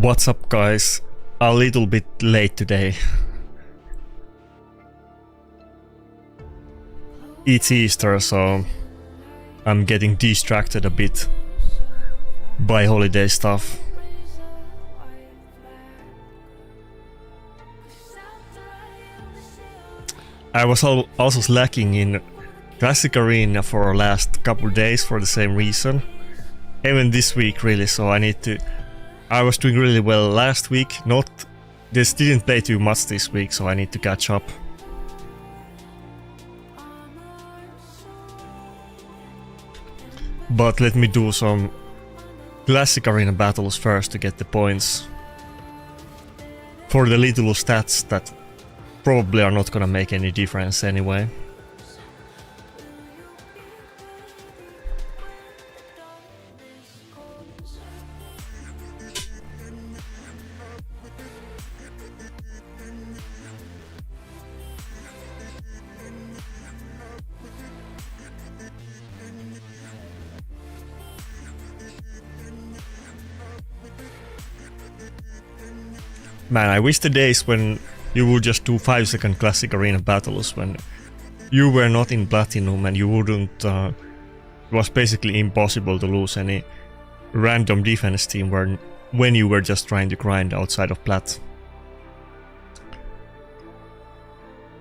What's up, guys? A little bit late today. It's Easter, so I'm getting distracted a bit by holiday stuff. I was also slacking in Classic Arena for the last couple days for the same reason. Even this week, really, so I was doing really well last week, just didn't play too much this week, so I need to catch up. But let me do some Classic Arena battles first to get the points for the little stats that probably are not gonna make any difference anyway. Man, I wish the days when you would just do 5-second Classic Arena battles when you were not in Platinum and you wouldn't... it was basically impossible to lose any random defense team when you were just trying to grind outside of Plat.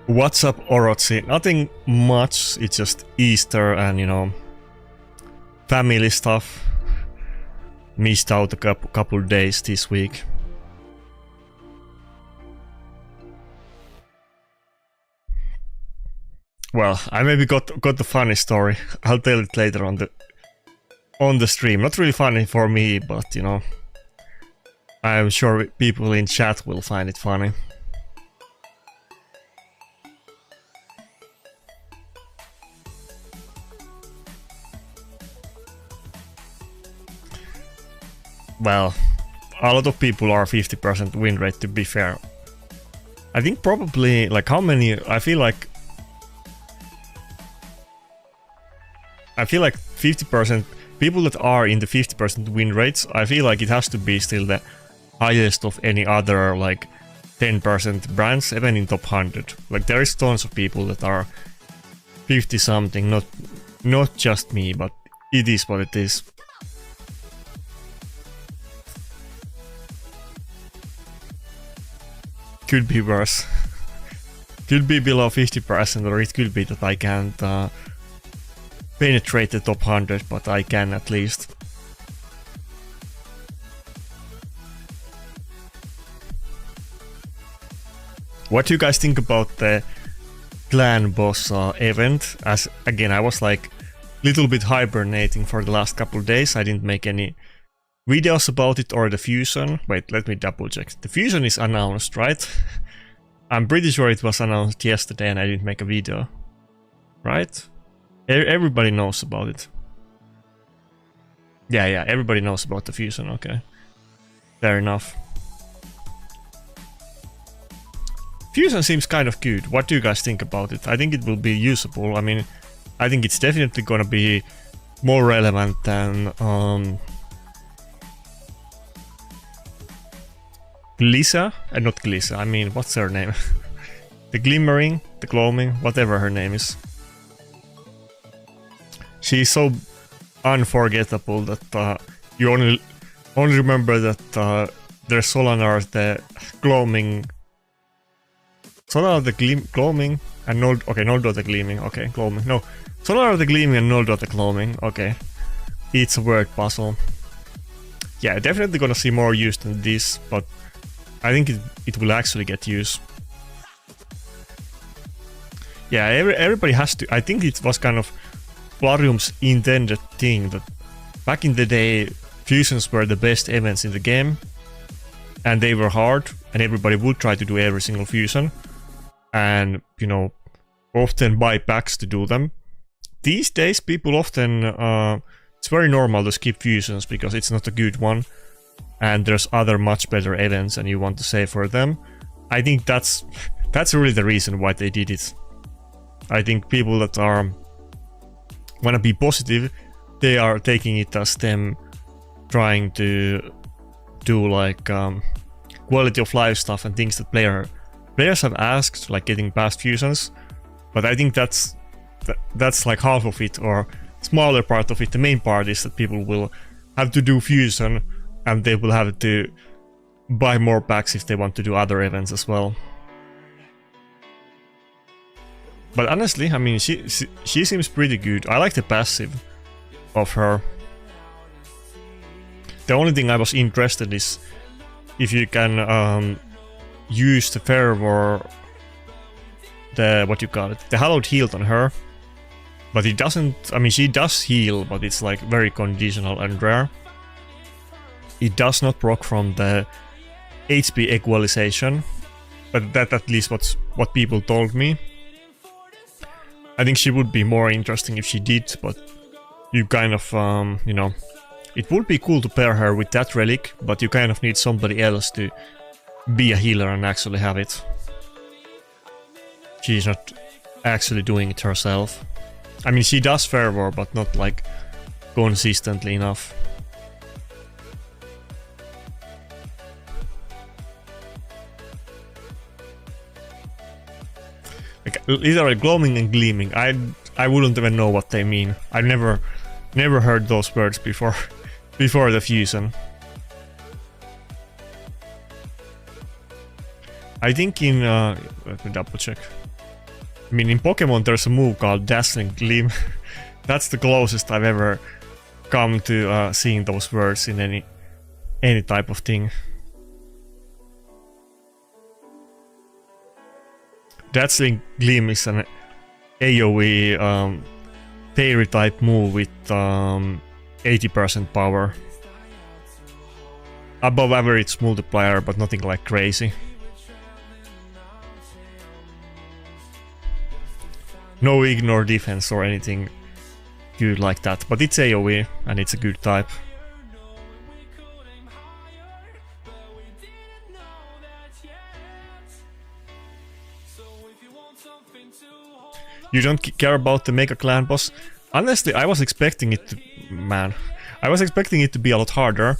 What's up, Orochi? Nothing much, it's just Easter and, you know, family stuff. Missed out a couple days this week. Well, I maybe got the funny story. I'll tell it later on the stream. Not really funny for me, but you know, I'm sure people in chat will find it funny. Well, a lot of people are 50% win rate, to be fair. I think probably, like, how many? I feel like 50% people that are in the 50% win rates, I feel like it has to be still the highest of any other, like, 10% brands, even in top 100. Like, there is tons of people that are 50 something, not just me, but it is what it is. Could be worse. Could be below 50%, or it could be that I can't penetrate the top 100, but I can at least. What do you guys think about the clan boss event? As again, I was like little bit hibernating for the last couple days. I didn't make any videos about it or the fusion. Wait, let me double check. The fusion is announced, right? I'm pretty sure it was announced yesterday and I didn't make a video, right? Everybody knows about it. Yeah, everybody knows about the fusion, okay. Fair enough. Fusion seems kind of good. What do you guys think about it? I think it will be usable. I mean, I think it's definitely gonna be more relevant than Glissa? Not Glissa, I mean, what's her name? The Glimmering, the Gloaming, whatever her name is. She's so unforgettable that you only remember that there's Solanar the Gloaming. Solanar the Gloaming and Noldor the Gleaming. Okay, Gloaming. No, Solanar the Gleaming and Noldor the Gloaming. Okay, it's a word puzzle. Yeah, definitely gonna see more use than this, but I think it will actually get use. Yeah, everybody has to. I think it was kind of Plarium's intended thing that back in the day fusions were the best events in the game and they were hard and everybody would try to do every single fusion and, you know, often buy packs to do them. These days people often it's very normal to skip fusions because it's not a good one and there's other much better events and you want to save for them. I think that's really the reason why they did it. I think people that want to be positive, they are taking it as them trying to do like quality of life stuff and things that players have asked, like getting past fusions. But I think that's like half of it, or smaller part of it. The main part is that people will have to do fusion, and they will have to buy more packs if they want to do other events as well. But honestly, I mean, she seems pretty good. I like the passive of her. The only thing I was interested is if you can use the fervor, the what you call it, the hallowed heal on her. But it doesn't. I mean, she does heal, but it's like very conditional and rare. It does not proc from the HP equalization, but that at least what people told me. I think she would be more interesting if she did, but you kind of, you know, it would be cool to pair her with that relic, but you kind of need somebody else to be a healer and actually have it. She's not actually doing it herself. I mean, she does fervor, but not like consistently enough. Like, literally glowing and gleaming. I wouldn't even know what they mean. I never heard those words before the fusion. I think in let me double check. I mean, in Pokemon there's a move called Dazzling Gleam. That's the closest I've ever come to seeing those words in any type of thing. Dazzling Gleam is an AoE fairy type move with 80% power. Above average multiplier, but nothing like crazy. No ignore defense or anything good like that, but it's AoE and it's a good type. You don't care about the Mega Clan boss? Honestly, I was expecting it to... Man. I was expecting it to be a lot harder.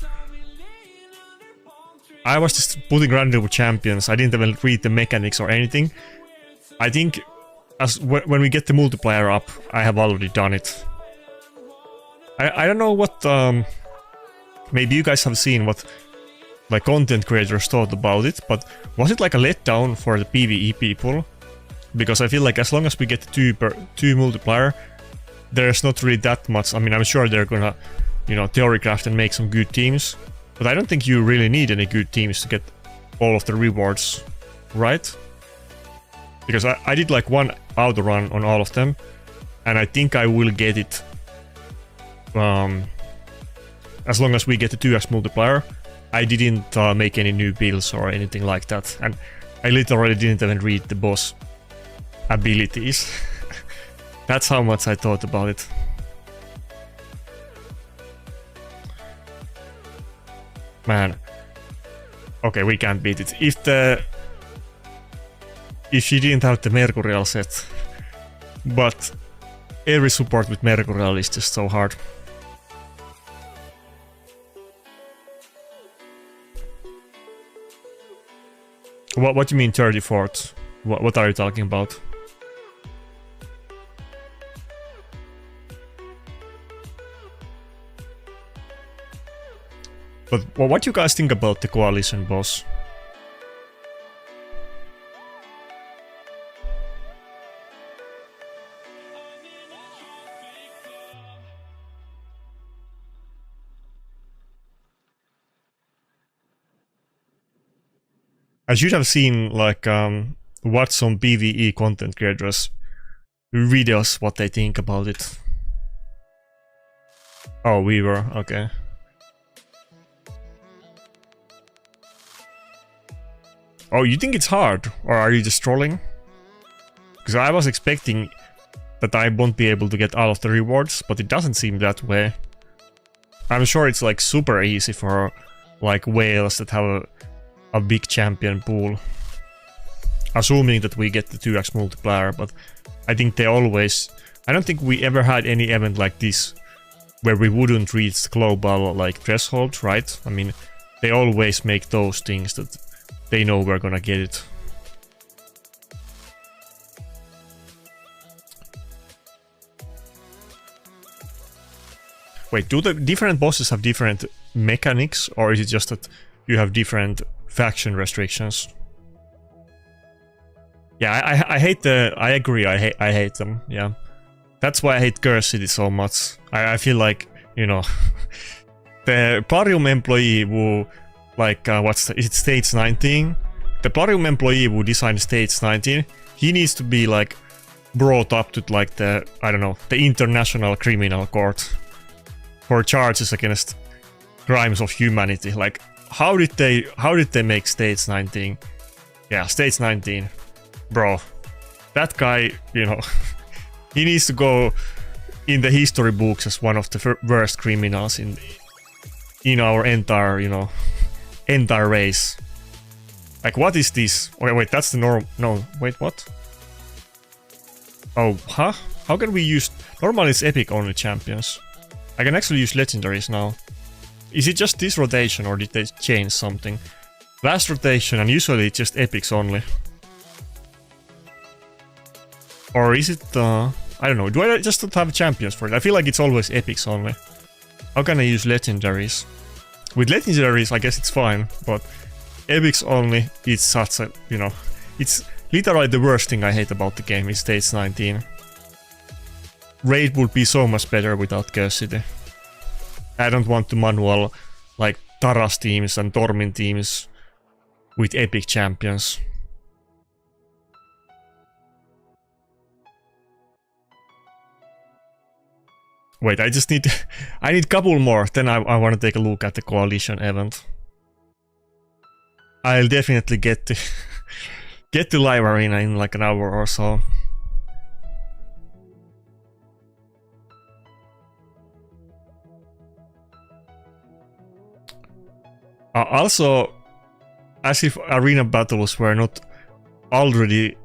I was just putting random champions. I didn't even read the mechanics or anything. I think when we get the multiplier up, I have already done it. I don't know what... maybe you guys have seen what like content creators thought about it, but was it like a letdown for the PvE people? Because I feel like as long as we get 2 multiplier, there's not really that much. I mean, I'm sure they're gonna, you know, theorycraft and make some good teams, but I don't think you really need any good teams to get all of the rewards, right? Because I did like one auto run on all of them, and I think I will get it as long as we get the 2x multiplier. I didn't make any new builds or anything like that, and I literally didn't even read the boss abilities. That's how much I thought about it. Man. Okay, we can't beat it. If she didn't have the Mercurial set. But every support with Mercurial is just so hard. What do you mean 34th? What are you talking about? But what do you guys think about the coalition boss? I should have seen like watch some PvE content creators videos what they think about it. Oh, we were okay. Oh, you think it's hard? Or are you just trolling? Because I was expecting that I won't be able to get all of the rewards, but it doesn't seem that way. I'm sure it's like super easy for like whales that have a big champion pool. Assuming that we get the 2x multiplier, but I think they always... I don't think we ever had any event like this where we wouldn't reach the global like threshold, right? I mean, they always make those things that they know we're gonna get it. Wait, do the different bosses have different mechanics, or is it just that you have different faction restrictions? Yeah, I hate the... I agree, I hate them, yeah. That's why I hate Curse City so much. I feel like, you know... the Plarium employee who... Like, is it Stage 19? The Plarium employee who designed Stage 19, he needs to be, like, brought up to, like, the... I don't know, the International Criminal Court. For charges against crimes of humanity. Like, how did they make Stage 19? Yeah, Stage 19. Bro, that guy, you know, he needs to go in the history books as one of the worst criminals in our entire, you know, entire race. Like, what is this? Okay, wait, that's the norm. No, wait, what? Oh, huh? How can we use... Normally it's epic only champions. I can actually use legendaries now. Is it just this rotation or did they change something? Last rotation and usually it's just epics only. Or is it, I don't know, do I just not have champions for it? I feel like it's always epics only. How can I use legendaries? With legendaries I guess it's fine, but epics only, it's such a, you know, it's literally the worst thing I hate about the game is Stage 19. Raid would be so much better without Curse City. I don't want to manual, like, Taras teams and Tormin teams with epic champions. Wait, I just need... I need a couple more, then I want to take a look at the Coalition event. I'll definitely get to... get to Live Arena in like an hour or so. Also, as if arena battles were not already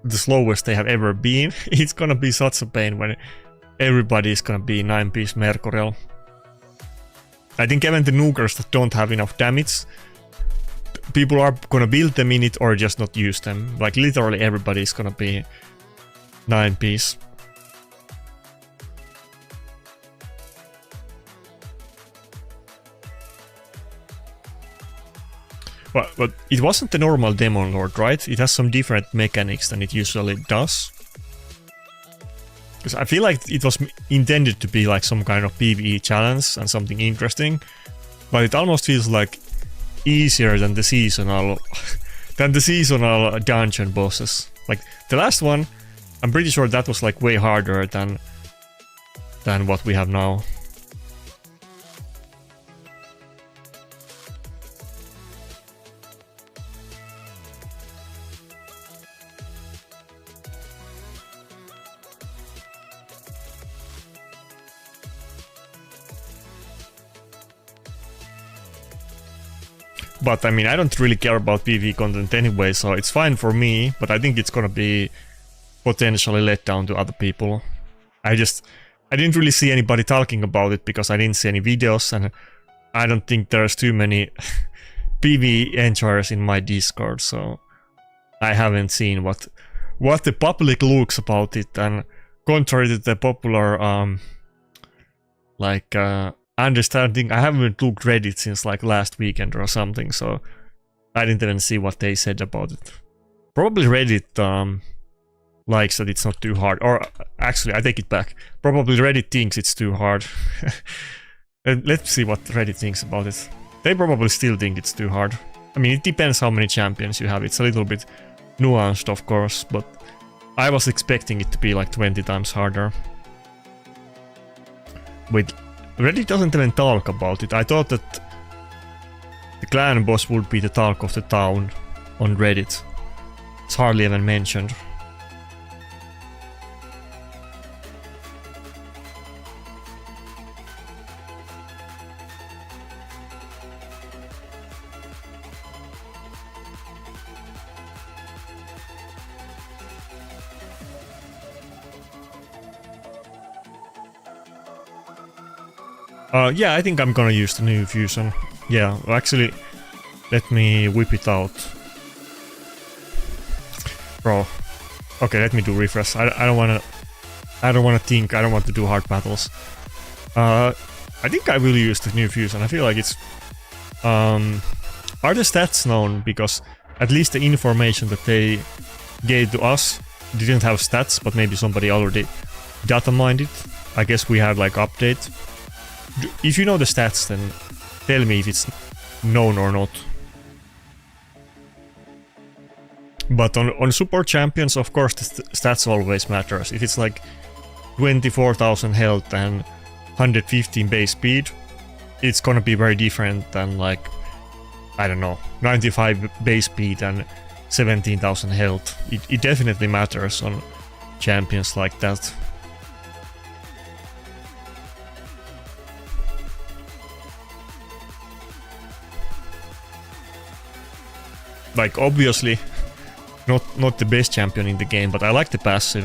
the slowest they have ever been, it's gonna be such a pain when everybody is gonna be 9-piece Mercurial. I think even the nukers that don't have enough damage, people are gonna build them in it or just not use them. Like literally everybody is gonna be 9-piece. But it wasn't the normal Demon Lord, right? It has some different mechanics than it usually does. Because I feel like it was intended to be like some kind of PvE challenge and something interesting. But it almost feels like easier than the seasonal dungeon bosses. Like the last one, I'm pretty sure that was like way harder than what we have now. But I mean, I don't really care about PvE content anyway, so it's fine for me, but I think it's gonna be potentially let down to other people. I didn't really see anybody talking about it because I didn't see any videos, and I don't think there's too many PvE enjoyers in my Discord, so I haven't seen what the public looks about it, and contrary to the popular understanding, I haven't looked Reddit since like last weekend or something, so I didn't even see what they said about it. Probably Reddit likes that it's not too hard, or actually I take it back. Probably Reddit thinks it's too hard. Let's see what Reddit thinks about it. They probably still think it's too hard. I mean, it depends how many champions you have. It's a little bit nuanced, of course, but I was expecting it to be like 20 times harder. Wait, Reddit doesn't even talk about it. I thought that the clan boss would be the talk of the town on Reddit. It's hardly even mentioned. Yeah, I think I'm gonna use the new fusion Yeah, actually, let me whip it out. Bro. Okay, let me do refresh. I don't wanna think, I don't want to do hard battles. I think I will use the new fusion. I feel like it's are the stats known? Because at least the information that they gave to us didn't have stats, but maybe somebody already data mined it. I guess we had like update. If you know the stats, then tell me if it's known or not. But on support champions, of course, the stats always matters. If it's like 24,000 health and 115 base speed, it's gonna be very different than like, I don't know, 95 base speed and 17,000 health. It definitely matters on champions like that. Like, obviously, not the best champion in the game, but I like the passive.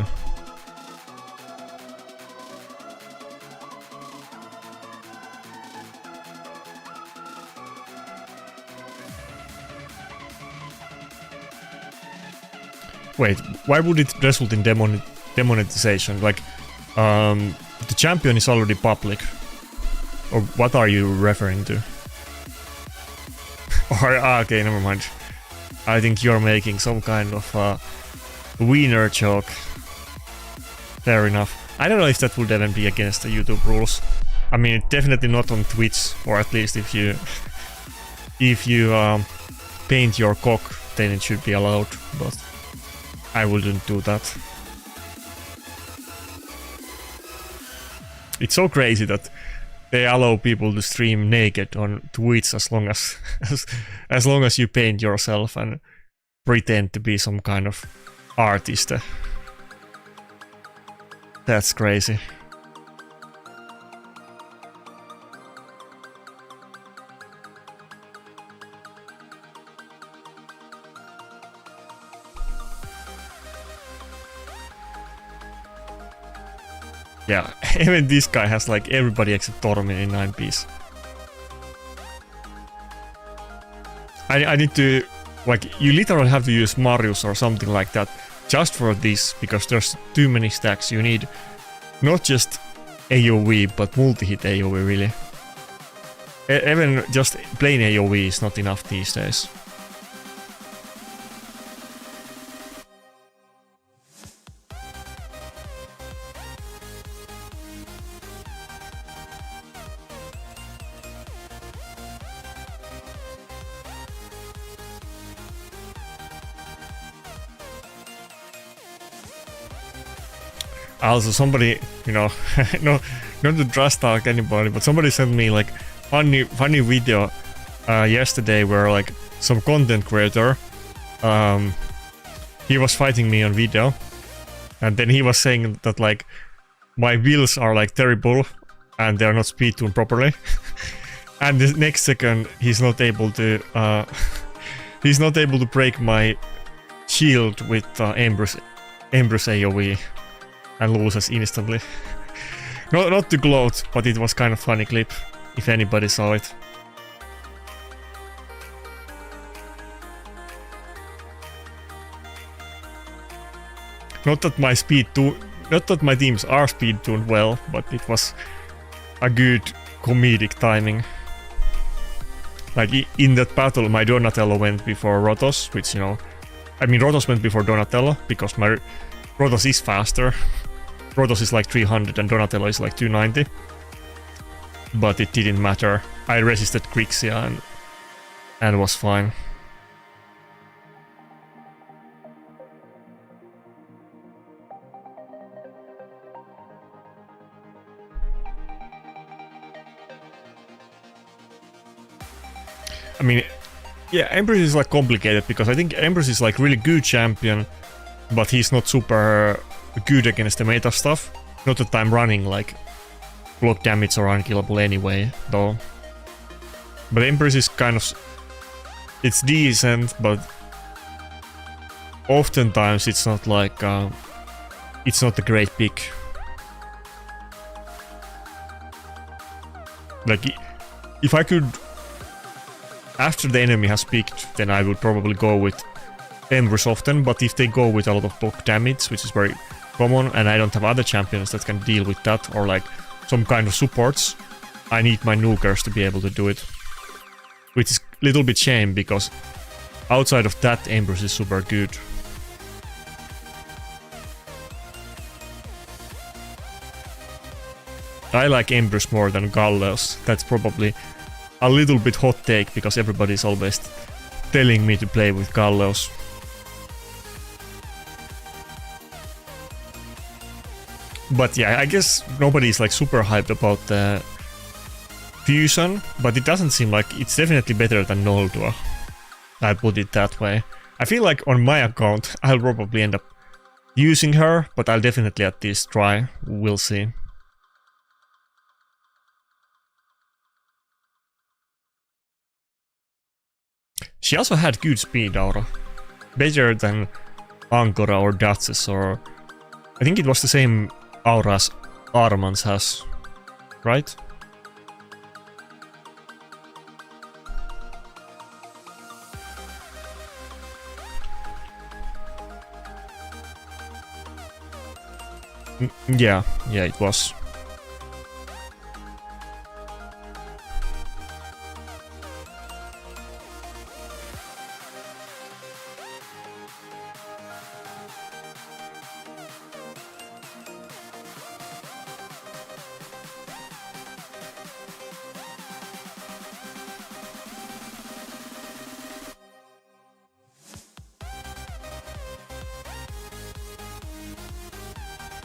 Wait, why would it result in demonetization? Like, the champion is already public. Or what are you referring to? Or, okay, never mind. I think you're making some kind of wiener joke. Fair enough. I don't know if that would even be against the YouTube rules. I mean, definitely not on Twitch, or at least if you paint your cock, then it should be allowed. But I wouldn't do that. It's so crazy that they allow people to stream naked on Twitch as long as as long as you paint yourself and pretend to be some kind of artist. That's crazy. Yeah, even this guy has like everybody except Tormin in 9-piece. I need to, like, you literally have to use Marius or something like that just for this, because there's too many stacks. You need not just AoE, but multi-hit AoE really. Even just plain AoE is not enough these days. Also, somebody, you know, no, not to trust talk anybody, but somebody sent me like funny video yesterday where like some content creator, he was fighting me on video, and then he was saying that like my wheels are like terrible and they're not speed tuned properly, and the next second he's not able to break my shield with Empress AoE. And loses instantly. Not to gloat, but it was kind of funny clip, if anybody saw it. Not that my teams are speed tuned well, but it was a good comedic timing. Like in that battle, my Donatello went before Rotos, which, you know, I mean, Rotos went before Donatello because my Rotos is faster. Rotos is like 300 and Donatello is like 290. But it didn't matter. I resisted Grixia and was fine. I mean, yeah, Empress is like complicated because I think Empress is like really good champion, but he's not super good against the meta stuff. Not that I'm running like block damage or unkillable anyway, though. But Empress is kind of, it's decent, but oftentimes it's not like it's not a great pick. Like if I could after the enemy has peaked, then I would probably go with Embers often, but if they go with a lot of block damage, which is very common, and I don't have other champions that can deal with that, or like some kind of supports, I need my nukers to be able to do it. Which is a little bit shame, because outside of that, Embers is super good. I like Embers more than Galleos. That's probably a little bit hot take, because everybody's always telling me to play with Galleos. But yeah, I guess nobody's like super hyped about the fusion, but it doesn't seem like it's definitely better than Noldor. I'll put it that way. I feel like on my account, I'll probably end up using her, but I'll definitely at least try. We'll see. She also had good speed aura. Better than Ankora or Duchess, or I think it was the same aura as Armans has, right? Yeah, it was.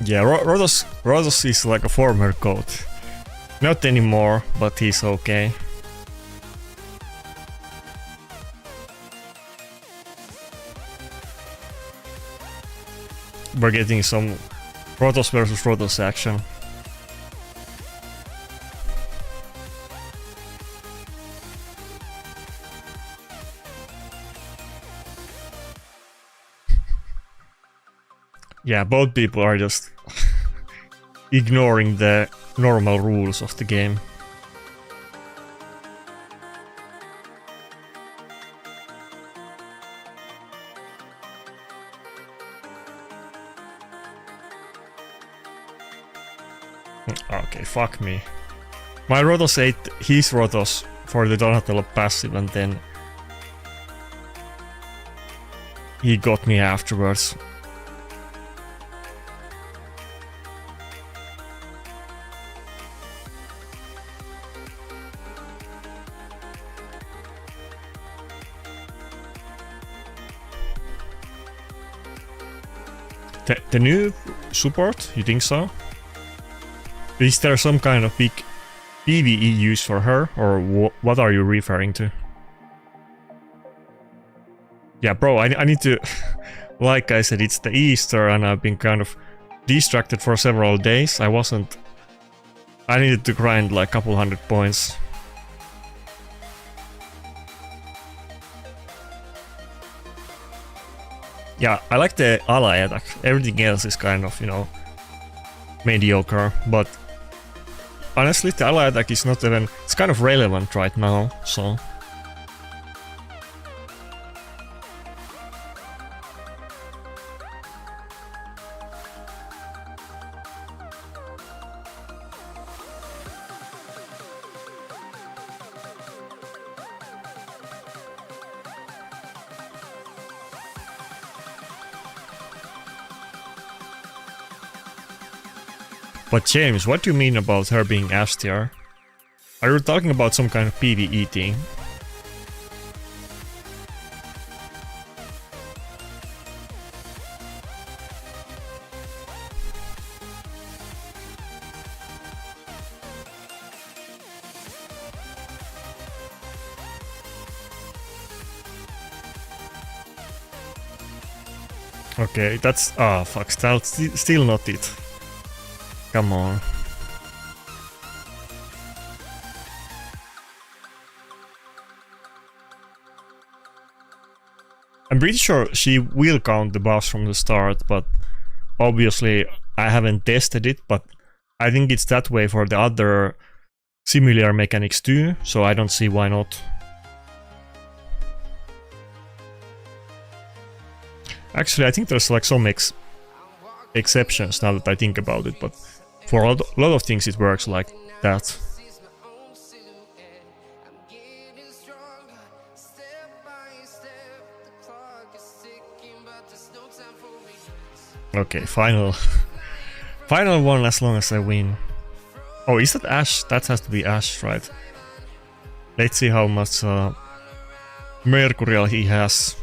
Yeah, Rodos is like a former goat. Not anymore, but he's okay. We're getting some Rodos versus Rodos action. Yeah, both people are just ignoring the normal rules of the game. Okay, fuck me. My Rotos ate his Rotos for the Donatello passive, and then he got me afterwards. The new support, you think so? Is there some kind of big PvE use for her, or what are you referring to? Yeah, bro, I need to... Like I said, it's the Easter and I've been kind of distracted for several days. I needed to grind like a couple 100 points. Yeah, I like the ally attack. Everything else is kind of, you know, mediocre, but honestly, the ally attack is not even... It's kind of relevant right now, so... But James, what do you mean about her being S tier? Are you talking about some kind of PvE thing? Okay, that's... Ah, fuck, still not it. Come on. I'm pretty sure she will count the buffs from the start, but obviously I haven't tested it, but I think it's that way for the other similar mechanics too, so I don't see why not. Actually, I think there's like some exceptions now that I think about it, but for a lot of things it works like that. Okay, final one as long as I win. Oh, is that Ash? That has to be Ash, right? Let's see how much Mercurial he has.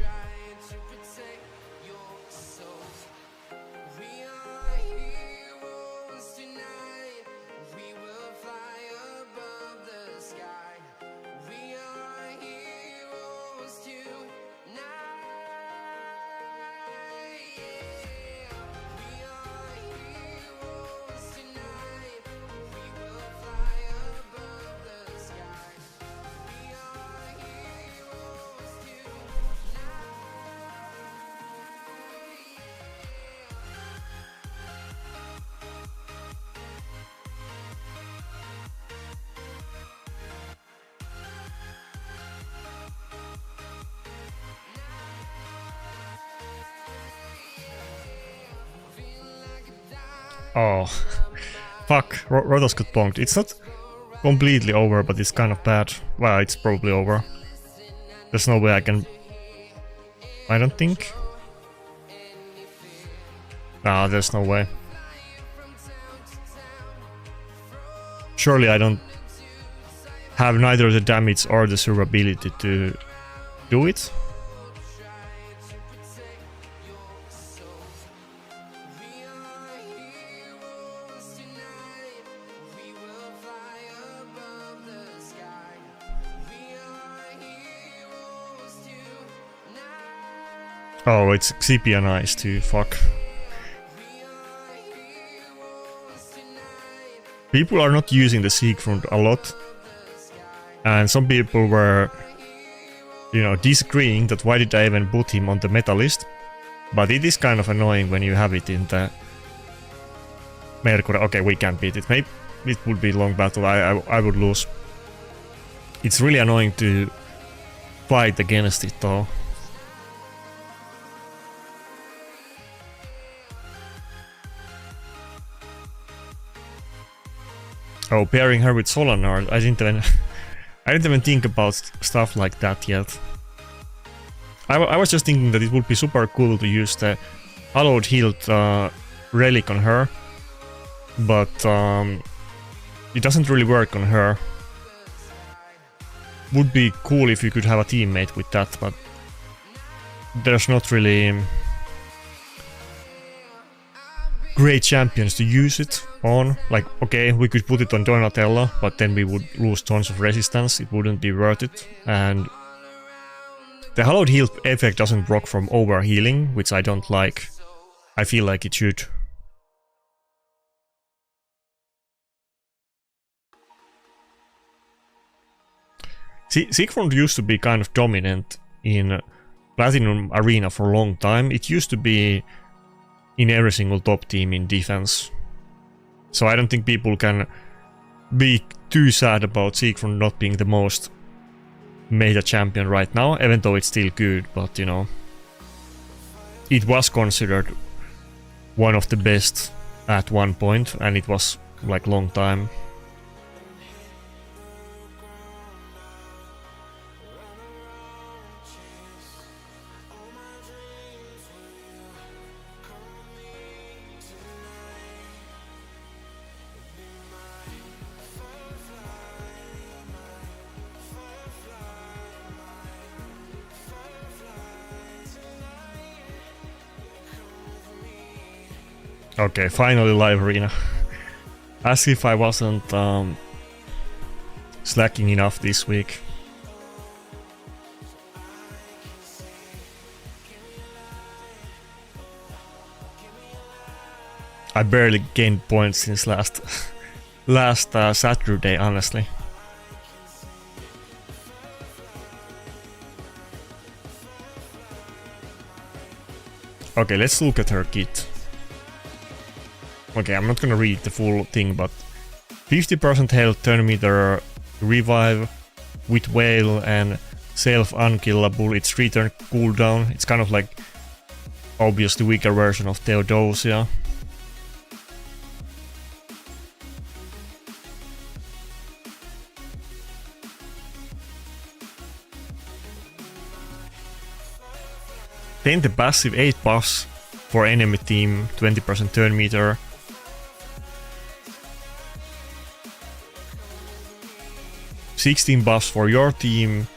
Oh, fuck, Rotos got bonked. It's not completely over, but it's kind of bad. Well, it's probably over. There's no way I can... I don't think. Nah, there's no way. Surely I don't have neither the damage or the survivability to do it. Oh, it's CP and Ice too, fuck. People are not using the Siegfried a lot. And some people were, you know, disagreeing that why did I even put him on the meta list. But it is kind of annoying when you have it in the Mercury. Okay, we can't beat it. Maybe it would be a long battle, I would lose. It's really annoying to fight against it though. Oh, pairing her with Solanar, I didn't even think about stuff like that yet. I was just thinking that it would be super cool to use the Hallowed Hilt relic on her, but it doesn't really work on her. Would be cool if you could have a teammate with that, but there's not really great champions to use it on. Like, okay, we could put it on Donatella, but then we would lose tons of resistance, it wouldn't be worth it. And the Hallowed Heal effect doesn't proc from overhealing, which I don't like. I feel like it should. Siegfried used to be kind of dominant in Platinum Arena for a long time. It used to be in every single top team in defense. So I don't think people can be too sad about Siegfried not being the most meta champion right now, even though it's still good, but you know, it was considered one of the best at one point, and it was like long time. Okay, finally live arena. As if I wasn't slacking enough this week. I barely gained points since last Saturday, honestly. Okay, let's look at her kit. Okay, I'm not gonna read the full thing, but 50% health, turn meter, revive with whale and self unkillable. It's 3-turn cooldown. It's kind of like obviously weaker version of Theodosia. Then the passive 8 buffs for enemy team, 20% turn meter. $16 buffs for your team,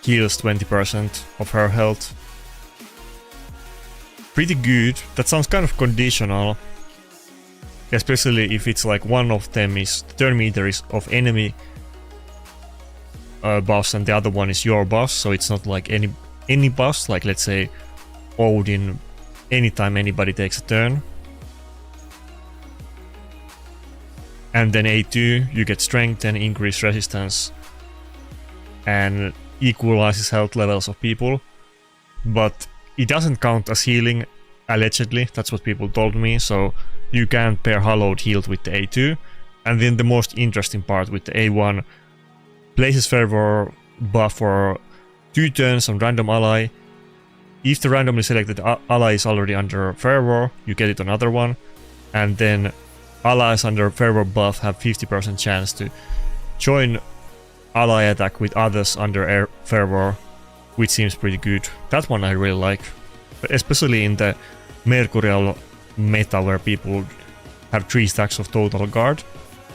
heals 20% of her health. Pretty good. That sounds kind of conditional. Especially if it's like one of them is the turn meter is of enemy buffs and the other one is your buffs, so it's not like any buffs, like let's say Odin, anytime anybody takes a turn. And then A2, you get strength and increased resistance and equalizes health levels of people. But it doesn't count as healing, allegedly, that's what people told me, so you can't pair hallowed healed with the A2. And then the most interesting part with the A1, places fervor buff for 2 turns on random ally. If the randomly selected ally is already under fervor, you get it another one. And then allies under fervor buff have 50% chance to join ally attack with others under fervor, which seems pretty good. That one I really like, especially in the Mercurial meta where people have 3 stacks of total guard.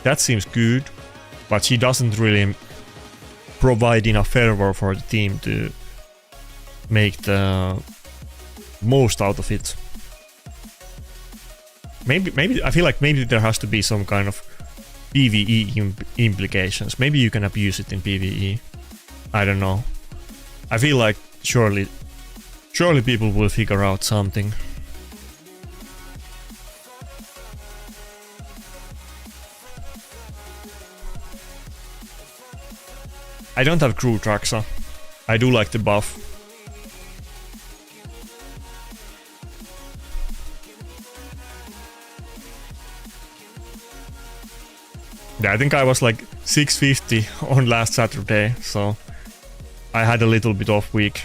That seems good, but she doesn't really provide enough fervor for the team to make the most out of it. Maybe I feel like maybe there has to be some kind of PvE implications. Maybe you can abuse it in PvE. I don't know. I feel like surely people will figure out something. I don't have Crew Traxa. I do like the buff. Yeah, I think I was like 650 on last Saturday, so I had a little bit off week.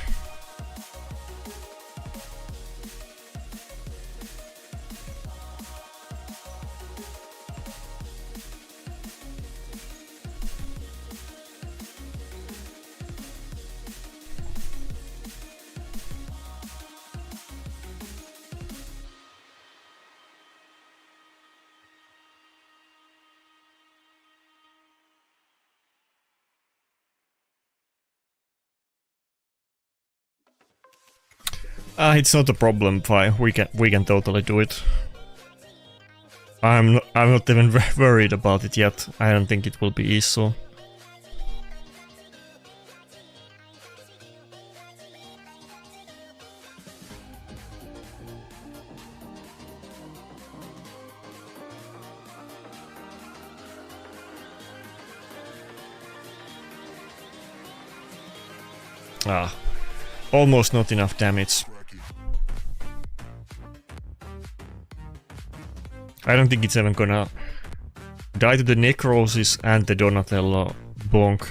It's not a problem, Phi. We can totally do it. I'm not even worried about it yet. I don't think it will be easy. Almost not enough damage. I don't think it's even gonna die to the Necrosis and the Donatello bonk.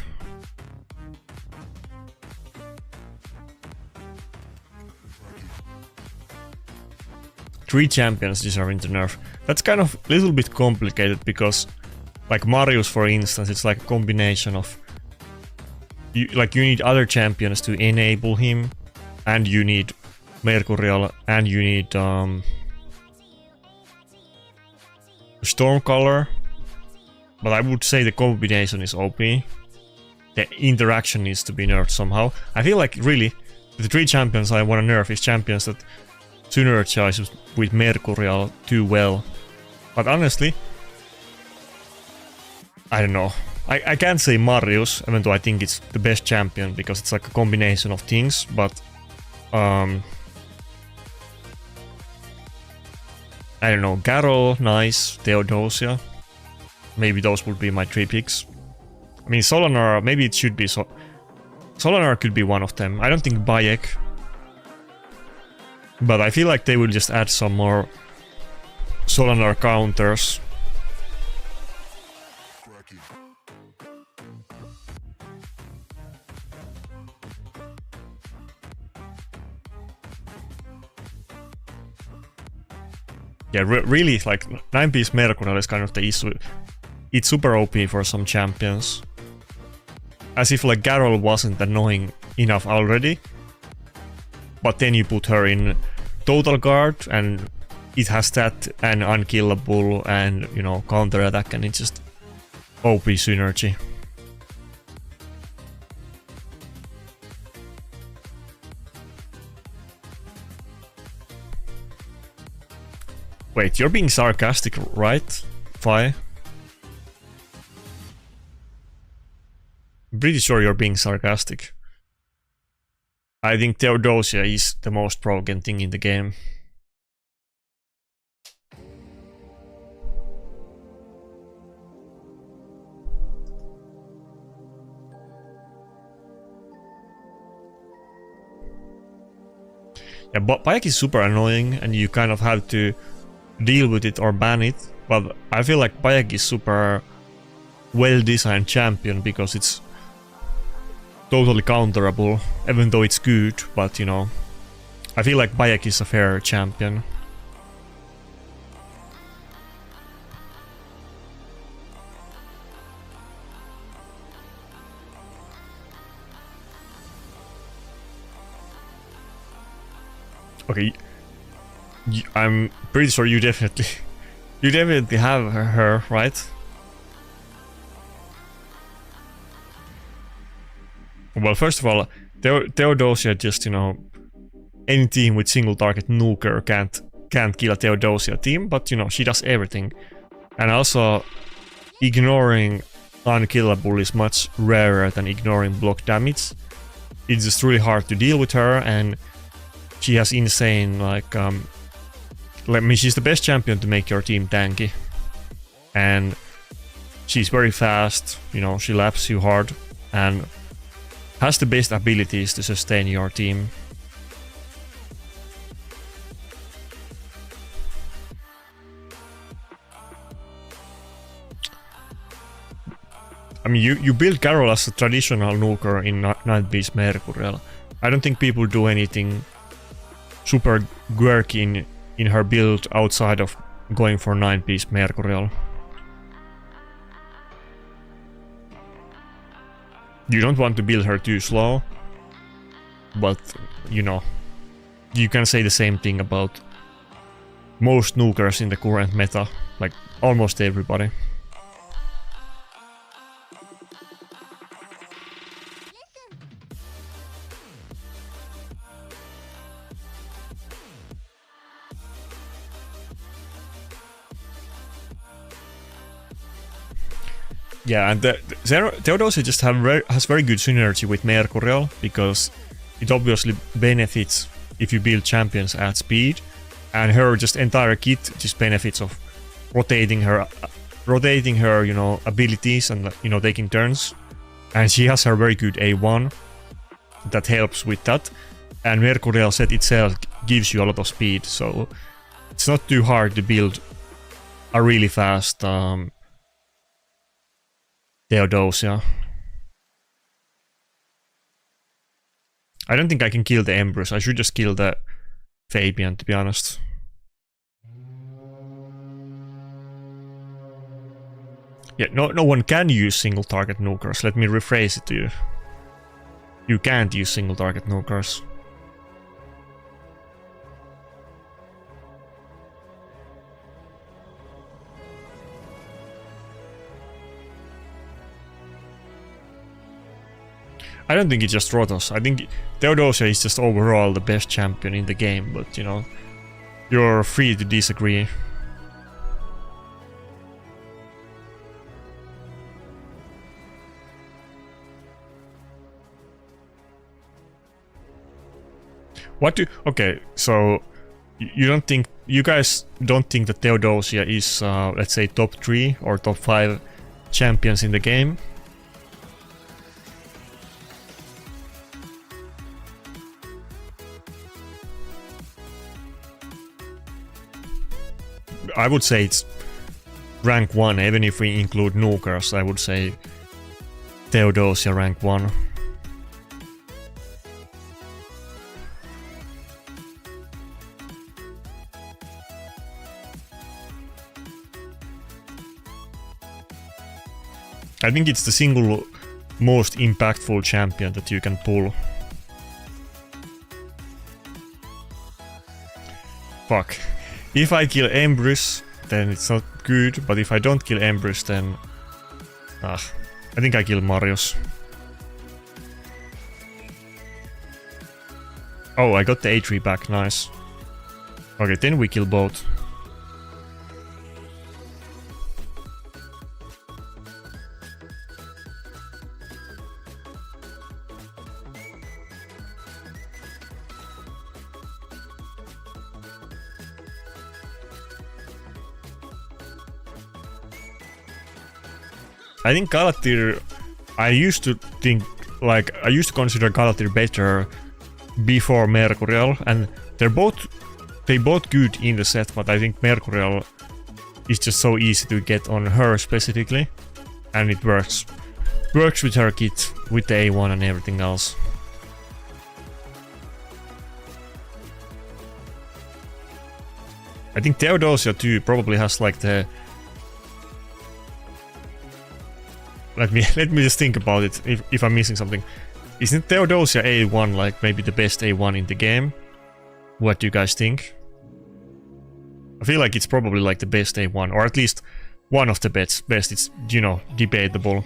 Three champions deserving the nerf. That's kind of a little bit complicated because, like Marius for instance, it's like a combination of you need other champions to enable him, and you need Mercurial, and you need Stormcaller. But I would say the combination is OP. The interaction needs to be nerfed somehow. I feel like really the three champions I want to nerf is champions that synergize with Mercurial too well. But honestly, I don't know. I can't say Marius, even though I think it's the best champion because it's like a combination of things, but I don't know, Garol, nice, Theodosia. Maybe those would be my three picks. I mean, Solanar, maybe it should be Solanar could be one of them. I don't think Bayek. But I feel like they will just add some more Solanar counters. Yeah, really, like 9-piece Mercurial is kind of the issue. It's super OP for some champions. As if like Carol wasn't annoying enough already. But then you put her in Total Guard and it has that and unkillable and, you know, counter attack, and it's just OP synergy. Wait, you're being sarcastic, right, Fi? I'm pretty sure you're being sarcastic. I think Theodosia is the most broken thing in the game. Yeah, but Pike is super annoying and you kind of have to deal with it or ban it, but I feel like Pike is super well-designed champion because it's totally counterable, even though it's good, but you know, I feel like Bayek is a fair champion. Okay, I'm pretty sure you definitely have her, right? Well, first of all, Theodosia just, you know, any team with single target nuker can't kill a Theodosia team, but you know, she does everything. And also, ignoring unkillable is much rarer than ignoring block damage. It's just really hard to deal with her, and she has insane, like, she's the best champion to make your team tanky. And she's very fast, you know, she laps you hard, and has the best abilities to sustain your team. I mean, you build Carol as a traditional nuker in 9-piece Mercurial. I don't think people do anything super quirky in her build outside of going for 9-piece Mercurial. You don't want to build her too slow, but you know, you can say the same thing about most nukers in the current meta, like almost everybody. Yeah, and Theodosia just has very good synergy with Mercurial, because it obviously benefits if you build champions at speed, and her just entire kit just benefits of rotating her, you know, abilities and, you know, taking turns. And she has her very good A1 that helps with that, and Mercurial set itself gives you a lot of speed, so it's not too hard to build a really fast Theodosia. I don't think I can kill the Empress. I should just kill the Fabian, to be honest. Yeah, no one can use single target nukers. Let me rephrase it to you. You can't use single target nukers. I don't think it's just Rotos. I think Theodosia is just overall the best champion in the game, but you know, you're free to disagree. Okay, so you guys don't think that Theodosia is, let's say, top 3 or top 5 champions in the game? I would say it's rank 1, even if we include nukers. I would say Theodosia rank 1. I think it's the single most impactful champion that you can pull. Fuck. If I kill Embrus, then it's not good, but if I don't kill Embrus, then... I think I kill Marius. Oh, I got the A3 back, nice. Okay, then we kill both. I think Galatir, I used to consider Galatir better before Mercurial, and they both good in the set, but I think Mercurial is just so easy to get on her specifically, and it works with her kit, with the A1 and everything else. I think Theodosia too probably has like the... Let me just think about it, if I'm missing something. Isn't Theodosia A1 like maybe the best A1 in the game? What do you guys think? I feel like it's probably like the best A1, or at least one of the best. It's, you know, debatable.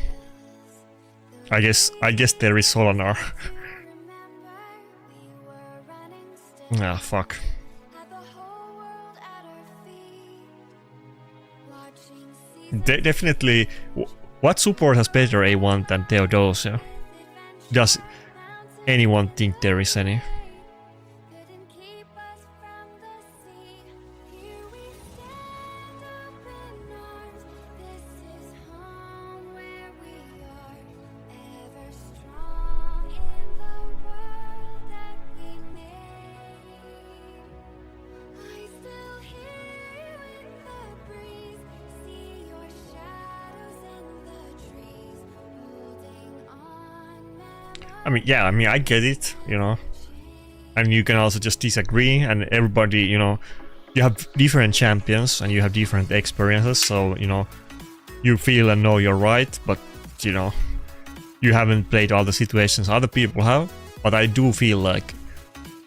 I guess there is Solanar. Ah, fuck. Definitely. What support has better A1 than Theodosia? Does anyone think there is any? I mean, I get it, you know, and you can also just disagree, and everybody, you know, you have different champions and you have different experiences, so, you know, you feel and know you're right, but, you know, you haven't played all the situations other people have, but I do feel like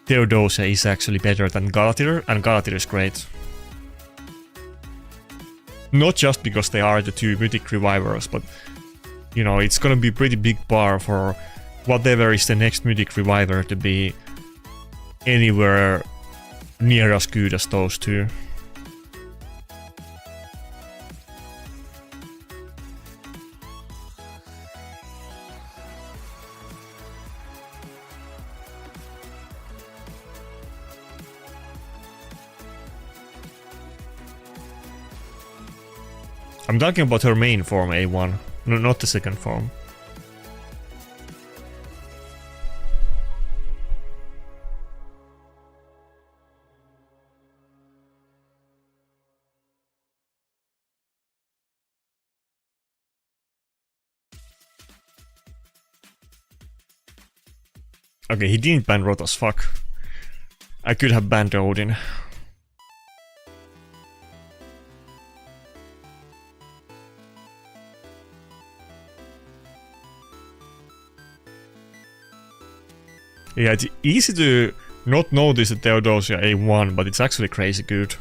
Theodosia is actually better than Galatir, and Galatir is great. Not just because they are the two mythic revivers, but, you know, it's gonna be pretty big bar for whatever is the next mythic reviver to be anywhere near as good as those two. I'm talking about her main form, A1, no, not the second form. Okay, he didn't ban Rotos, fuck. I could have banned Odin. Yeah, it's easy to not notice the Theodosia A1, but it's actually crazy good.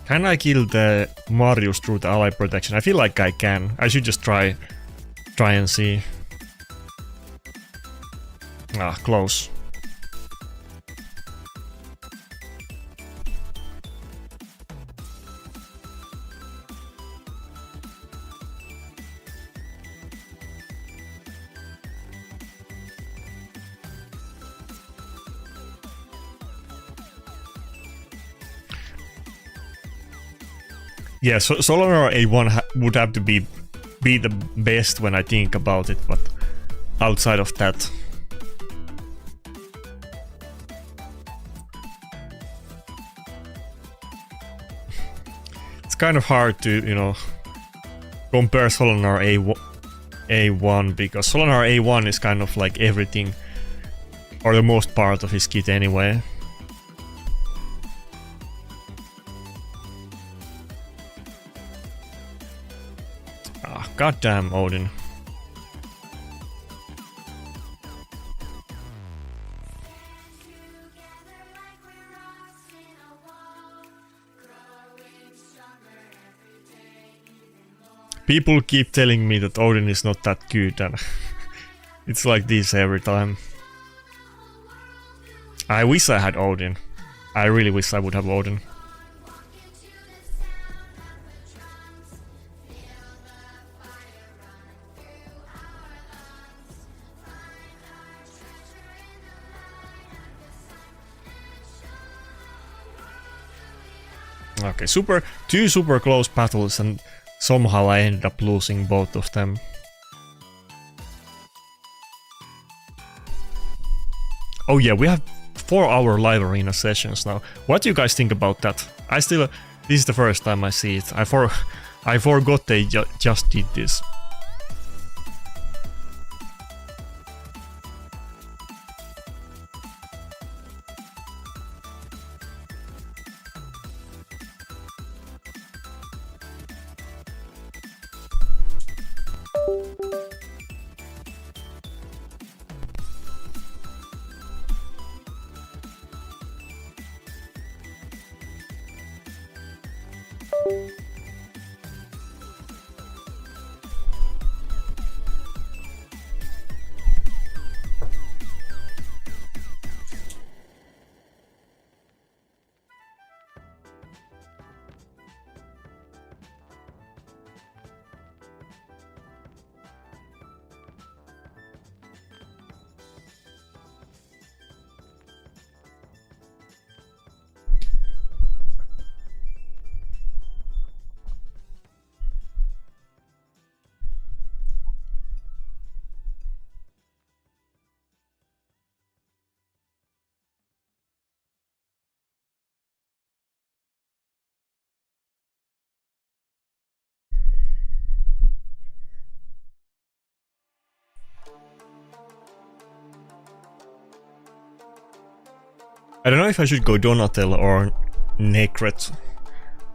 Can I kill the Marius through the ally protection? I feel like I can. I should just try and see. Ah, close. Yeah, so Solanar A1 would have to be the best when I think about it, but outside of that... kind of hard to, you know, compare Solonar A1 because Solonar A1 is kind of like everything, or the most part of his kit anyway. Ah, goddamn Odin. People keep telling me that Odin is not that good, and it's like this every time. I wish I had Odin. I really wish I would have Odin. Okay, two super close battles, and somehow I ended up losing both of them. Oh yeah, we have 4-hour live arena sessions now. What do you guys think about that? This is the first time I see it. I forgot they just did this. I don't know if I should go Donatello or Nakarada.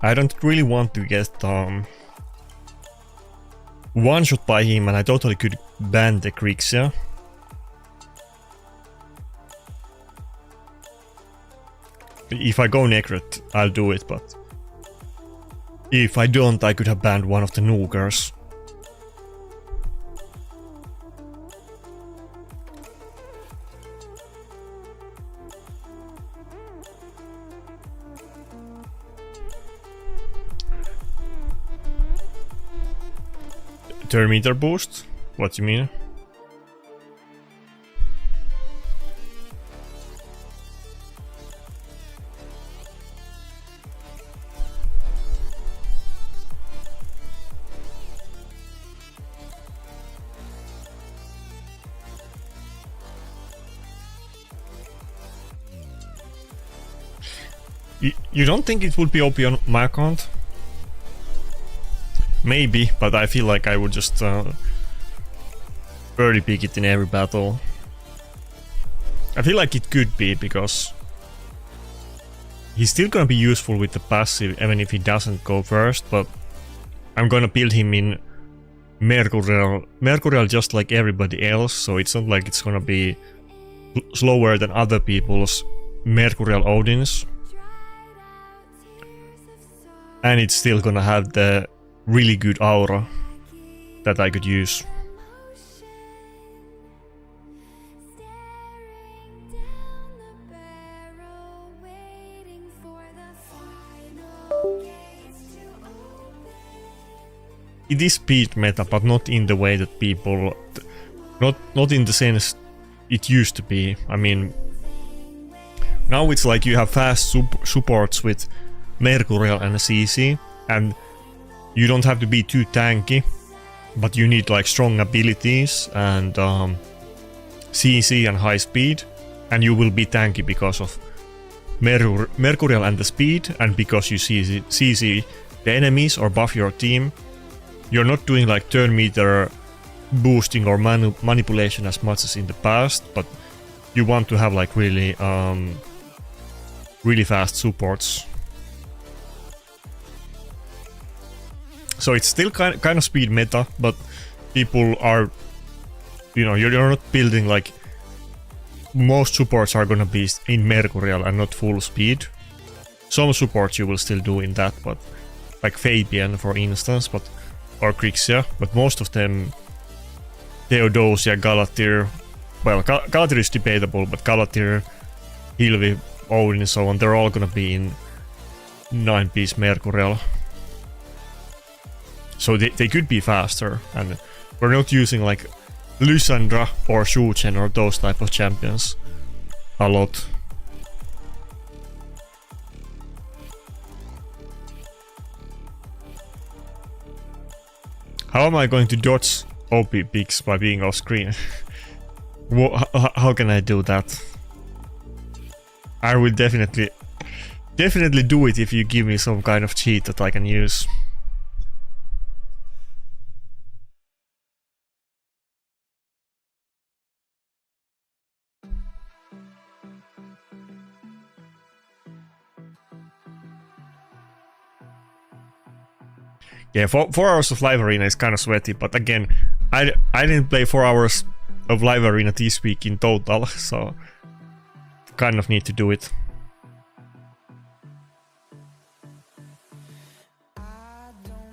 I don't really want to get one shot by him, and I totally could ban the Grixia. If I go Nakarada, I'll do it, but if I don't, I could have banned one of the Nukers. Meter boost? What do you mean? You don't think it would be OP on my account? Maybe, but I feel like I would just early pick it in every battle. I feel like it could be, because he's still gonna be useful with the passive even if he doesn't go first, but I'm gonna build him in Mercurial just like everybody else, so it's not like it's gonna be slower than other people's Mercurial Odins. And it's still gonna have the really good aura that I could use. It is speed meta, but not in the way that people... Not in the sense it used to be. I mean... Now it's like you have fast supports with Mercurial and CC, and you don't have to be too tanky, but you need like strong abilities and CC and high speed, and you will be tanky because of Mercurial and the speed, and because you CC the enemies or buff your team, you're not doing like turn meter boosting or manipulation as much as in the past, but you want to have like really really fast supports. So it's still kind of speed meta, but people are, you know, you're not building like, most supports are gonna be in Mercurial and not full speed. Some supports you will still do in that, but like Fabian for instance, but or Grixia, but most of them, Theodosia, Galatir, well, Galatir is debatable, but Galatir, Hilvi, Odin and so on, they're all gonna be in 9-piece Mercurial. So they could be faster, and we're not using like Lysandra or Shuchen or those type of champions a lot. How am I going to dodge OP picks by being off screen? How can I do that? I will definitely do it if you give me some kind of cheat that I can use. Yeah, 4 hours of live arena is kind of sweaty, but again, I didn't play 4 hours of live arena this week in total, so kind of need to do it.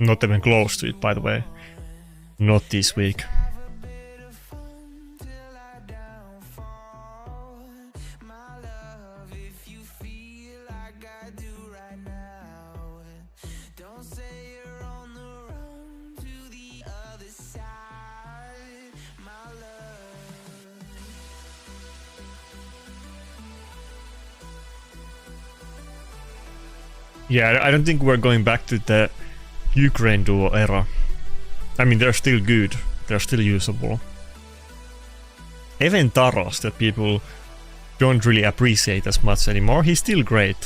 Not even close to it, by the way. Not this week. Yeah, I don't think we're going back to the Ukraine duo era. I mean, they're still good. They're still usable. Even Taros, that people don't really appreciate as much anymore, he's still great.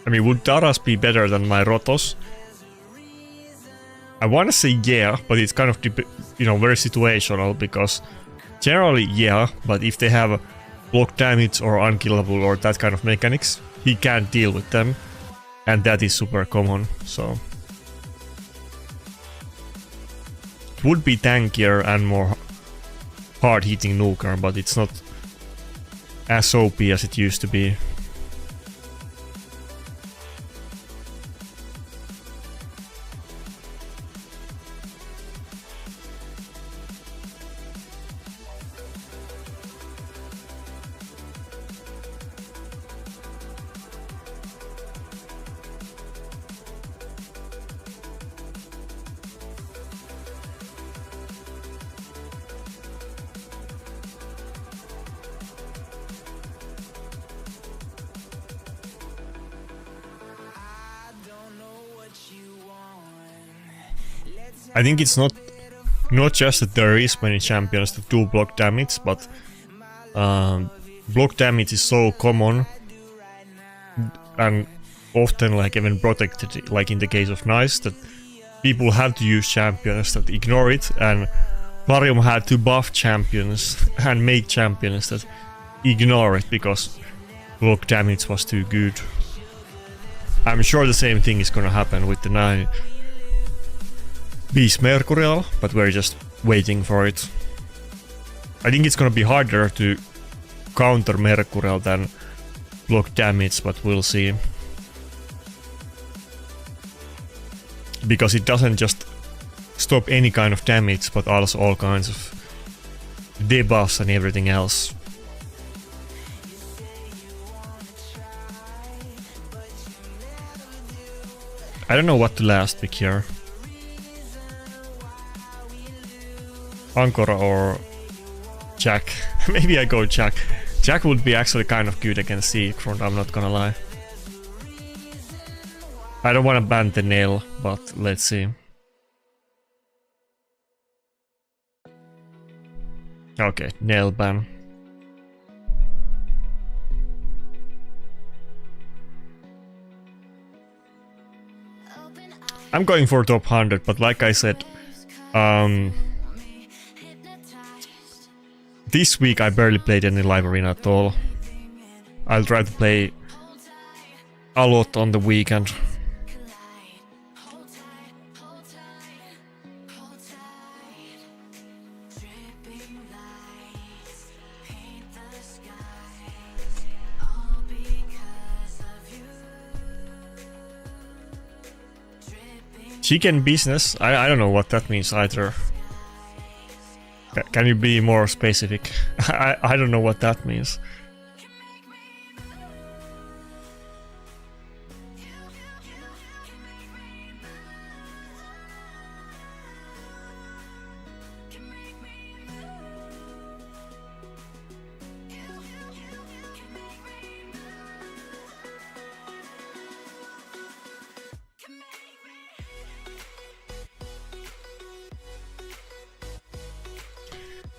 I mean, would Taras be better than my Rotos? I want to say yeah, but it's kind of, you know, very situational, because generally, yeah, but if they have block damage or unkillable or that kind of mechanics, he can't deal with them, and that is super common, so... It would be tankier and more hard-hitting nuker, but it's not as OP as it used to be. I think it's not just that there is many champions that do block damage, but block damage is so common and often like even protected, like in the case of Nice, that people have to use champions that ignore it, and Plarium had to buff champions and make champions that ignore it because block damage was too good. I'm sure the same thing is gonna happen with the 9 Beast Mercurial, but we're just waiting for it. I think it's gonna be harder to counter Mercurial than block damage, but we'll see. Because it doesn't just stop any kind of damage, but also all kinds of debuffs and everything else. I don't know what to last pick here. Ankora or Jack. Maybe I go Jack. Jack would be actually kind of good against Seafront, I'm not gonna lie. I don't want to ban the nail, but let's see. Okay, nail ban. I'm going for top 100, but like I said, this week I barely played any live arena at all. I'll try to play a lot on the weekend. Chicken business? I don't know what that means either. Can you be more specific? I don't know what that means.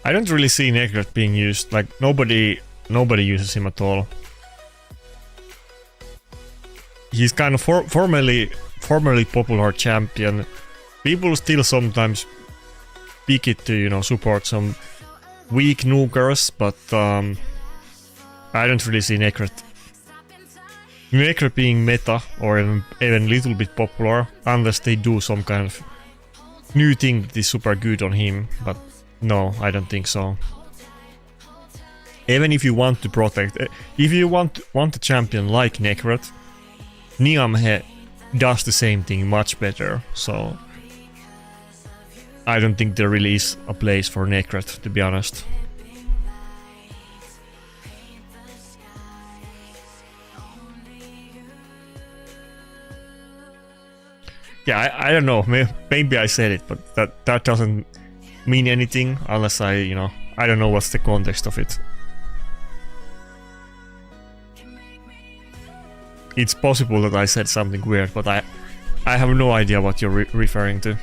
I don't really see Nakarada being used. Like nobody uses him at all. He's kind of formerly popular champion. People still sometimes pick it to, you know, support some weak nukers, but I don't really see Nakarada being meta or even a little bit popular, unless they do some kind of new thing that is super good on him. But no, I don't think so. Even if you want to protect, if you want a champion like Nakarada, Niamhe does the same thing much better. So I don't think there really is a place for Nakarada, to be honest. Yeah, I don't know. Maybe I said it, but that doesn't mean anything unless I don't know what's the context of it. It's possible that I said something weird, but I have no idea what you're referring to.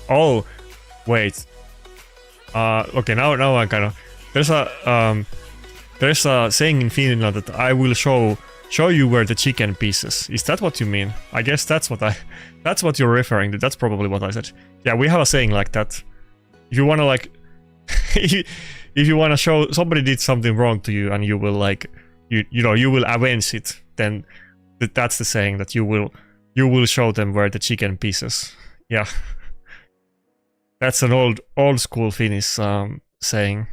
Oh, wait. Okay, now I kind of. There's a saying in Finland that I will show you where the chicken pieces. Is that what you mean? I guess that's what you're referring to. That's probably what I said. Yeah, we have a saying like that. If you wanna like, if you wanna show somebody did something wrong to you and you will like, you will avenge it, then that's the saying that you will show them where the chicken pieces. Yeah. That's an old school Finnish saying.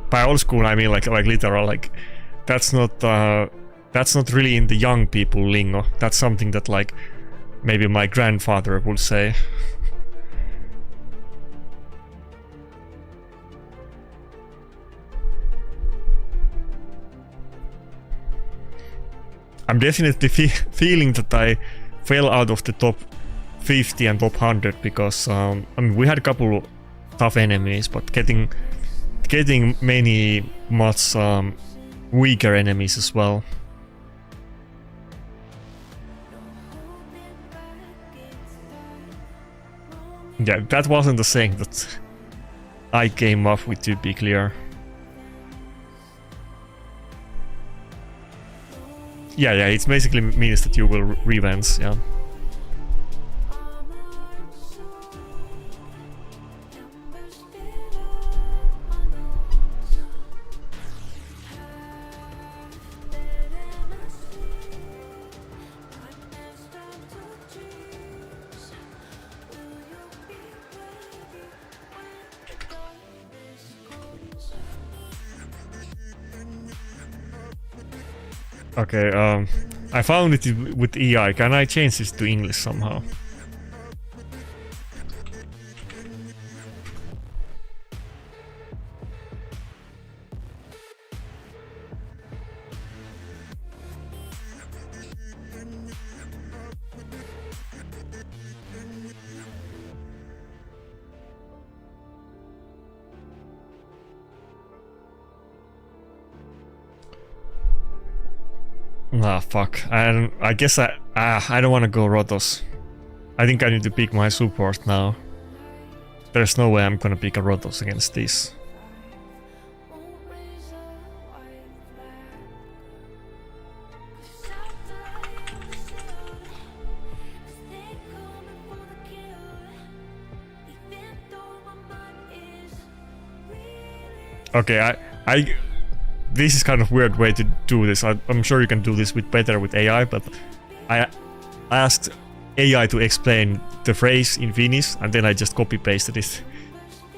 By old school I mean like literal, like that's not really in the young people lingo. That's something that like maybe my grandfather would say. I'm definitely feeling that I fell out of the top 50 and top 100 because I mean, we had a couple tough enemies, but getting many much weaker enemies as well. Yeah, that wasn't the saying that I came up with, to be clear. Yeah, it basically means that you will revenge, yeah. Okay, I found it with EI. Can I change this to English somehow? Ah, fuck. I guess I don't want to go Rotos. I think I need to pick my support now. There's no way I'm gonna pick a Rotos against this. Okay, this is kind of weird way to do this. I'm sure you can do this better with AI, but I asked AI to explain the phrase in Finnish, and then I just copy pasted it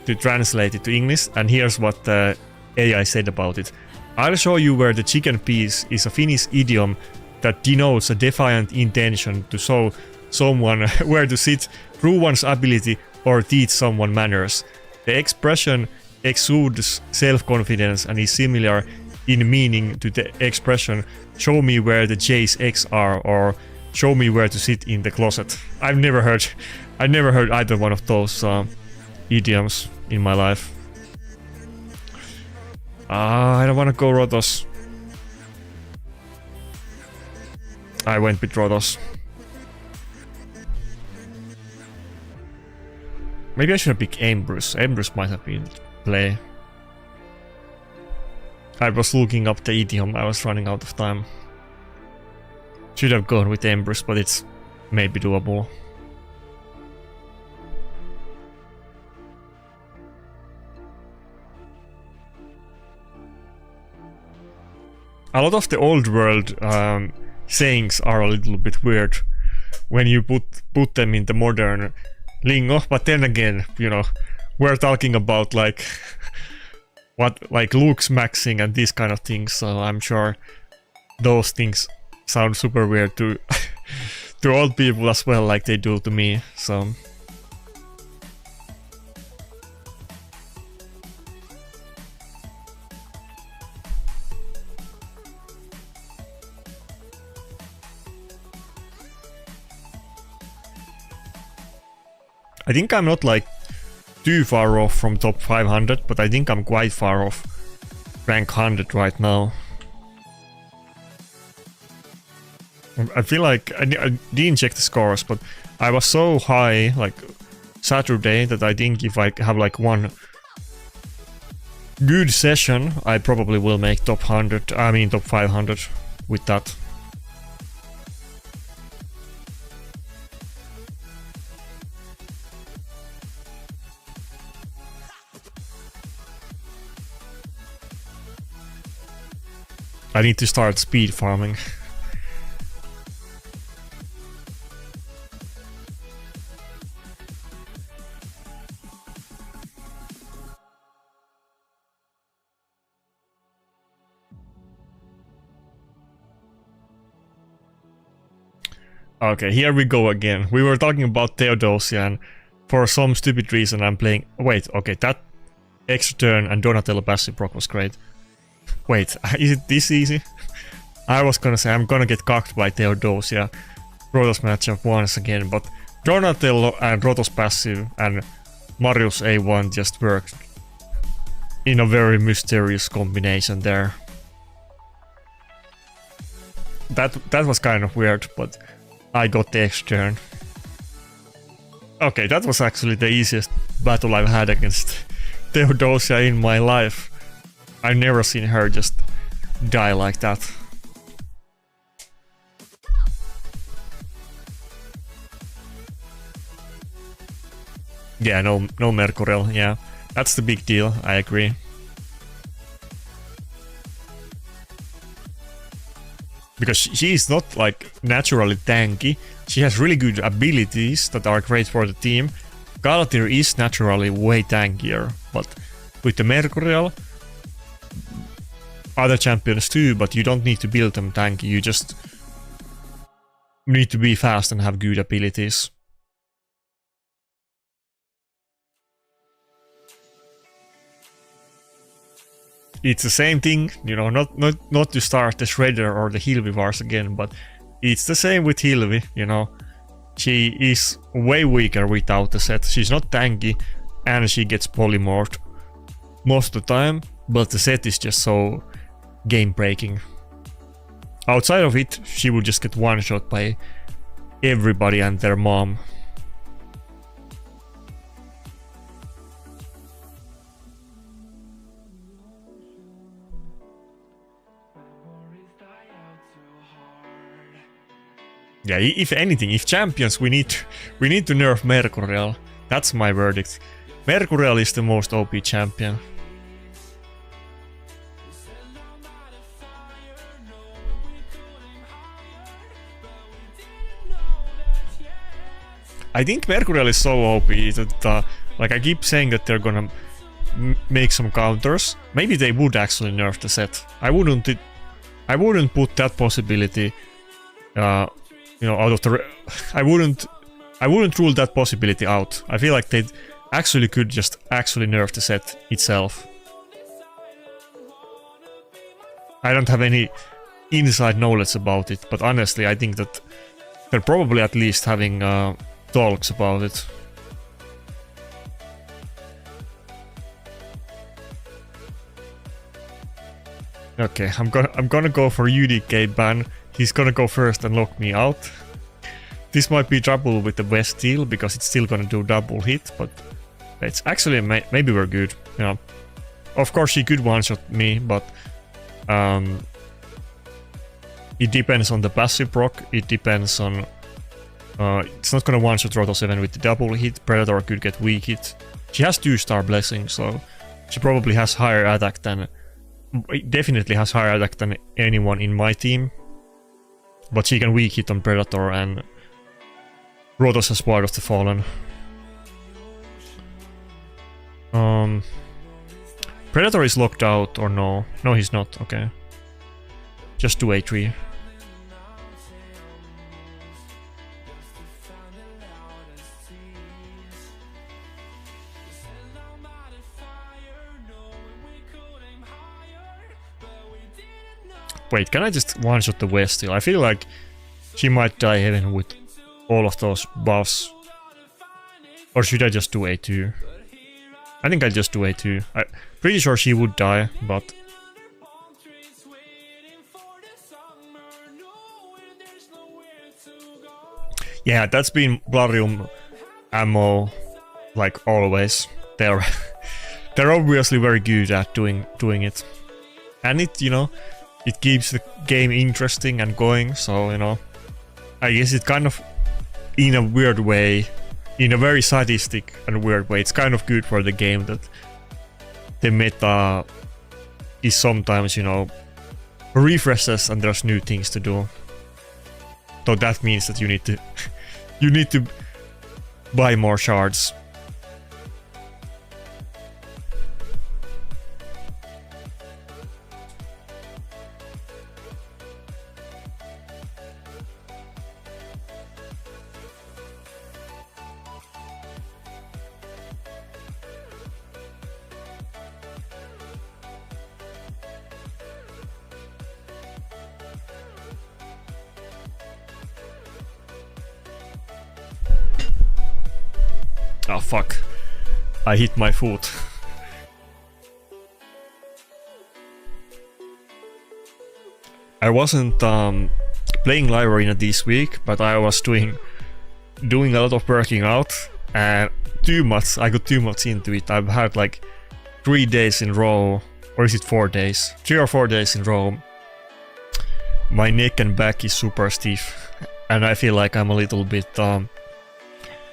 to translate it to English. And here's what the AI said about it. I'll show you where the chicken piece is a Finnish idiom that denotes a defiant intention to show someone where to sit through one's ability or teach someone manners. The expression exudes self-confidence and is similar in meaning to the expression show me where the J's X are or show me where to sit in the closet. I've never heard either one of those idioms in my life. I don't want to go Rotos. I went with Rotos. Maybe I should have picked Embrus. Embrus might have been play. I was looking up the idiom, I was running out of time. Should have gone with Embrus, but it's maybe doable. A lot of the old world sayings are a little bit weird when you put them in the modern lingo, but then again, you know, we're talking about like like looks maxing and these kind of things, so I'm sure those things sound super weird to to old people as well, like they do to me. So I think I'm not like too far off from top 500, but I think I'm quite far off rank 100 right now. I feel like I didn't check the scores, but I was so high like Saturday that I think if I have like one good session, I probably will make top 100, I mean top 500 with that. I need to start speed farming. Okay, here we go again. We were talking about Theodosia, and for some stupid reason I'm playing... Wait, okay, that extra turn and Donatello passive proc was great. Wait, is it this easy? I was gonna say I'm gonna get cocked by Theodosia Rotos matchup once again, but Donatello and Rotos passive and Marius A1 just worked in a very mysterious combination there. That was kind of weird, but I got the extra turn. Okay, that was actually the easiest battle I've had against Theodosia in my life. I've never seen her just die like that. Yeah, no Mercurial, yeah. That's the big deal, I agree. Because she is not like naturally tanky, she has really good abilities that are great for the team. Galatir is naturally way tankier, but with the Mercurial, other champions too, but you don't need to build them tanky, you just need to be fast and have good abilities. It's the same thing, you know, not to start the Shredder or the Hilvi Wars again, but it's the same with Hilvi, you know. She is way weaker without the set, she's not tanky, and she gets polymorphed most of the time, but the set is just so game breaking. outside of it, she would just get one shot by everybody and their mom. Yeah, if anything, if champions, we need to nerf Mercurial. That's my verdict. Mercurial is the most OP champion. I think Mercurial is so OP that like I keep saying that they're gonna make some counters. Maybe they would actually nerf the set. I wouldn't put that possibility you know, out of the... I wouldn't rule that possibility out. I feel like they actually could just actually nerf the set itself. I don't have any inside knowledge about it, but honestly I think that they're probably at least having talks about it. Okay, I'm gonna go for UDK ban. He's gonna go first and lock me out. This might be trouble with the West deal because it's still gonna do double hit, but it's actually maybe we're good. You know, of course he could one-shot me, but it depends on the passive proc. It depends on it's not gonna one-shot Roto 7 with the double hit. Predator could get weak hit. She has 2-star blessing, so she probably has higher attack than. Definitely has higher attack than anyone in my team. But she can weak hit on Predator and Rotos as part of the Fallen. Predator is locked out or no? No, he's not, okay. Just do A3. Wait, can I just one-shot the West still? I feel like she might die even with all of those buffs. Or should I just do A2? I think I'll just do A2. I'm pretty sure she would die, but... Yeah, that's been Glarium ammo, like always. They're obviously very good at doing it. And it, you know... It keeps the game interesting and going, so, you know, I guess it kind of, in a weird way, in a very sadistic and weird way, it's kind of good for the game that the meta is sometimes, you know, refreshes and there's new things to do. So that means that you need to buy more shards. Oh fuck, I hit my foot. I wasn't playing live arena this week, but I was doing a lot of working out and I got too much into it. I've had like 3 days in a row, or is it 4 days? 3 or 4 days in a row. My neck and back is super stiff and I feel like I'm a little bit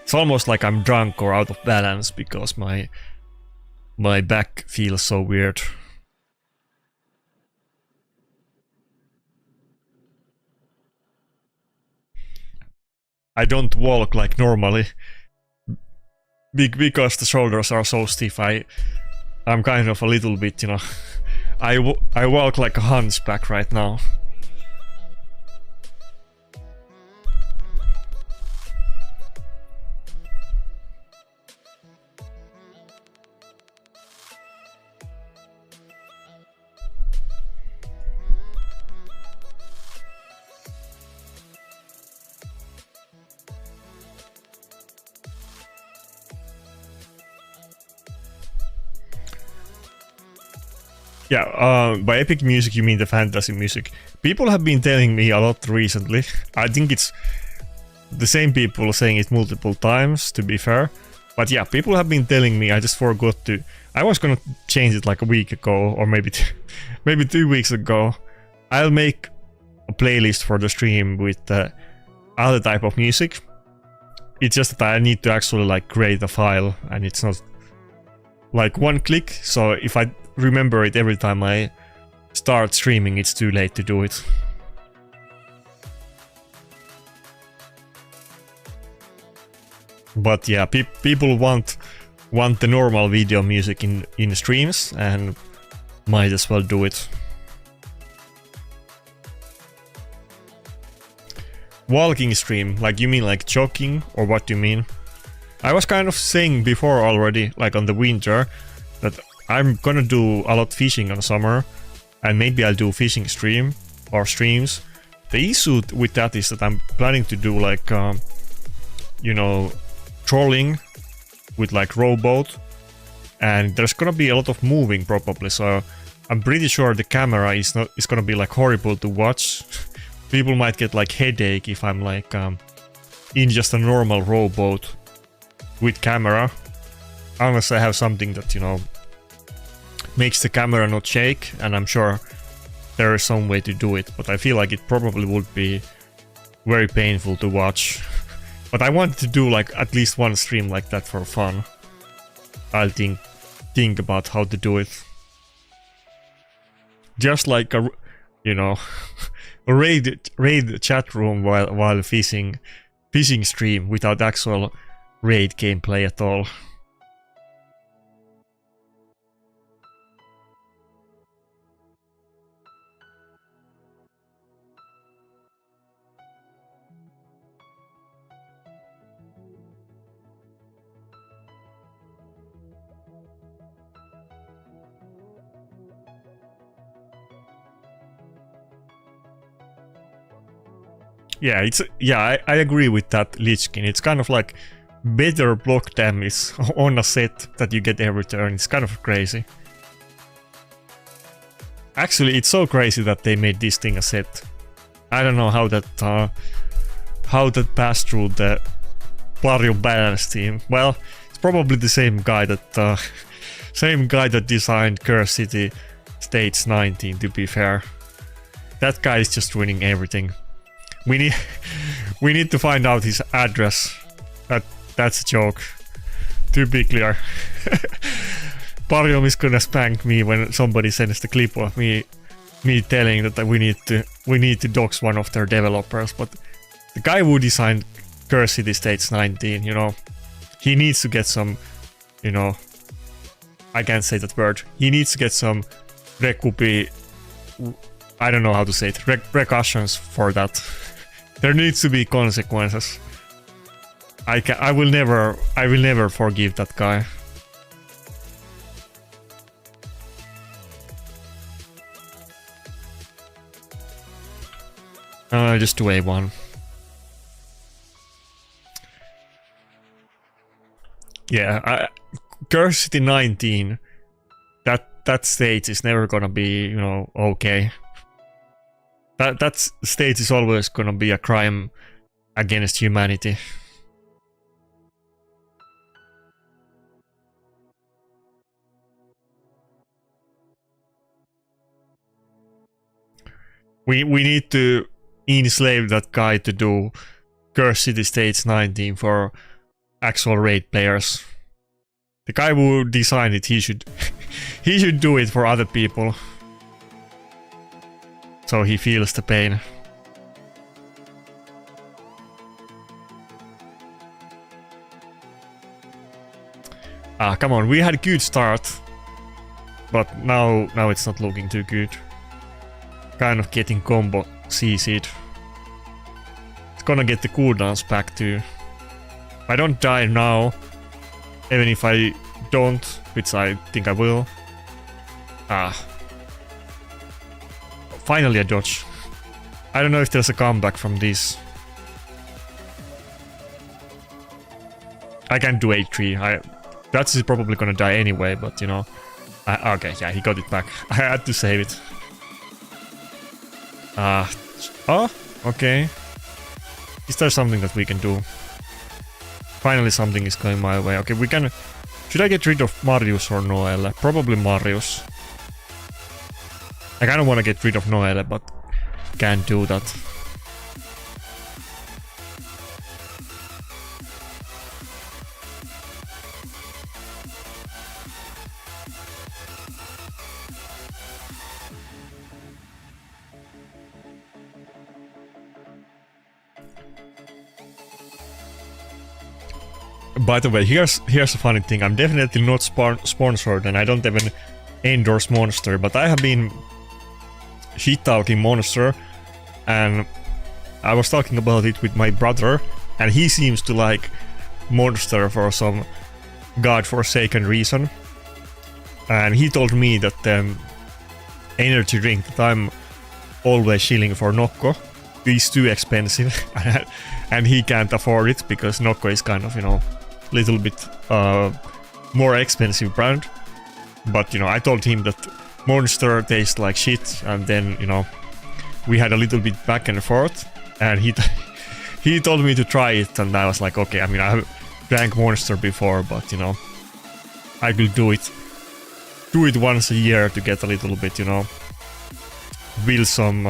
it's almost like I'm drunk or out of balance because my back feels so weird. I don't walk like normally because the shoulders are so stiff. I'm kind of a little bit, you know, I walk like a hunchback right now. Yeah, by epic music you mean the fantasy music. People have been telling me a lot recently. I think it's the same people saying it multiple times, to be fair. But yeah, people have been telling me, I just forgot to... I was gonna change it like a week ago, or maybe maybe 2 weeks ago. I'll make a playlist for the stream with other type of music. It's just that I need to actually like create a file, and it's not like one click, so if I remember it every time I start streaming, it's too late to do it. But yeah, people want the normal video music in streams, and might as well do it. Walking stream, like you mean like jogging, or what do you mean? I was kind of saying before already, like on the winter, that I'm gonna do a lot fishing on summer, and maybe I'll do fishing stream or streams. The issue with that is that I'm planning to do like, you know, trolling with like rowboat, and there's gonna be a lot of moving probably, so I'm pretty sure the camera is gonna be like horrible to watch. People might get like headache if I'm like in just a normal rowboat with camera, unless I have something that, you know, makes the camera not shake, and I'm sure there is some way to do it, but I feel like it probably would be very painful to watch. But I want to do like at least one stream like that for fun. I'll think about how to do it. Just like a, you know, a raid chat room while fishing stream without actual raid gameplay at all. Yeah, I agree with that, Lichkin. It's kind of like better block damage on a set that you get every turn. It's kind of crazy. Actually, it's so crazy that they made this thing a set. I don't know how that passed through the Plarium balance team. Well, it's probably the same guy that designed Curse City Stage 19. To be fair, that guy is just ruining everything. We need to find out his address. That's a joke. To be clear. Plarium is gonna spank me when somebody sends the clip of me telling that we need to dox one of their developers, but the guy who designed Curse City Stage 19, you know, he needs to get some, you know, I can't say that word. He needs to get some I don't know how to say it, repercussions for that. There needs to be consequences. I will never forgive that guy. Just do A1. Yeah, Curse City 19. That stage is never gonna be, you know, okay. That stage is always gonna be a crime against humanity. We need to enslave that guy to do Curse City Stage 19 for actual raid players. The guy who designed it, he should do it for other people, so he feels the pain. Come on, we had a good start, but now it's not looking too good. Kind of getting combo CC'd. It's gonna get the cooldowns back too. If I don't die now, even if I don't, which I think I will. Finally a dodge. I don't know if there's a comeback from this. I can't do 8-3. That's probably gonna die anyway, but you know, Okay, yeah, he got it back. I had to save it. Oh, okay. Is there something that we can do? Finally something is going my way. Okay, we can... Should I get rid of Marius or Noelle? Probably Marius. I kinda wanna get rid of Noelle, but can't do that. By the way, here's a funny thing. I'm definitely not sponsored and I don't even endorse Monster, but I have been shit-talking Monster, and I was talking about it with my brother, and he seems to like Monster for some godforsaken reason. And he told me that the energy drink that I'm always shilling for Nocco is too expensive, and he can't afford it because Nocco is kind of, you know, little bit more expensive brand. But, you know, I told him that Monster tastes like shit, and then, you know, we had a little bit back and forth, and he told me to try it, and I was like, okay, I mean, I have drank Monster before, but, you know, I will do it once a year to get a little bit, you know, build some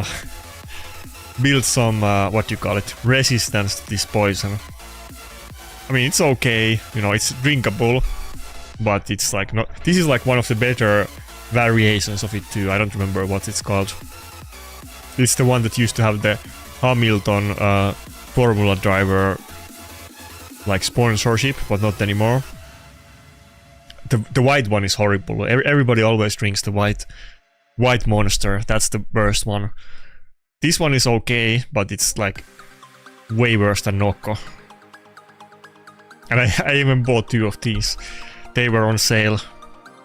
what you call it, resistance to this poison. I mean, it's okay, you know, it's drinkable, but it's like not. This is like one of the better variations of it too. I don't remember what it's called. It's the one that used to have the Hamilton Formula driver like sponsorship, but not anymore. The white one is horrible. Everybody always drinks the white Monster. That's the worst one. This one is okay, but it's like way worse than Nocco. And I even bought 2 of these. They were on sale.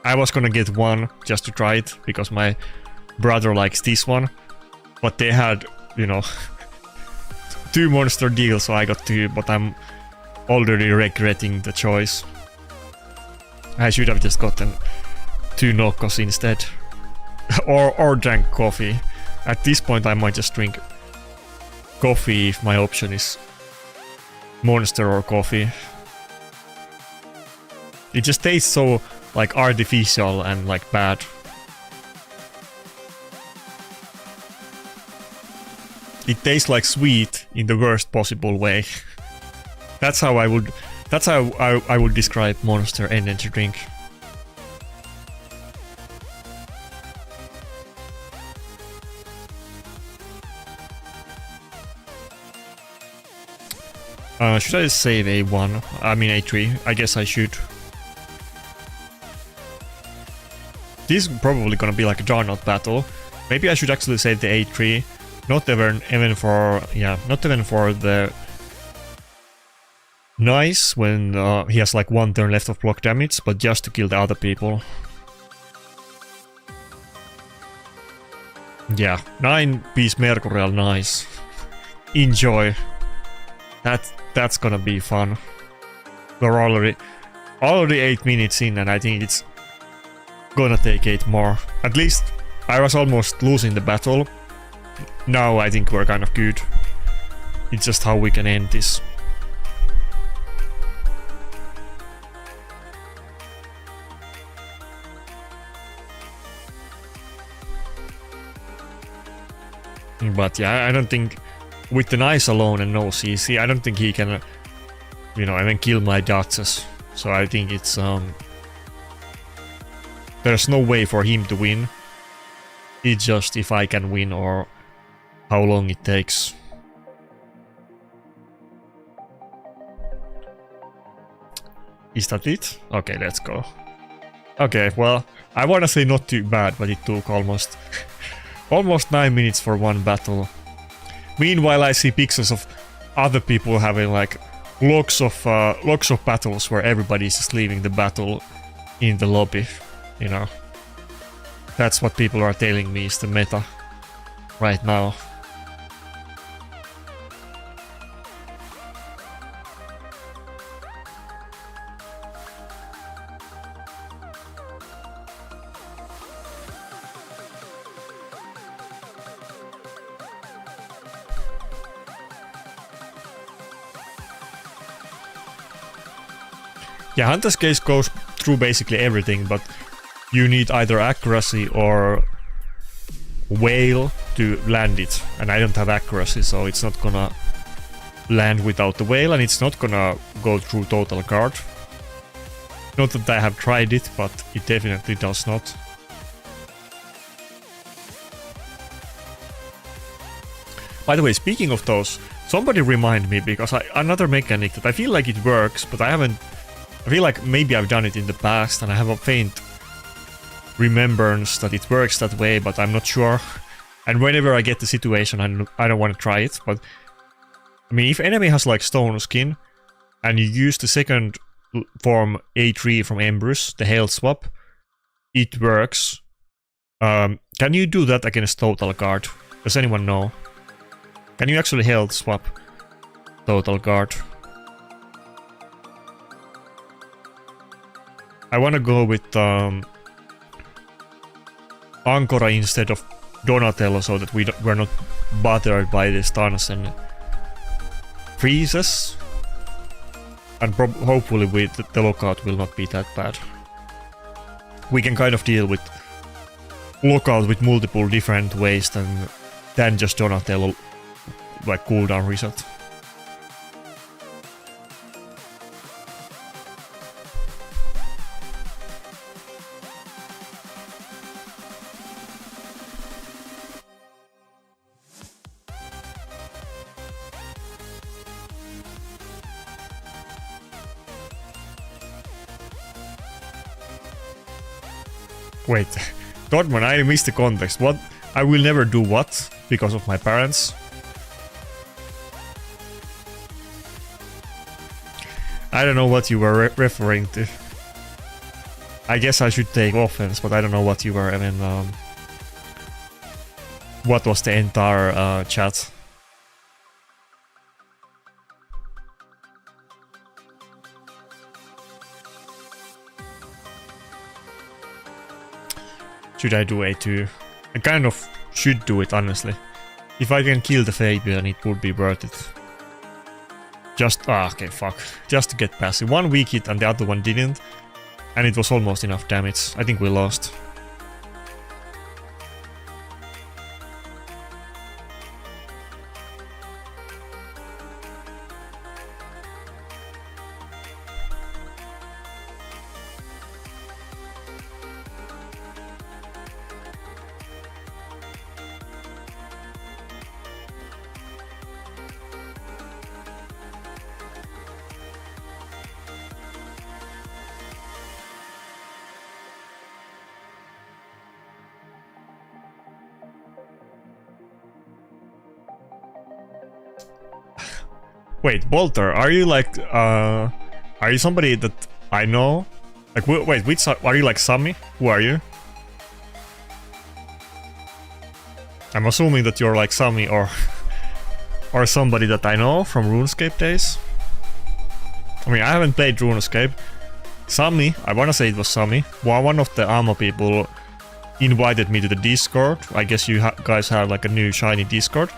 I was gonna get one just to try it because my brother likes this one, but they had, you know, 2 Monster deals, so I got 2, but I'm already regretting the choice. I should have just gotten 2 Noccos instead. or drank coffee. At this point I might just drink coffee if my option is Monster or coffee. It just tastes so like artificial and like bad. It tastes like sweet in the worst possible way. That's how I would describe Monster energy drink. Should I save A1? I mean A3. I guess I should. This is probably gonna be like a Jarnot battle. Maybe I should actually save the A3. Not even for the nice when he has like 1 turn left of block damage, but just to kill the other people. Yeah, 9-piece Mercurial, nice. Enjoy. That's gonna be fun. We're already 8 minutes in, and I think it's gonna take 8 more. At least I was almost losing the battle. Now I think we're kind of good. It's just how we can end this. But yeah, I don't think with the Nice alone and no CC, I don't think he can, you know, even kill my Duchess. So I think it's there's no way for him to win. It's just if I can win or how long it takes. Is that it? Okay, let's go. Okay, well, I wanna say not too bad, but it took almost 9 minutes for one battle. Meanwhile, I see pictures of other people having like lots of battles where everybody's just leaving the battle in the lobby. You know, that's what people are telling me is the meta right now. Yeah, Hunter's case goes through basically everything, but you need either accuracy or whale to land it, and I don't have accuracy, so it's not gonna land without the whale, and it's not gonna go through total guard. Not that I have tried it, but it definitely does not. By the way, speaking of those, somebody remind me, because another mechanic that I feel like it works, but I feel like maybe I've done it in the past, and I have a faint remembrance that it works that way, but I'm not sure. And whenever I get the situation, I don't want to try it, but I mean, if enemy has like stone skin, and you use the second form A3 from Embrus, the health swap, it works. Can you do that against total guard? Does anyone know? Can you actually health swap total guard? I want to go with Ancora instead of Donatello, so that we're not bothered by the stuns and freezes. And hopefully the lockout will not be that bad. We can kind of deal with lockout with multiple different ways than just Donatello, like cooldown reset. Wait, Dortmund, I missed the context. What? I will never do what? Because of my parents? I don't know what you were referring to. I guess I should take offense, but I don't know what you were, I mean, what was the entire chat? Should I do A2? I kind of should do it, honestly. If I can kill the Fabian, it would be worth it. Just, okay, fuck. Just to get passive. One weak hit and the other one didn't. And it was almost enough damage. I think we lost. Wait, Bolter, are you like, are you somebody that I know? Like, wait, which, are you like Sammy? Who are you? I'm assuming that you're like Sammy or somebody that I know from RuneScape days. I mean, I haven't played RuneScape. Sammy, I wanna say it was Sammy. Well, one of the Amo people invited me to the Discord. I guess you guys have like a new shiny Discord.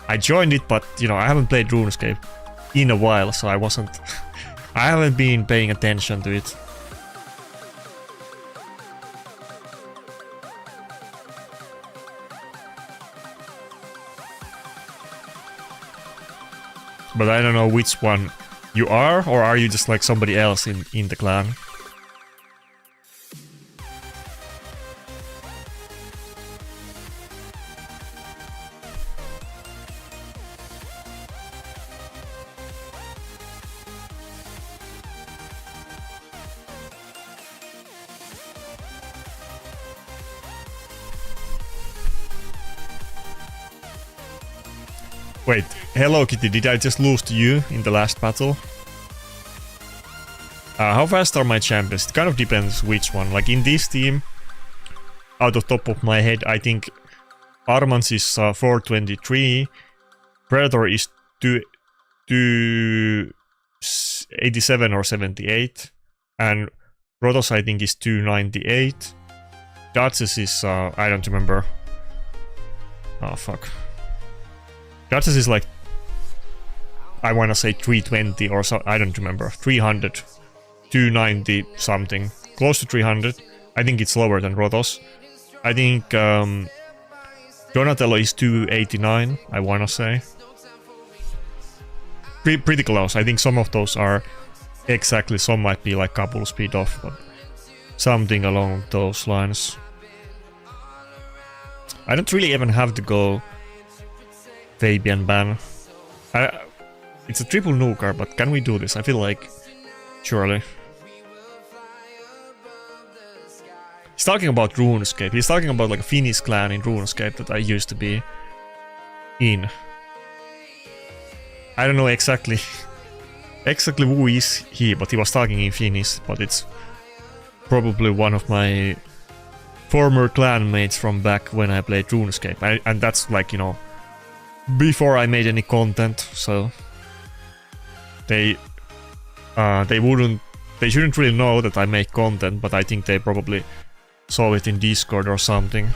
I joined it, but you know, I haven't played RuneScape in a while, so I wasn't. I haven't been paying attention to it. But I don't know which one you are, or are you just like somebody else in the clan? Wait, Hello Kitty, did I just lose to you in the last battle? How fast are my champions? It kind of depends which one. Like in this team, out of top of my head, I think Armans is 423, Predator is 287 or 78, and Protoss I think is 298. Duchess is, I don't remember. Oh fuck. Duchess is like, I wanna say 320 or so, I don't remember, 300. 290 something, close to 300. I think it's lower than Rotos. I think Donatello is 289, I wanna say. Pretty close. I think some of those are exactly, some might be like couple speed off, but something along those lines. I don't really even have to go Fabian ban. It's a triple nuker, but can we do this? I feel like surely. He's talking about RuneScape. He's talking about like a Finnish clan in RuneScape that I used to be in. I don't know exactly who is he, but he was talking in Finnish, but it's probably one of my former clanmates from back when I played RuneScape. And that's like, you know, before I made any content, so they shouldn't really know that I make content, but I think they probably saw it in Discord or something.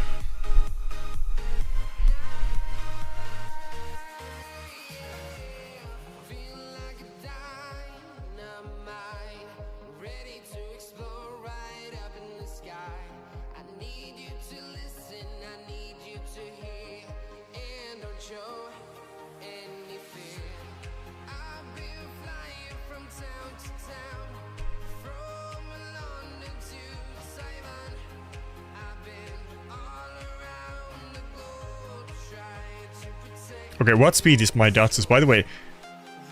Okay, what speed is my Duchess? By the way,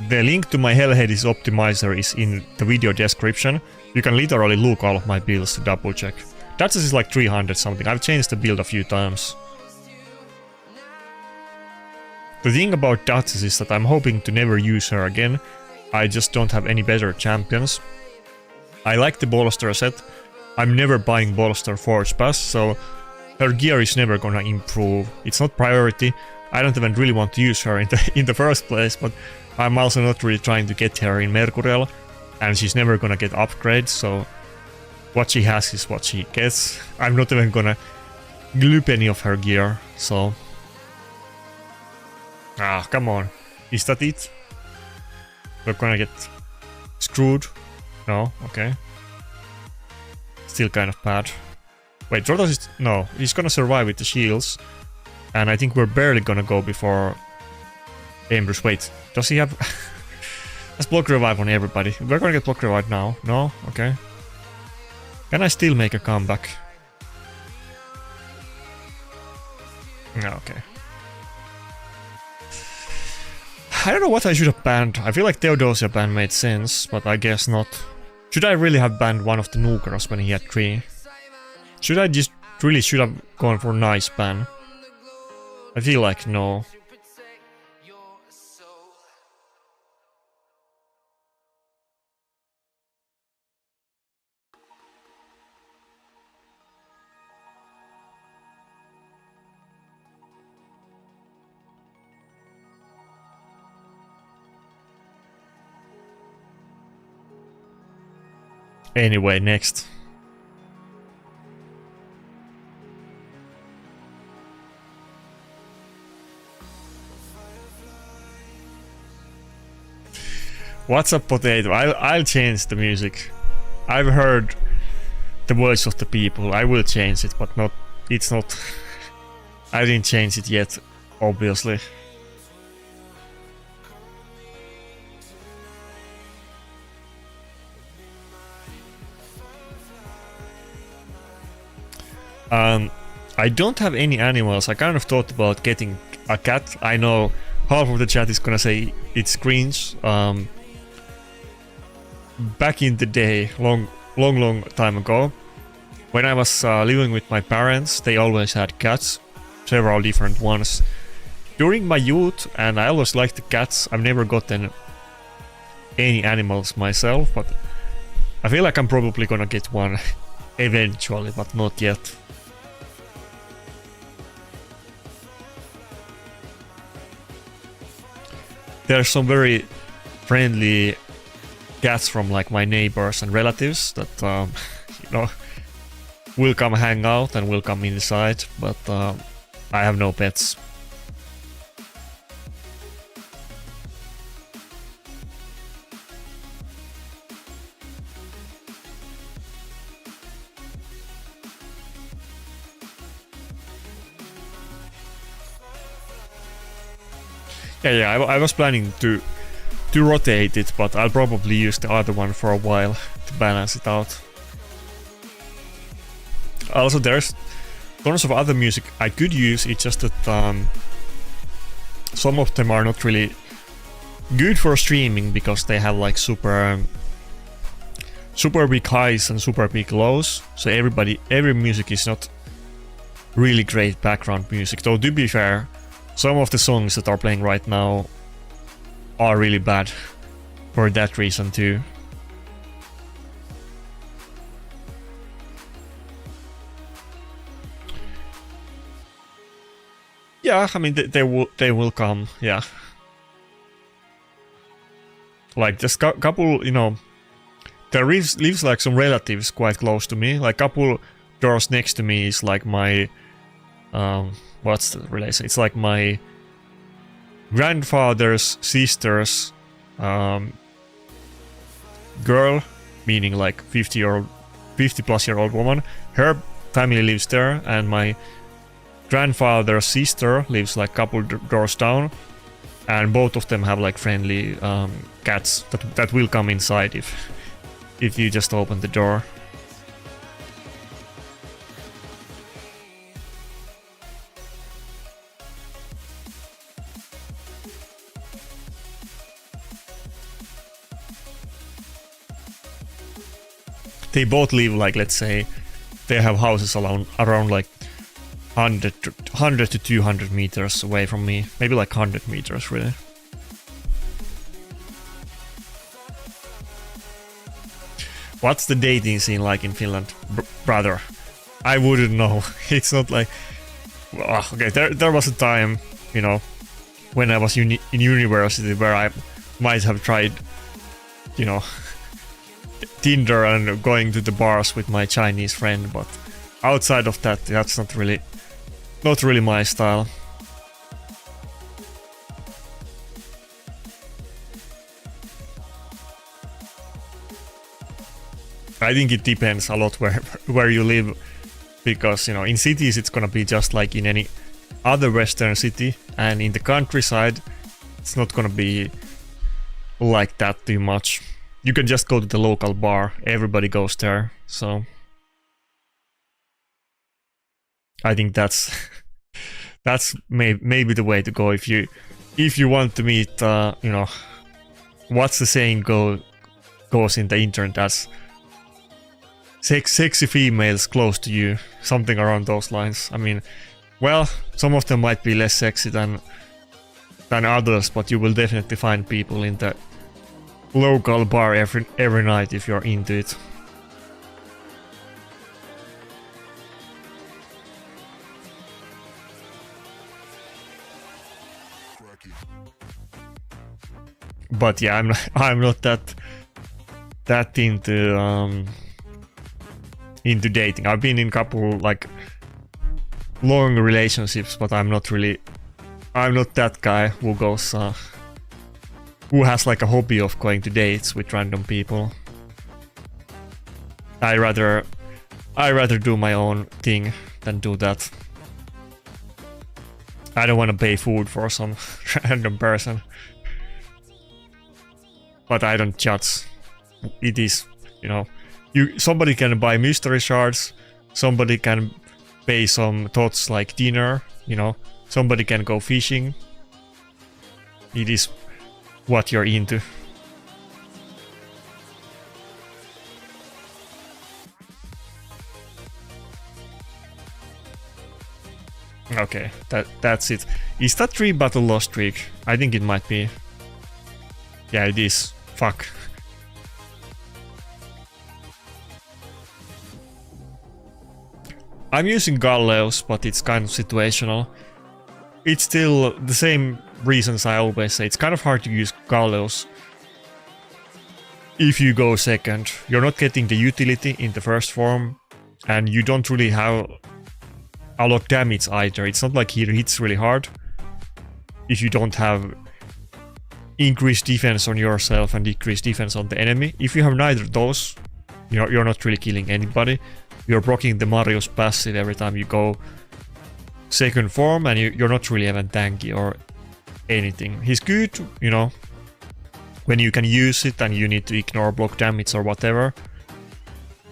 the link to my Hellhades optimizer is in the video description. You can literally look all of my builds to double check. Duchess is like 300 something. I've changed the build a few times. The thing about Duchess is that I'm hoping to never use her again. I just don't have any better champions. I like the Bolster set. I'm never buying Bolster Forge Pass, so her gear is never gonna improve. It's not priority. I don't even really want to use her in the first place, but I'm also not really trying to get her in Mercurial, and she's never gonna get upgrades, so what she has is what she gets. I'm not even gonna gloop any of her gear, so... Ah, come on. Is that it? We're gonna get screwed? No? Okay. Still kind of bad. Wait, Rotos is... No, he's gonna survive with the shields. And I think we're barely gonna go before Ambrose. Wait, does he have... Let's block revive on everybody. We're gonna get block revive now. No? Okay. Can I still make a comeback? No, okay. I don't know what I should have banned. I feel like Theodosia ban made sense, but I guess not. Should I really have banned one of the Nukeros when he had 3? Should I just really should have gone for nice ban? I feel like no. Anyway, next. What's up, potato? I'll change the music. I've heard the voice of the people. I will change it, but not. It's not. I didn't change it yet, obviously. I don't have any animals. I kind of thought about getting a cat. I know half of the chat is gonna say it's cringe. Back in the day, long time ago, when I was living with my parents, they always had cats, several different ones. During my youth, and I always liked the cats, I've never gotten any animals myself, but I feel like I'm probably gonna get one eventually, but not yet. There's some very friendly cats from like my neighbors and relatives that you know, will come hang out and will come inside, but I have no pets. Yeah, I was planning to rotate it, but I'll probably use the other one for a while to balance it out. Also, there's tons of other music I could use, it's just that some of them are not really good for streaming because they have like super big highs and super big lows, so every music is not really great background music. Though to be fair, some of the songs that are playing right now are really bad for that reason too. Yeah, I mean they will come. Yeah, like just couple, you know, there lives like some relatives quite close to me. Like couple doors next to me is like my what's the relation? It's like my grandfather's sister's girl, meaning like 50-plus-year-old woman. Her family lives there, and my grandfather's sister lives like a couple doors down, and both of them have like friendly cats that will come inside if you just open the door. They both live like, let's say, they have houses around like 100 to 200 meters away from me. Maybe like 100 meters, really. What's the dating scene like in Finland? Brother, I wouldn't know. It's not like... okay, there was a time, you know, when I was in university where I might have tried, you know, Tinder and going to the bars with my Chinese friend, but outside of that, that's not really my style. I think it depends a lot where you live, because, you know, in cities it's gonna be just like in any other Western city, and in the countryside it's not gonna be like that too much. You can just go to the local bar, everybody goes there, so I think that's maybe the way to go if you want to meet, you know, what's the saying goes in the internet as sexy females close to you, something around those lines. I mean, well, some of them might be less sexy than others, but you will definitely find people in the local bar every night if you're into it. But yeah, I'm not that into dating. I've been in a couple like long relationships, but I'm not that guy who goes who has like a hobby of going to dates with random people. I rather do my own thing than do that. I don't want to pay food for some random person. But I don't judge. It is, you know, somebody can buy mystery shards, somebody can pay some thoughts like dinner, you know, somebody can go fishing. It is what you're into. Okay, that's it. Is that 3 battle loss streak? I think it might be. Yeah, it is. Fuck. I'm using Galleos, but it's kind of situational. It's still the same reasons I always say. It's kind of hard to use Galleos if you go second. You're not getting the utility in the first form, and you don't really have a lot of damage either. It's not like he hits really hard if you don't have increased defense on yourself and decreased defense on the enemy. If you have neither of those, you're not really killing anybody. You're blocking the Mario's passive every time you go second form, and you're not really even tanky or anything. He's good, you know, when you can use it and you need to ignore block damage or whatever.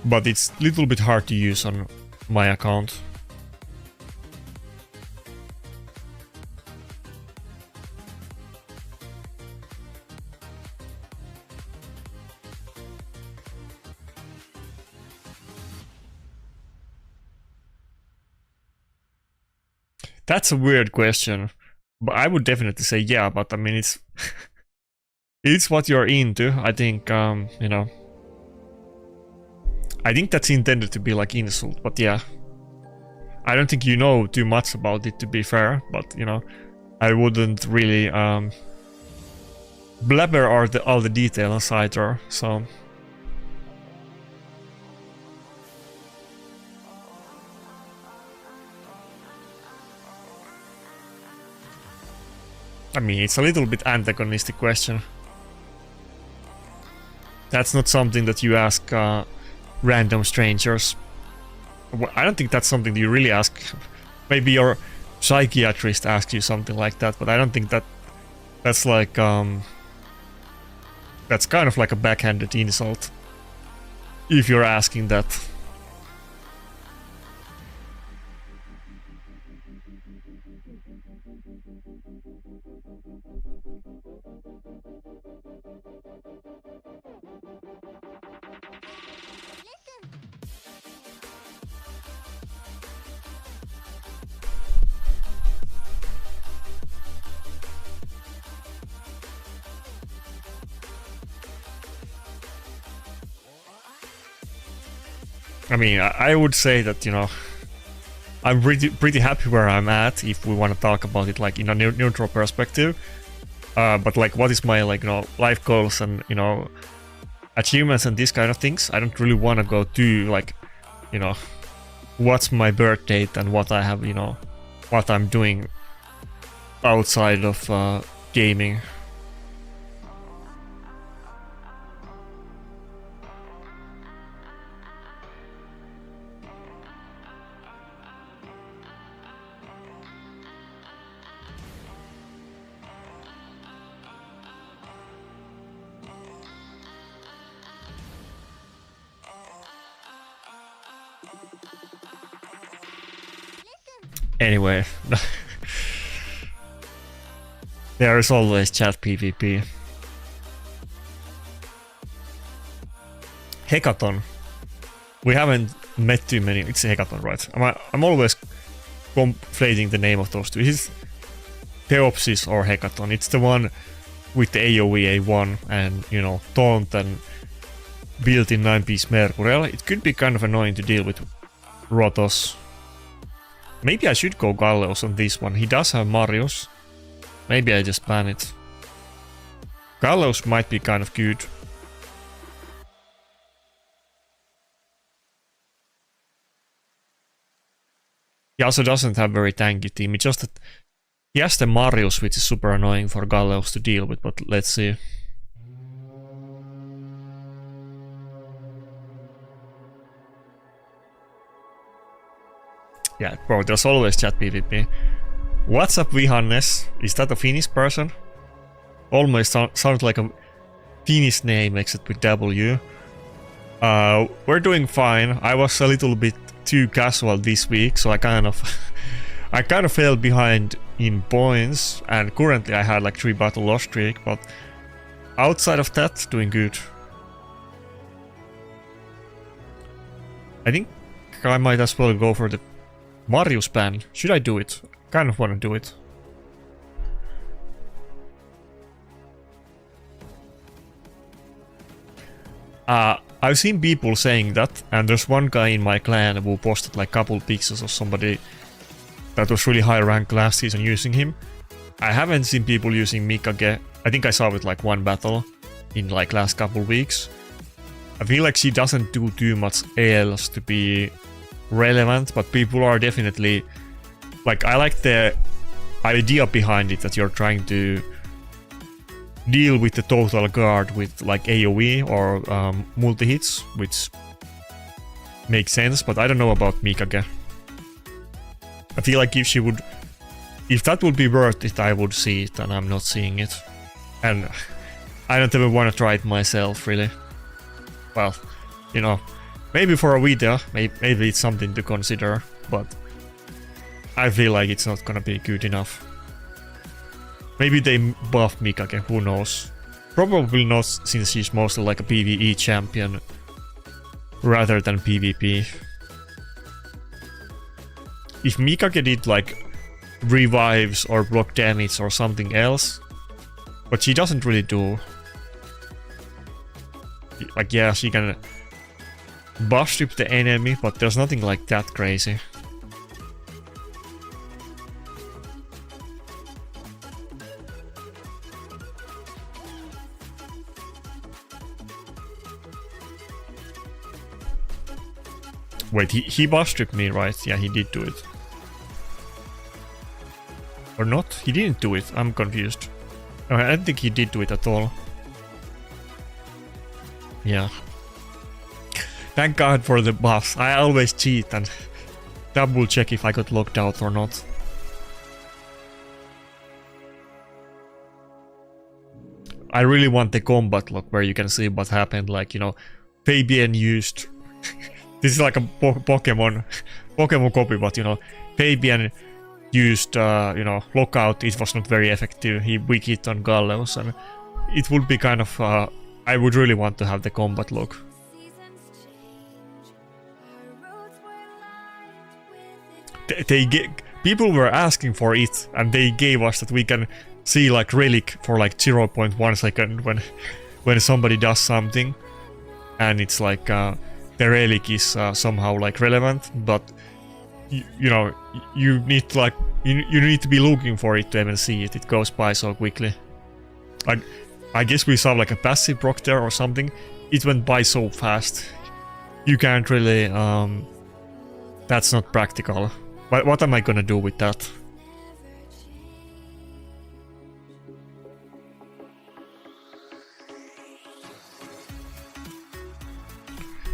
But it's a little bit hard to use on my account. That's a weird question, but I would definitely say yeah, but I mean, it's it's what you're into. I think, you know, I think that's intended to be like insult, but yeah. I don't think you know too much about it, to be fair, but you know, I wouldn't really blabber all the details either, so. I mean, it's a little bit antagonistic question. That's not something that you ask random strangers. I don't think that's something that you really ask. Maybe your psychiatrist asks you something like that, but I don't think that's like that's kind of like a backhanded insult if you're asking that. I mean, I would say that, you know, I'm pretty happy where I'm at if we want to talk about it like in a neutral perspective. But like, what is my, like, you know, life goals and, you know, achievements and these kind of things? I don't really want to go to like, you know, what's my birth date and what I have, you know, what I'm doing outside of gaming. Anyway, there is always chat PvP. Hekaton. We haven't met too many. It's Hekaton, right? I'm always conflating the name of those two. Is it Theopsis or Hekaton? It's the one with the AoE A1 and, you know, taunt and built-in 9-piece Mercurial. It could be kind of annoying to deal with Rotos. Maybe I should go Galleos on this one. He does have Marius. Maybe I just ban it. Galleos might be kind of good. He also doesn't have very tanky team. It's just that he has the Marius, which is super annoying for Galleos to deal with, but let's see. Yeah, bro, there's always chat PvP. What's up, Vihannes? Is that a Finnish person? Almost sounds like a Finnish name except with W. We're doing fine. I was a little bit too casual this week, so I kind of fell behind in points, and currently I had like 3 battle loss streak, but outside of that, doing good. I think I might as well go for the Marius ban. Should I do it? Kind of want to do it. I've seen people saying that, and there's one guy in my clan who posted like couple pictures of somebody that was really high rank last season using him. I haven't seen people using Mikage. I think I saw it like one battle in like last couple weeks. I feel like she doesn't do too much else to be relevant, but people are definitely like, I like the idea behind it, that you're trying to deal with the total guard with like AoE or multi-hits, which makes sense, but I don't know about Mikage. I feel like if she would if that would be worth it, I would see it, and I'm not seeing it. And I don't even want to try it myself, really. Well, you know, maybe for a video, maybe it's something to consider, but I feel like it's not gonna be good enough. Maybe they buff Mikage, who knows? Probably not, since she's mostly like a PvE champion rather than PvP. If Mikage did like revives or block damage or something else, but she doesn't really do. Like, yeah, she can buff strip the enemy, but there's nothing like that crazy. Wait, he buff stripped me, right? Yeah, he did do it. Or not? He didn't do it. I'm confused. I don't think he did do it at all. Yeah. Thank God for the buffs. I always cheat and double check if I got locked out or not. I really want the combat log where you can see what happened. Like, you know, Fabian used... This is like a Pokemon copy, but, you know, Fabian used, you know, lockout. It was not very effective. He weak hit on Gallows, and it would be kind of... I would really want to have the combat log. People were asking for it, and they gave us that we can see like relic for like 0.1 second when somebody does something, and it's like the relic is somehow like relevant, but you know, you need to like you need to be looking for it to even see it. It goes by so quickly. Like, I guess we saw like a passive proc there or something. It went by so fast. You can't really that's not practical. But what am I gonna do with that?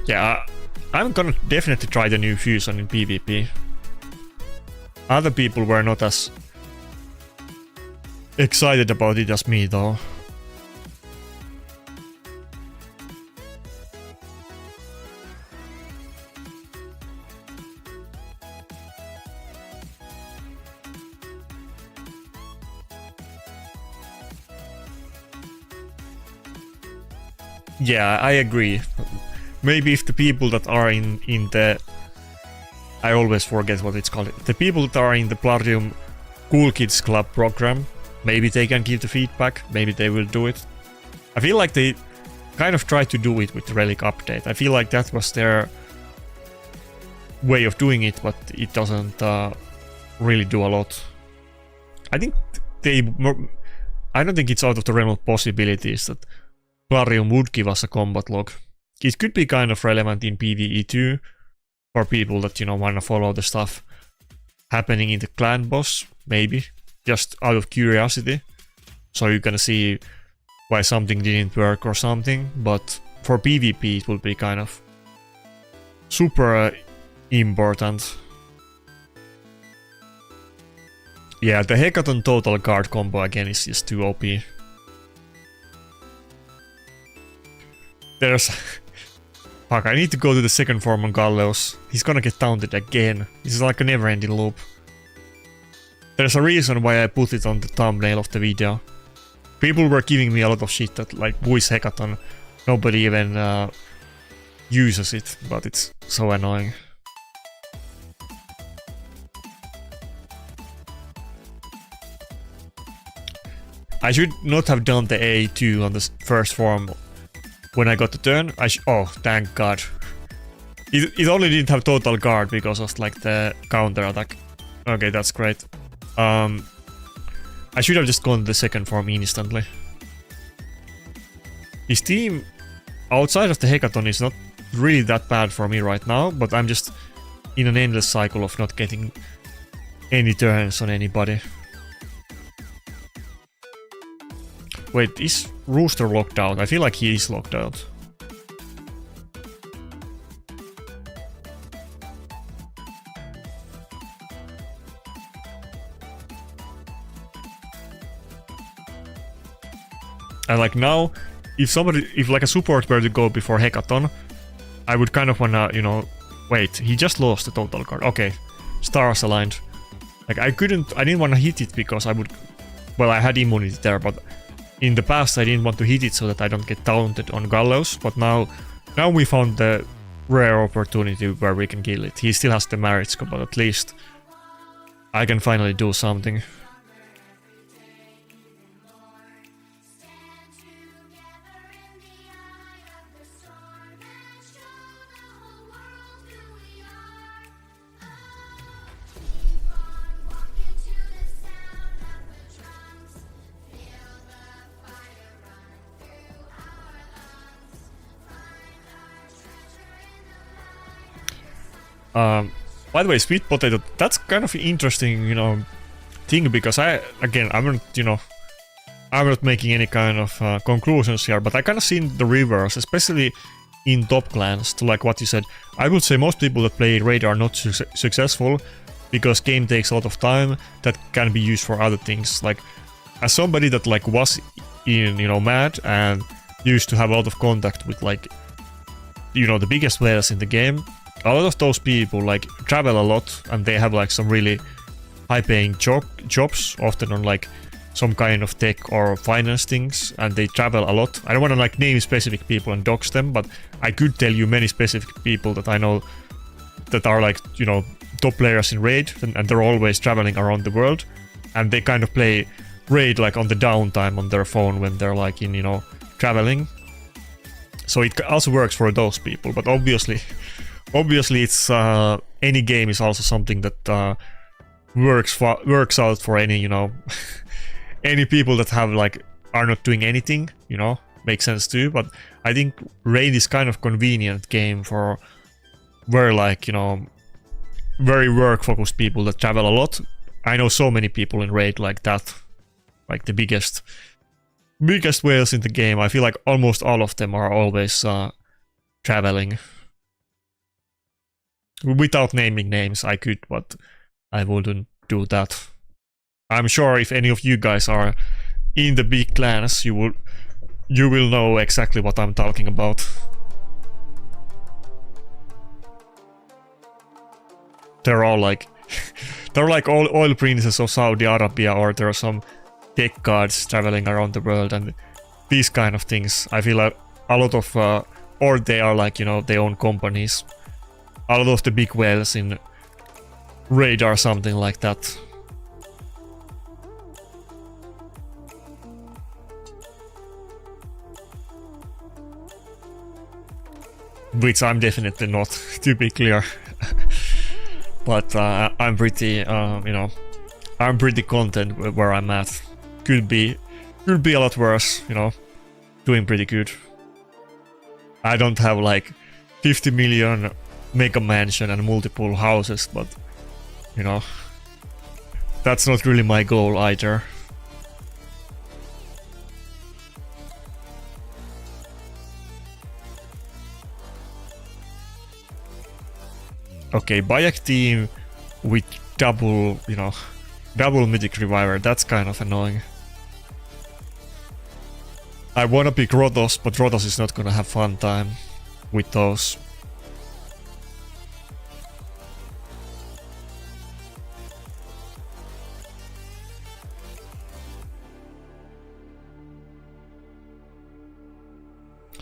Yeah, I'm gonna definitely try the new fusion in PvP. Other people were not as excited about it as me, though. Yeah, I agree. Maybe if the people that are in the... I always forget what it's called. The people that are in the Plarium Cool Kids Club program, maybe they can give the feedback, maybe they will do it. I feel like they kind of tried to do it with the Relic update. I feel like that was their way of doing it, but it doesn't really do a lot. I think I don't think it's out of the realm of possibilities that Plarium would give us a combat log. It could be kind of relevant in PvE too, for people that, you know, want to follow the stuff happening in the clan boss, maybe, just out of curiosity. So you can see why something didn't work or something, but for PvP it will be kind of super important. Yeah, the Hecaton total guard combo again is just too OP. There's... Fuck, I need to go to the second form on Gallows. He's gonna get taunted again. This is like a never-ending loop. There's a reason why I put it on the thumbnail of the video. People were giving me a lot of shit that, like, who is Hecaton? Nobody even uses it, but it's so annoying. I should not have done the A2 on the first form. When I got the turn, oh, thank God. It only didn't have total guard because of like the counter attack. Okay, that's great. I should have just gone to the second form instantly. His team outside of the Hecaton is not really that bad for me right now, but I'm just in an endless cycle of not getting any turns on anybody. Wait, is Rooster locked out? I feel like he is locked out. And like now, if like a support were to go before Hecaton, I would kind of wanna, you know, wait, he just lost the total card. Okay, stars aligned. Like I didn't wanna hit it because well, I had immunity there, but in the past I didn't want to hit it so that I don't get taunted on Gallows, but now we found the rare opportunity where we can kill it. He still has the marriage score, but at least I can finally do something. By the way, sweet potato, that's kind of interesting, you know, thing, because I'm not making any kind of conclusions here, but I kind of seen the reverse, especially in top clans, to like what you said. I would say most people that play Raid are not successful because game takes a lot of time that can be used for other things. Like, as somebody that like was in, you know, MAD and used to have a lot of contact with like, you know, the biggest players in the game, a lot of those people like travel a lot and they have like some really high-paying jobs, often on like some kind of tech or finance things, and they travel a lot. I don't want to like name specific people and dox them, but I could tell you many specific people that I know that are like, you know, top players in Raid, and they're always traveling around the world, and they kind of play Raid like on the downtime on their phone when they're like in, you know, traveling. So it also works for those people, but obviously it's any game is also something that works out for any, you know, any people that have like are not doing anything, you know, makes sense too. But I think Raid is kind of convenient game for very like, you know, very work focused people that travel a lot. I know so many people in Raid like that, like the biggest whales in the game. I feel like almost all of them are always traveling. Without naming names, I could, but I wouldn't do that. I'm sure if any of you guys are in the big clans, you will know exactly what I'm talking about. They're all like they're like all oil princes of Saudi Arabia, or there are some tech gods traveling around the world and these kind of things. I feel like a lot of or they are like, you know, they own companies. A lot of the big whales in Raid are something like that. Which I'm definitely not, to be clear. But I'm pretty, you know, I'm pretty content where I'm at. Could be a lot worse, you know, doing pretty good. I don't have like 50 million mega mansion and multiple houses, but, you know, that's not really my goal either. Okay, Bayek team with double, you know, double mythic reviver, that's kind of annoying. I wanna pick Rotos, but Rotos is not gonna have fun time with those.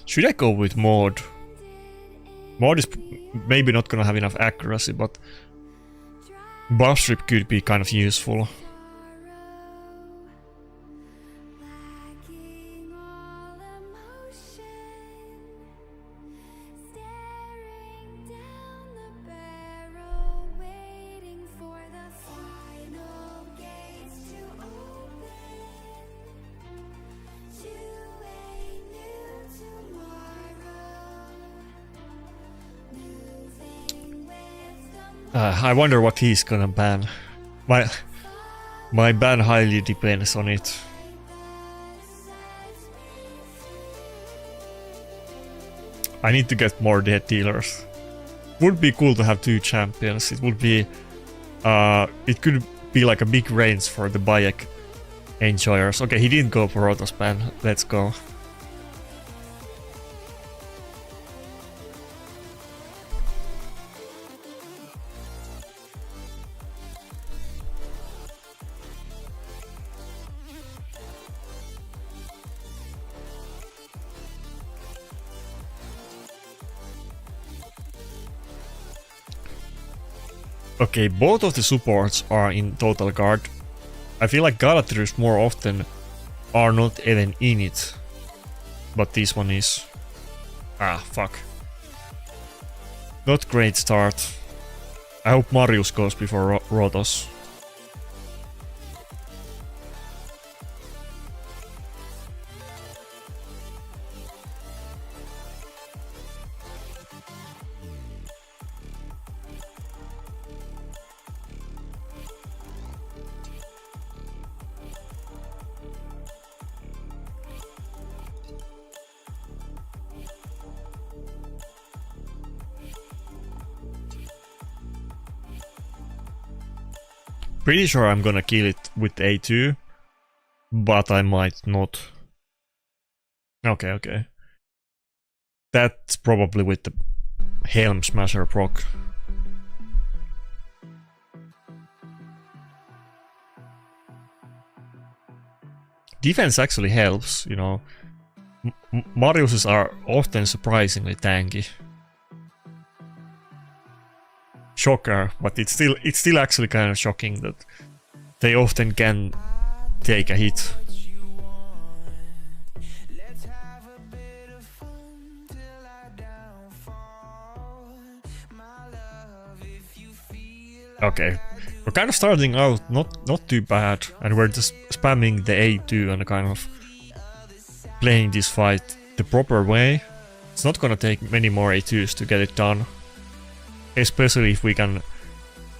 Should I go with Mod? Mod is maybe not gonna have enough accuracy, but buff strip could be kind of useful. I wonder what he's gonna ban. My ban highly depends on it. I need to get more dead dealers. Would be cool to have 2 champions. It would be it could be like a big range for the Bayek enjoyers. Okay, he didn't go for Rotospan. Let's go. Okay, both of the supports are in total guard. I feel like Galatrius more often are not even in it. But this one is... Ah, fuck. Not great start. I hope Marius goes before Rotos. Pretty sure I'm gonna kill it with A2, but I might not. Okay, okay. That's probably with the Helm Smasher proc. Defense actually helps, you know. Mariuses are often surprisingly tanky. Shocker, but it's still actually kind of shocking that they often can take a hit. Okay, we're kind of starting out not too bad, and we're just spamming the A2 and kind of playing this fight the proper way. It's not gonna take many more A2s to get it done. Especially if we can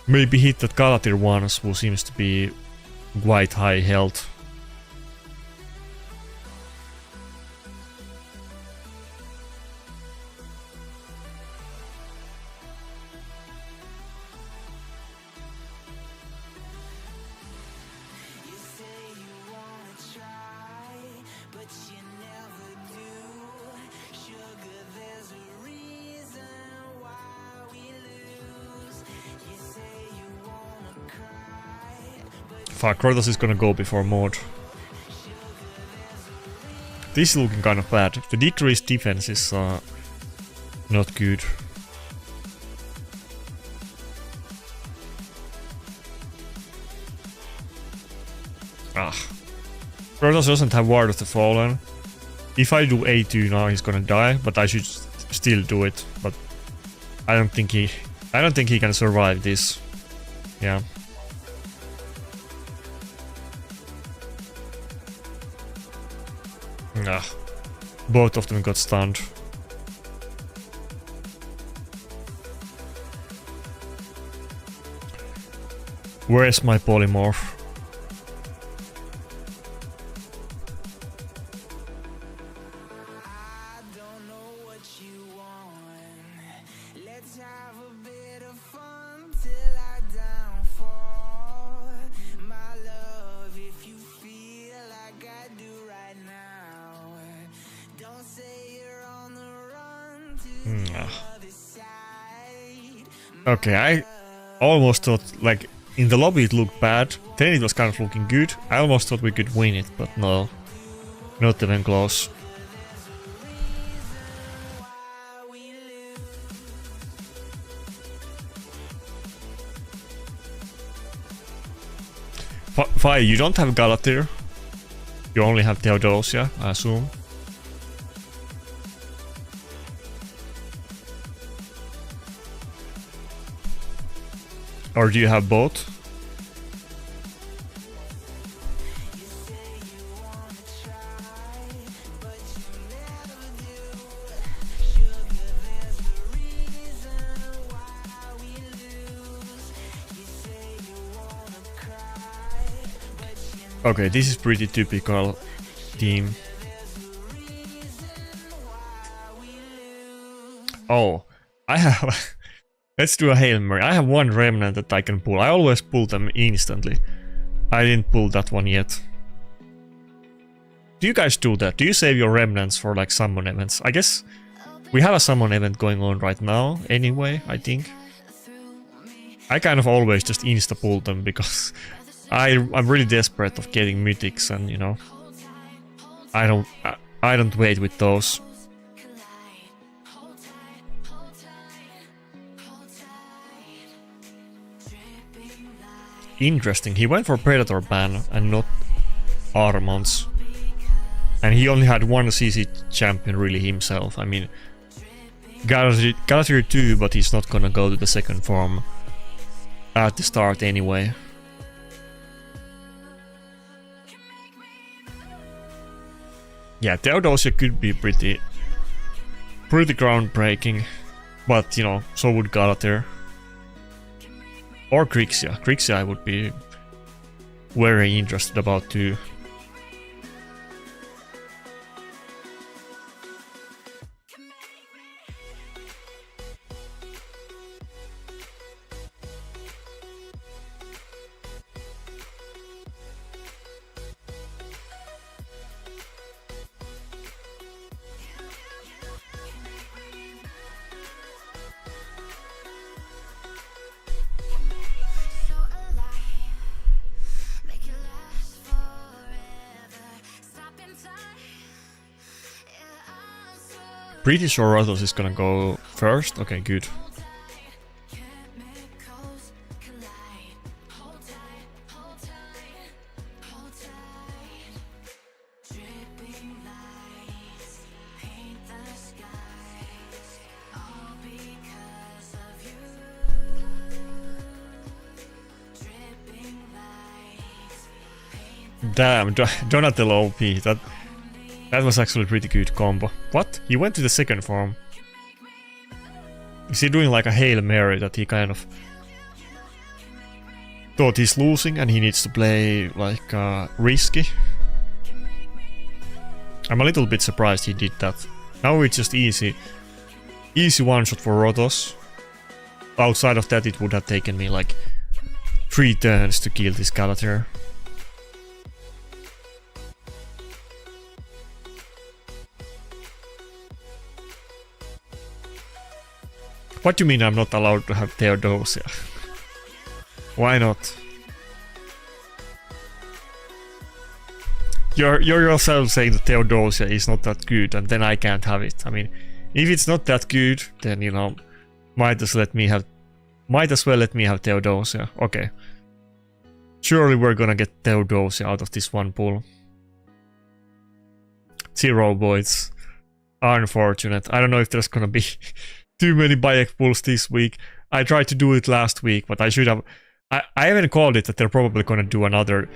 maybe hit that Galatir once, who seems to be quite high health. Fuck, Rotos is gonna go before Mod. This is looking kind of bad. The decreased defense is not good. Ah. Rotos doesn't have Ward of the Fallen. If I do A2 now, he's gonna die, but I should still do it. But I don't think he can survive this. Yeah. Ah, both of them got stunned. Where is my polymorph? Okay, I almost thought, like, in the lobby it looked bad, then it was kind of looking good. I almost thought we could win it, but no. Not even close. Fire, you don't have Galatir. You only have Theodosia, I assume. Or do you have both? Okay, this is pretty typical team. Oh, I have... Let's do a Hail Mary. I have one remnant that I can pull. I always pull them instantly. I didn't pull that one yet. Do you guys do that? Do you save your remnants for like summon events? I guess we have a summon event going on right now anyway, I think. I kind of always just insta-pull them because I'm really desperate of getting mythics and, you know, I don't wait with those. Interesting, he went for Predator ban and not Armons. And he only had one CC champion really himself. I mean, Galadriel 2, but he's not gonna go to the second form at the start anyway. Yeah, Theodosia could be pretty groundbreaking, but you know, so would Galadriel. Or Grixia. Grixia I would be very interested about too. Pretty sure Rothos is gonna go first. Okay, good. Damn, Donatello OP. That was actually a pretty good combo. What? He went to the second form. Is he doing like a Hail Mary that he kind of thought he's losing and he needs to play like risky? I'm a little bit surprised he did that. Now it's just easy one shot for Rothos. Outside of that it would have taken me like 3 turns to kill this Galadriel. What do you mean I'm not allowed to have Theodosia? Why not? You're yourself saying that Theodosia is not that good and then I can't have it. I mean, if it's not that good, then you know, might as well let me have Theodosia. Okay. Surely we're gonna get Theodosia out of this one pool. 0 points. Unfortunate. I don't know if there's gonna be too many Bayek pulls this week. I tried to do it last week, but I should have... I even called it that they're probably gonna do another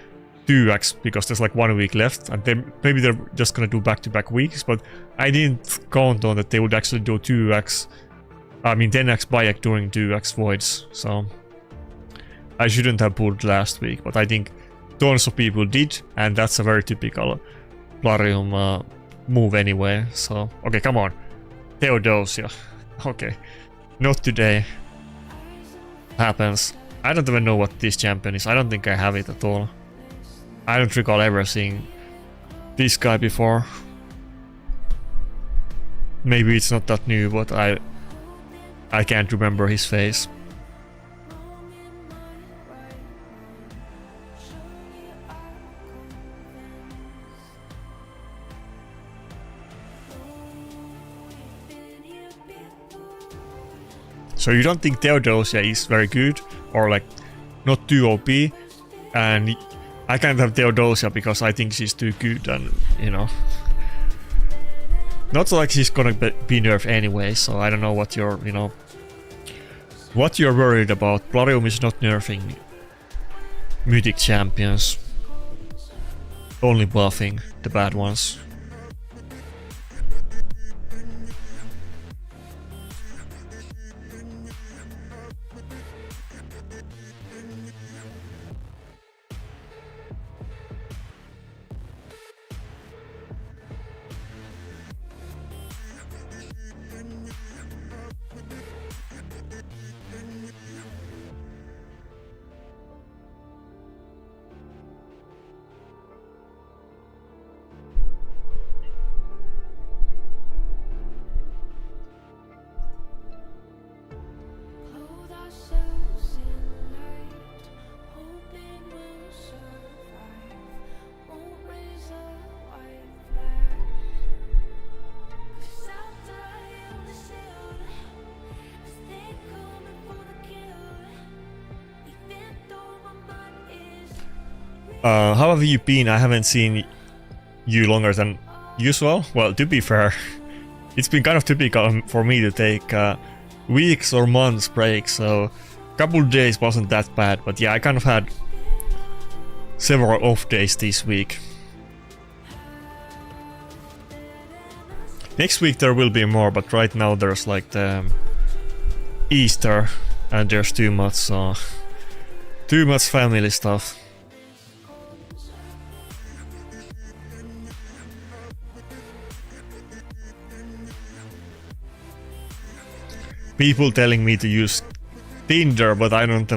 2x because there's like 1 week left, and then maybe they're just gonna do back-to-back weeks, but I didn't count on that they would actually do 2x... I mean 10x Bayek during 2x voids, so... I shouldn't have pulled last week, but I think tons of people did, and that's a very typical Plarium move anyway, so... Okay, come on. Theodosia. Okay, not today. Happens. I don't even know what this champion is. I don't think I have it at all. I don't recall ever seeing this guy before. Maybe it's not that new, but I can't remember his face. So you don't think Theodosia is very good, or like not too OP, and I can't have Theodosia because I think she's too good, and you know, not like she's gonna be nerfed anyway. So I don't know what you're, you know, what you're worried about. Plarium is not nerfing mythic champions, only buffing the bad ones. How have you been? I haven't seen you longer than usual. Well, to be fair, it's been kind of typical for me to take weeks or months break, so a couple of days wasn't that bad. But yeah, I kind of had several off days this week. Next week there will be more, but right now there's like the Easter and there's too much family stuff. People telling me to use Tinder, but I don't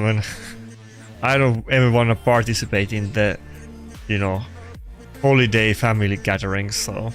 ever want to participate in the, you know, holiday family gatherings, so.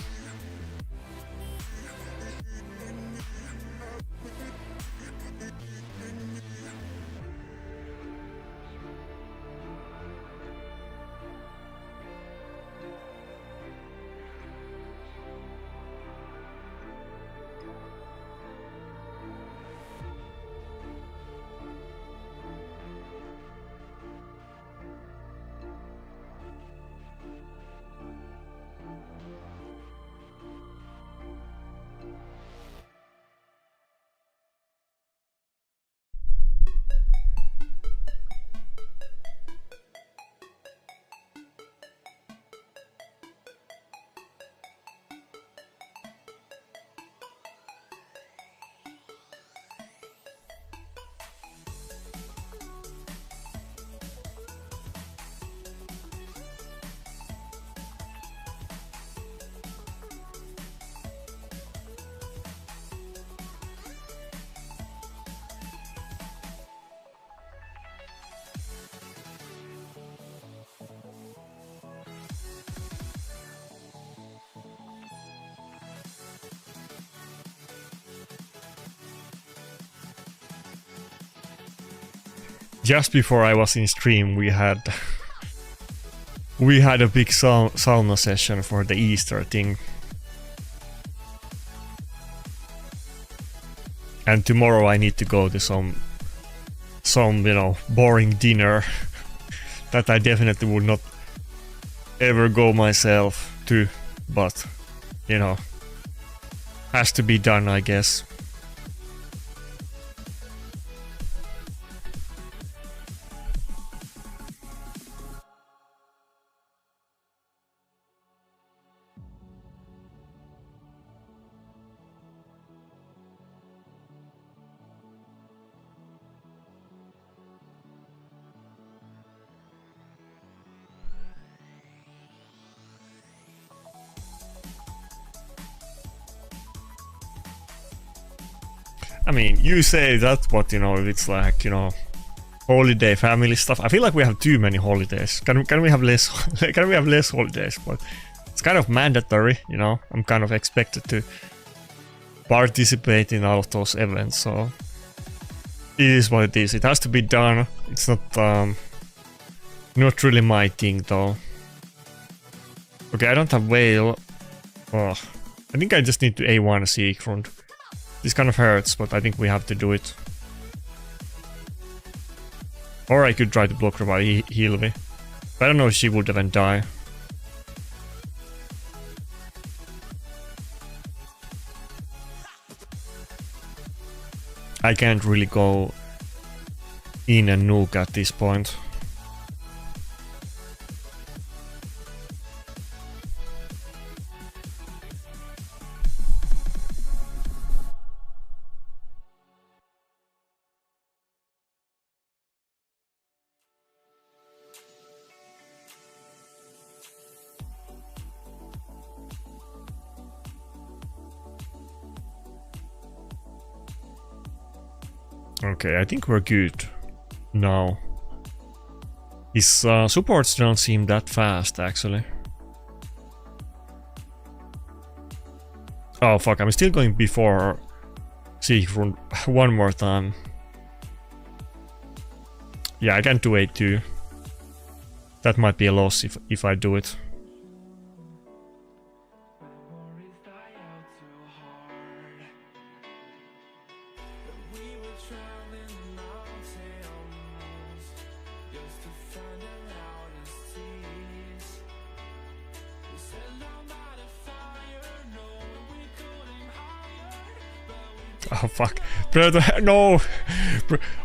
Just before I was in stream, we had a big sauna session for the Easter thing. And tomorrow I need to go to some you know, boring dinner that I definitely would not ever go myself to, but you know, has to be done, I guess. I mean, you say that, but you know, if it's like, you know, holiday family stuff, I feel like we have too many holidays. Can we have less? Can we have less holidays? But it's kind of mandatory, you know. I'm kind of expected to participate in all of those events, so it is what it is. It has to be done. It's not really my thing though. Okay, I don't have whale. Oh, I think I just need to A1 Siegfried. This kind of hurts, but I think we have to do it. Or I could try to block her by heal me. But I don't know if she would even die. I can't really go in and nuke at this point. Okay, I think we're good now. His supports don't seem that fast, actually. Oh fuck, I'm still going before Siegfried one more time. Yeah, I can't do A2. That might be a loss if I do it. Oh fuck. Predator, no!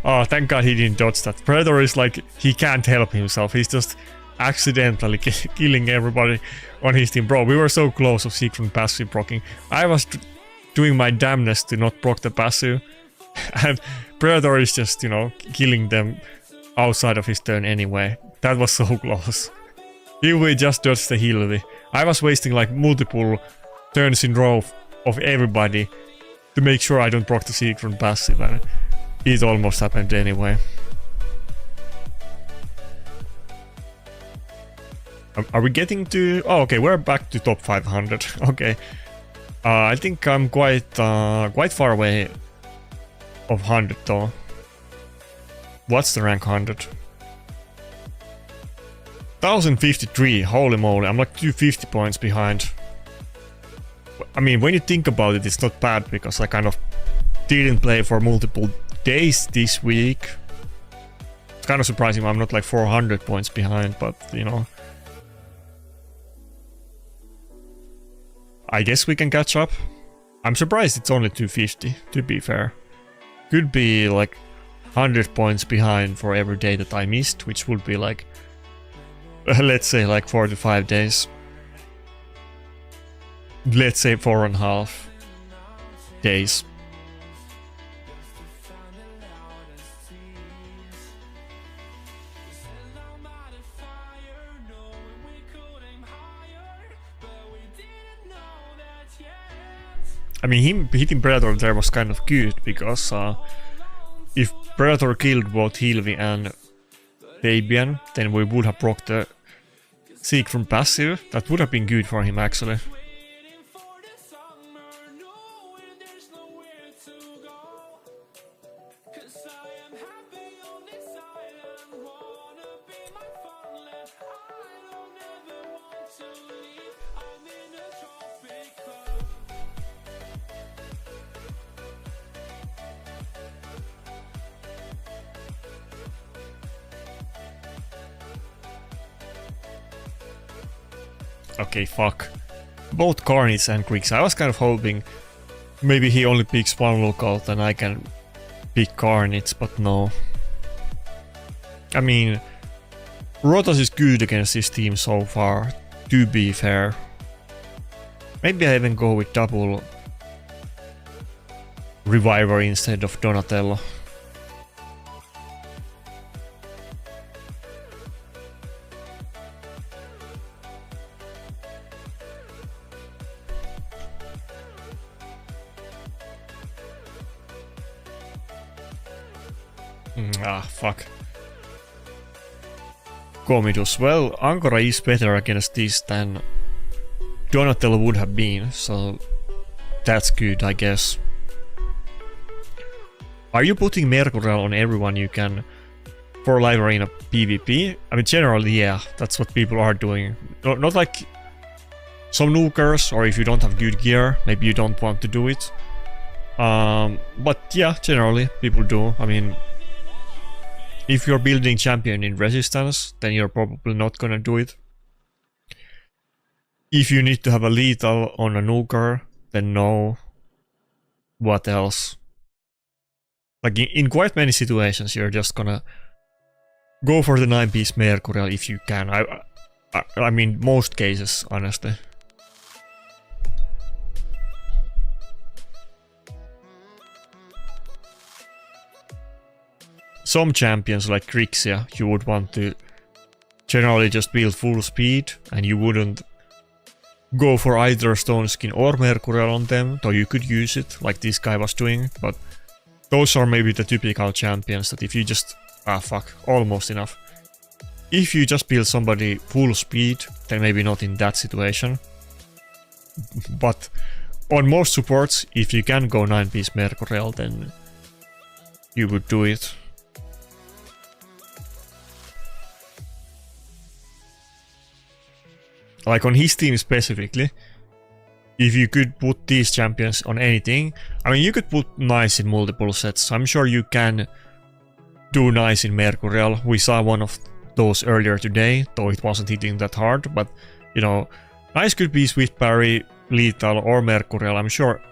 Oh, thank god he didn't dodge that. Predator is like, he can't help himself. He's just accidentally killing everybody on his team. Bro, we were so close of secret passive proccing. I was doing my damnness to not proc the passive. And Predator is just, you know, killing them outside of his turn anyway. That was so close. If we just dodged the Hilvi. I was wasting like multiple turns in row of everybody to make sure I don't proc the secret passive, and it almost happened anyway. Are we getting to... Oh, okay, we're back to top 500. Okay. I think I'm quite far away of 100 though. What's the rank 100? 1053, holy moly, I'm like 250 points behind. I mean, when you think about it, it's not bad because I kind of didn't play for multiple days this week. It's kind of surprising I'm not like 400 points behind, but you know. I guess we can catch up. I'm surprised it's only 250, to be fair. Could be like 100 points behind for every day that I missed, which would be like, let's say like 4 to 5 days. Let's say 4.5 days. I mean, him hitting Predator there was kind of good, because if Predator killed both Hilvi and Fabian, then we would have procced the Seek from passive. That would have been good for him, actually. Okay, fuck. Both Carnage and Griggs. I was kind of hoping maybe he only picks one lookout and I can pick Carnage, but no. I mean, Rotas is good against his team so far, to be fair. Maybe I even go with double Reviver instead of Donatello. Fuck. Comidus. Well, Ankara is better against this than Donatello would have been, so that's good, I guess. Are you putting Mercurial on everyone you can for live arena PvP? I mean, generally, yeah, that's what people are doing. Not like some nukers, or if you don't have good gear, maybe you don't want to do it. But yeah, generally, people do. I mean, if you're building champion in resistance, then you're probably not gonna do it. If you need to have a lethal on a nuker, then no. What else? Like in quite many situations, you're just gonna go for the 9-piece Mercurial if you can. I mean, most cases, honestly. Some champions like Grixia, you would want to generally just build full speed, and you wouldn't go for either Stone Skin or Mercurial on them, though you could use it like this guy was doing, but those are maybe the typical champions that if you just... Ah, fuck, almost enough. If you just build somebody full speed, then maybe not in that situation. But on most supports, if you can go 9-piece Mercurial, then you would do it. Like on his team specifically, if you could put these champions on anything, I mean, you could put Nice in multiple sets. I'm sure you can do Nice in Mercurial. We saw one of those earlier today, though it wasn't hitting that hard, but you know, Nice could be Swift Parry, Lethal or Mercurial. I'm sure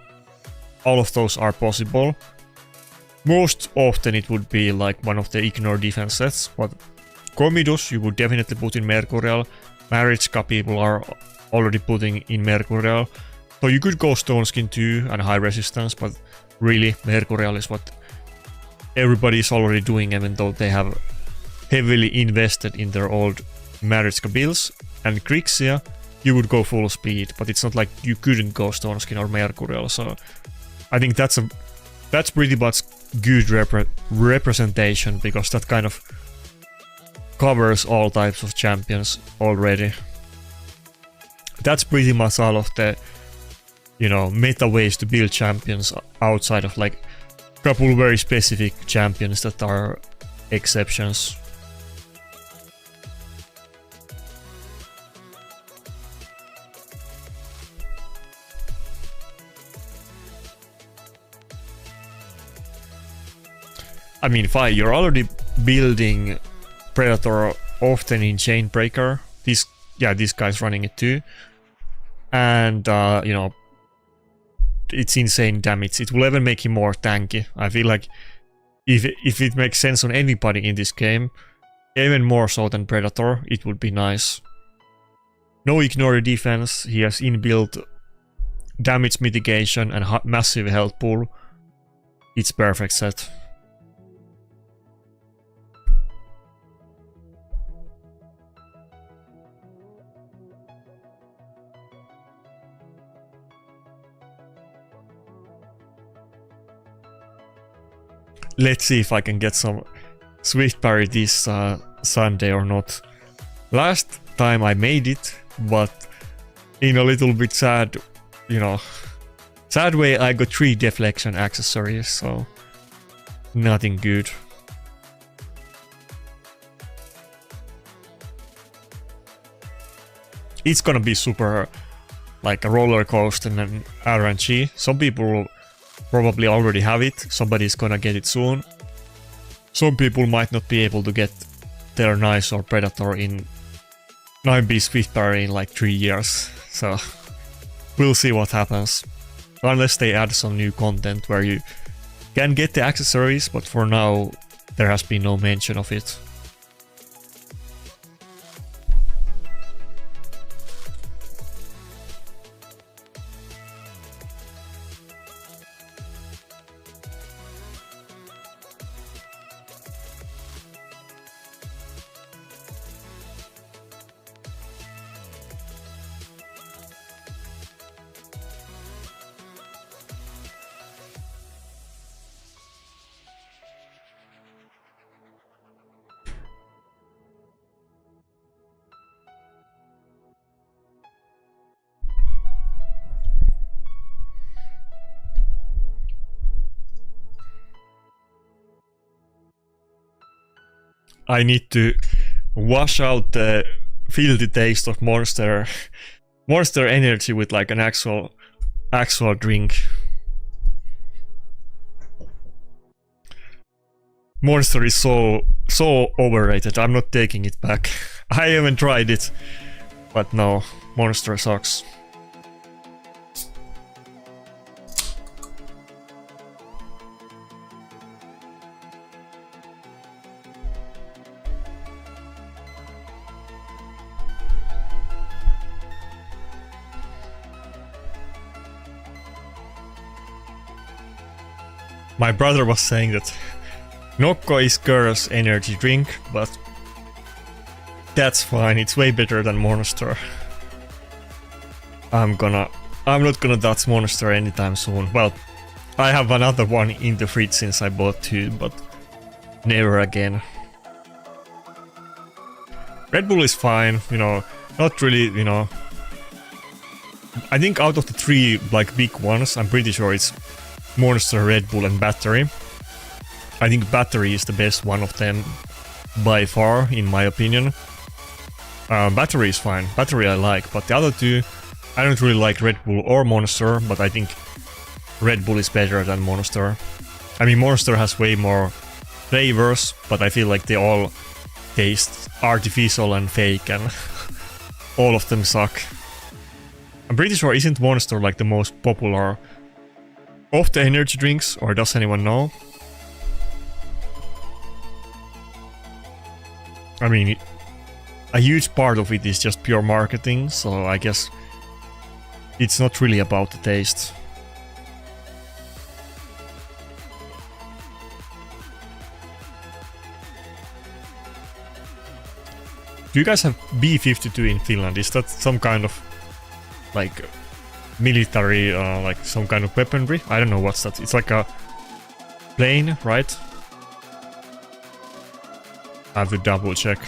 all of those are possible. Most often it would be like one of the ignore defense sets, but Comidus you would definitely put in Mercurial. Marichka people are already putting in Mercurial. So you could go Stone Skin too and High Resistance, but really Mercurial is what everybody is already doing, even though they have heavily invested in their old Marichka builds. And Grixia, you would go full speed, but it's not like you couldn't go Stone Skin or Mercurial, so I think that's pretty much good representation, because that kind of covers all types of champions already. That's pretty much all of the, you know, meta ways to build champions outside of like a couple very specific champions that are exceptions. I mean, fine, you're already building Predator often in Chainbreaker. This guy's running it too. And, you know, it's insane damage. It will even make him more tanky. I feel like if it makes sense on anybody in this game, even more so than Predator, it would be nice. No ignore defense, he has inbuilt damage mitigation and massive health pool. It's perfect set. Let's see if I can get some Swift parry this Sunday or not. Last time I made it, but in a little bit sad, you know, sad way, I got 3 deflection accessories, so nothing good. It's gonna be super like a roller coaster and RNG. Some people probably already have it, somebody's gonna get it soon. Some people might not be able to get their Nice or Predator in 9B Swift parry in like 3 years, so we'll see what happens. Unless they add some new content where you can get the accessories, but for now there has been no mention of it. I need to wash out the filthy taste of monster energy with like an actual drink. Monster is so overrated. I'm not taking it back. I haven't tried it, but no, Monster sucks. My brother was saying that Nokko is girl's energy drink, but that's fine, it's way better than Monster. I'm not gonna touch Monster anytime soon. Well, I have another one in the fridge since I bought 2, but never again. Red Bull is fine, you know, not really, you know. I think out of the 3 like big ones, I'm pretty sure it's Monster, Red Bull and Battery. I think Battery is the best one of them by far, in my opinion. Battery is fine, Battery I like, but the other 2, I don't really like Red Bull or Monster, but I think Red Bull is better than Monster. I mean, Monster has way more flavors, but I feel like they all taste artificial and fake, and all of them suck. I'm pretty sure isn't Monster like the most popular of the energy drinks, or does anyone know? I mean, a huge part of it is just pure marketing, so I guess it's not really about the taste. Do you guys have B-52 in Finland? Is that some kind of like military, like some kind of weaponry? I don't know what's that. It's like a plane, right? I have to double check.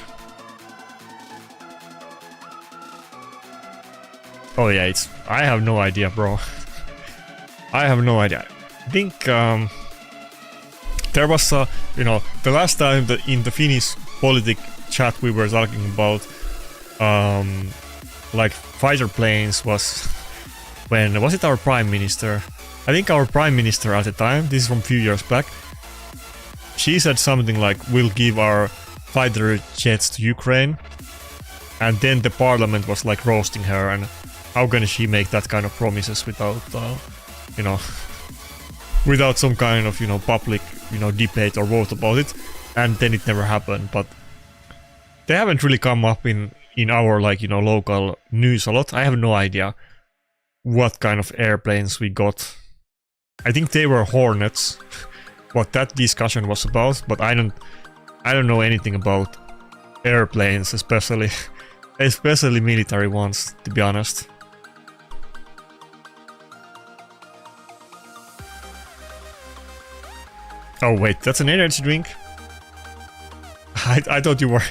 Oh yeah, it's... I have no idea, bro. I have no idea. I think there was you know, the last time that in the Finnish politic chat we were talking about like fighter planes was when was it our prime minister? I think our prime minister at the time, this is from a few years back, she said something like we'll give our fighter jets to Ukraine, and then the parliament was like roasting her, and how can she make that kind of promises without you know, without some kind of, you know, public, you know, debate or vote about it, and then it never happened. But they haven't really come up in our, like, you know, local news a lot. I have no idea what kind of airplanes we got. I think they were Hornets, what that discussion was about, but I don't know anything about airplanes, especially military ones, to be honest. Oh wait, that's an energy drink? I thought you were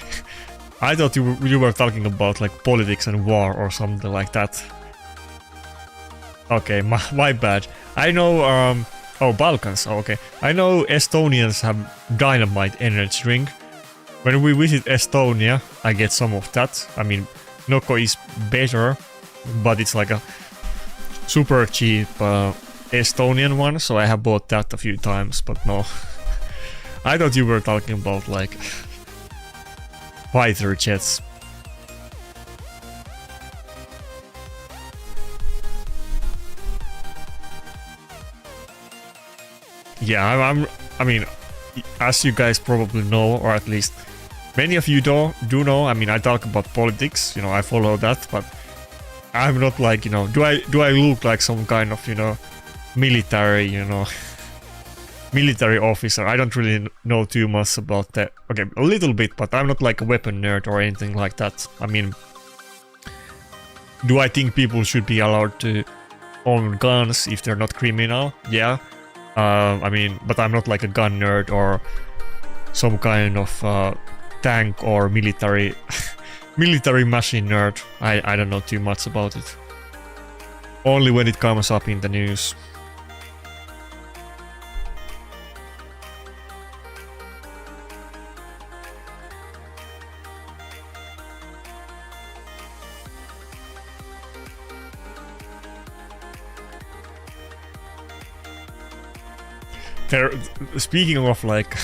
I thought you were talking about like politics and war or something like that. Okay, my bad. I know oh, Balkans. Oh, okay. I know Estonians have dynamite energy drink. When we visit Estonia, I get some of that. I mean, Noko is better, but it's like a super cheap Estonian one, so I have bought that a few times, but no. I thought you were talking about like fighter jets. Yeah, I mean, as you guys probably know, or at least many of you do know, I mean, I talk about politics, you know, I follow that, but I'm not like, you know, do I look like some kind of, you know, military, you know, military officer? I don't really know too much about that. Okay, a little bit, but I'm not like a weapon nerd or anything like that. I mean, do I think people should be allowed to own guns if they're not criminal? Yeah. I mean, but I'm not like a gun nerd or some kind of tank or military military machine nerd. I don't know too much about it. Only when it comes up in the news. Speaking of like,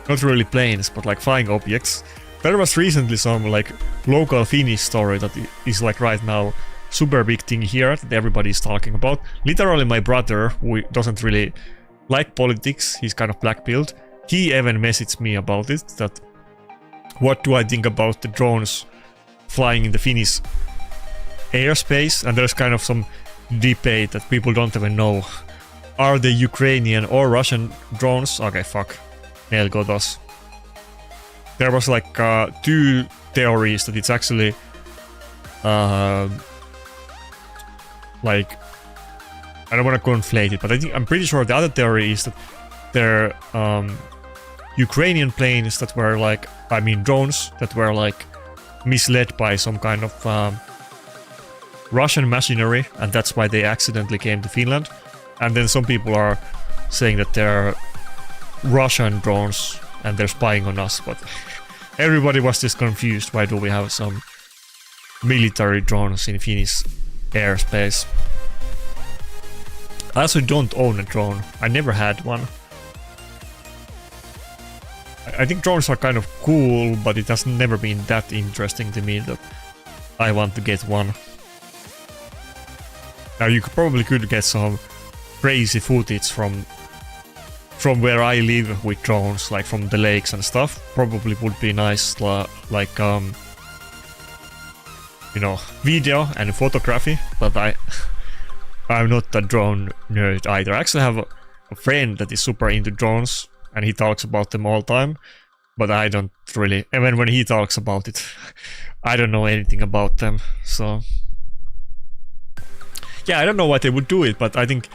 not really planes, but like flying objects, there was recently some like local Finnish story that is like right now super big thing here that everybody is talking about. Literally my brother, who doesn't really like politics, he's kind of black-pilled, he even messaged me about it, that what do I think about the drones flying in the Finnish airspace, and there's kind of some debate that people don't even know. Are they Ukrainian or Russian drones? Okay, fuck. Nail got us. There was like two theories that it's actually like, I don't want to conflate it, but I'm pretty sure the other theory is that they're Ukrainian planes that were like, I mean drones that were like misled by some kind of Russian machinery, and that's why they accidentally came to Finland. And then some people are saying that they're Russian drones and they're spying on us, but everybody was just confused. Why do we have some military drones in Finnish airspace? I also don't own a drone. I never had one. I think drones are kind of cool, but it has never been that interesting to me that I want to get one. Now you probably could get some crazy footage from where I live with drones, like from the lakes and stuff, probably would be nice, like you know, video and photography. But I'm not a drone nerd either. I actually have a friend that is super into drones, and he talks about them all the time. But I don't really, even when he talks about it, I don't know anything about them. So yeah, I don't know why they would do it, but I think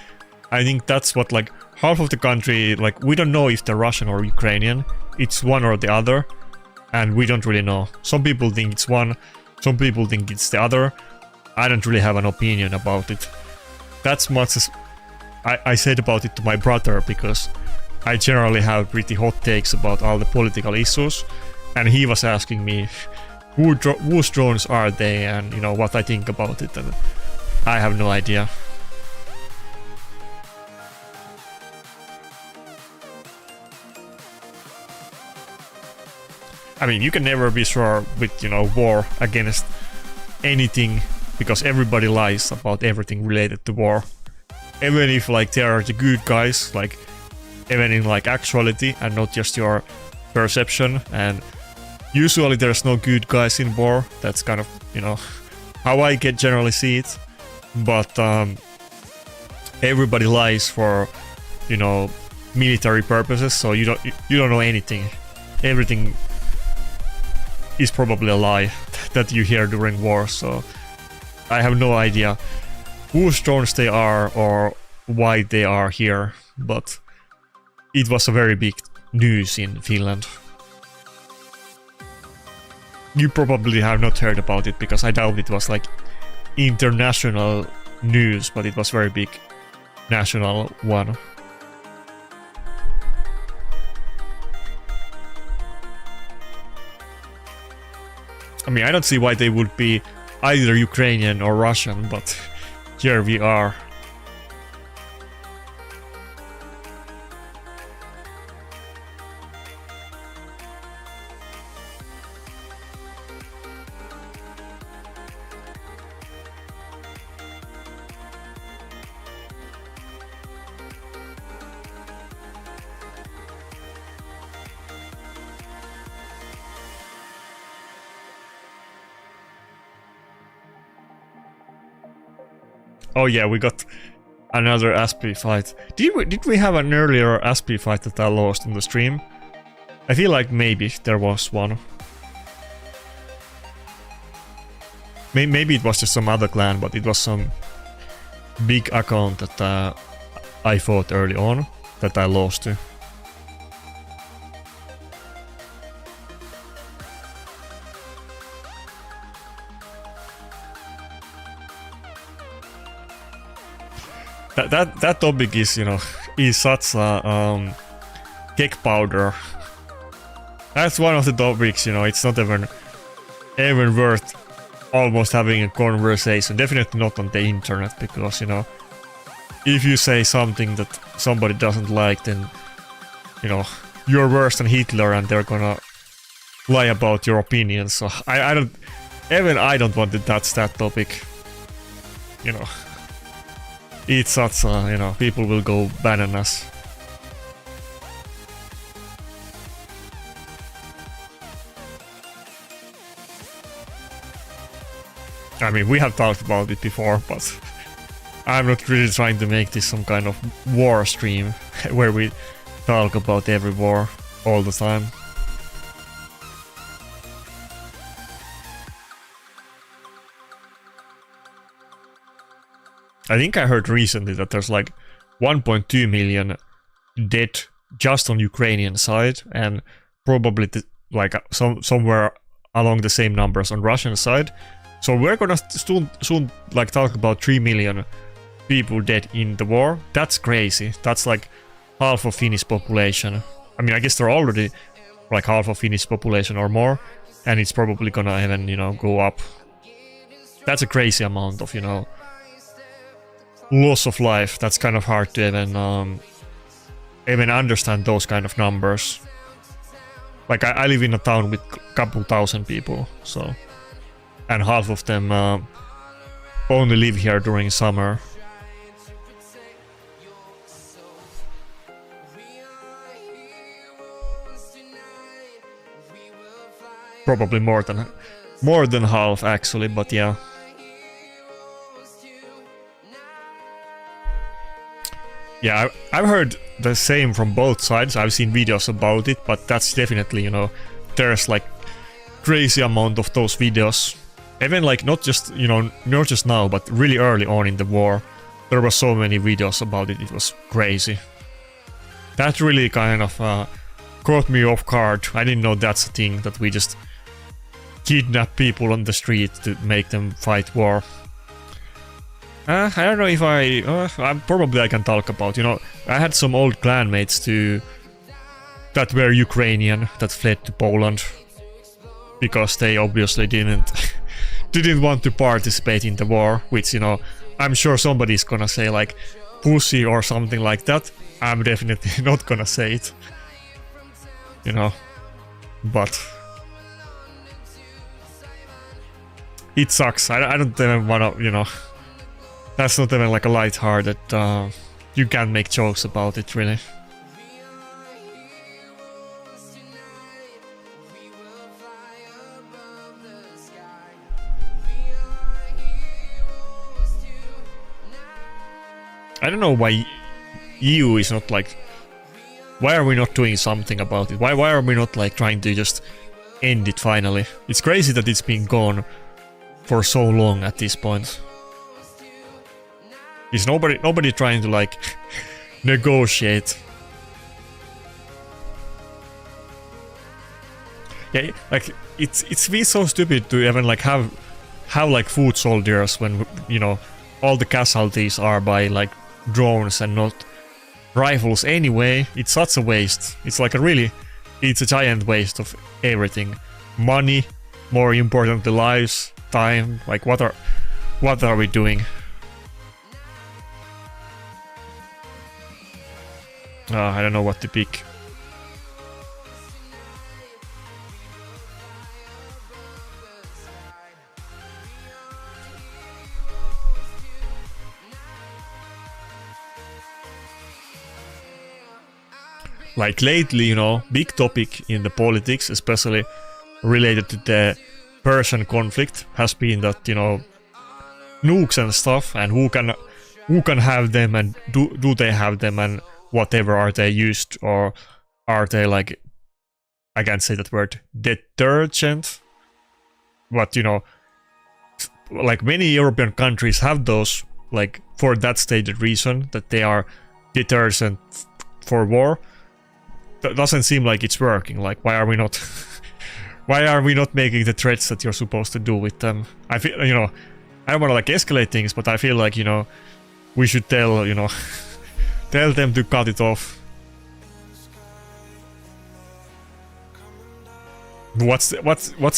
that's what, like, half of the country, like, we don't know if they're Russian or Ukrainian. It's one or the other, and we don't really know. Some people think it's one, some people think it's the other. I don't really have an opinion about it. That's much as I said about it to my brother, because I generally have pretty hot takes about all the political issues, and he was asking me whose drones are they, and you know what I think about it, and I have no idea. I mean, you can never be sure with, you know, war against anything, because everybody lies about everything related to war. Even if, like, there are the good guys, like, even in, like, actuality and not just your perception, and usually there's no good guys in war. That's kind of, you know, how I generally see it. But everybody lies for, you know, military purposes, so you don't know anything. Everything is probably a lie that you hear during war, so I have no idea whose drones they are or why they are here, but it was a very big news in Finland. You probably have not heard about it, because I doubt it was like international news, but it was very big national one. I mean, I don't see why they would be either Ukrainian or Russian, but here we are. Oh yeah, we got another Aspie fight. Did we have an earlier Aspie fight that I lost in the stream? I feel like maybe there was one. Maybe it was just some other clan, but it was some big account that I fought early on that I lost to. That topic is, you know, is such a cake powder. That's one of the topics, you know, it's not even worth almost having a conversation. Definitely not on the internet, because, you know, if you say something that somebody doesn't like, then, you know, you're worse than Hitler and they're gonna lie about your opinions. So I don't want to touch that topic, you know. It's such a, you know, people will go bananas. I mean, we have talked about it before, but I'm not really trying to make this some kind of war stream where we talk about every war all the time. I think I heard recently that there's like 1.2 million dead just on Ukrainian side, and probably like somewhere along the same numbers on Russian side. So we're gonna soon like talk about 3 million people dead in the war. That's crazy. That's like half of Finnish population. I mean, I guess they're already like half of Finnish population or more, and it's probably gonna even, you know, go up. That's a crazy amount of, you know, loss of life. That's kind of hard to even understand those kind of numbers. Like I live in a town with a couple thousand people, so, and half of them only live here during summer. probably more than half actually, but yeah. Yeah, I've heard the same from both sides. I've seen videos about it, but that's definitely, you know, there's like crazy amount of those videos. Even like not just now, but really early on in the war, there were so many videos about it. It was crazy. That really kind of caught me off guard. I didn't know that's a thing, that we just kidnap people on the street to make them fight war. I don't know if probably I can talk about, you know, I had some old clanmates that were Ukrainian that fled to Poland because they obviously didn't want to participate in the war, which, you know, I'm sure somebody's gonna say like pussy or something like that. I'm definitely not gonna say it, you know, but it sucks. I don't even wanna, you know, that's not even like a light-hearted, you can't make jokes about it, really. I don't know why EU is not like... Why are we not doing something about it? Why are we not like trying to just end it finally? It's crazy that it's been gone for so long at this point. Is nobody trying to like negotiate? Yeah, like it's been so stupid to even like have like foot soldiers when, you know, all the casualties are by like drones and not rifles anyway. It's such a waste. It's like it's a giant waste of everything. Money, more importantly lives, time, like what are we doing? I don't know what to pick. Like lately, you know, big topic in the politics, especially related to the Persian conflict, has been that, you know, nukes and stuff, and who can have them, and do they have them, and whatever, are they used, or are they like, I can't say that word, detergent? But, you know, like many European countries have those, like, for that stated reason, that they are detergent for war. That doesn't seem like it's working. Like, why are we not making the threats that you're supposed to do with them? I feel, you know, I don't want to like escalate things, but I feel like, you know, we should tell, you know, tell them to cut it off. What's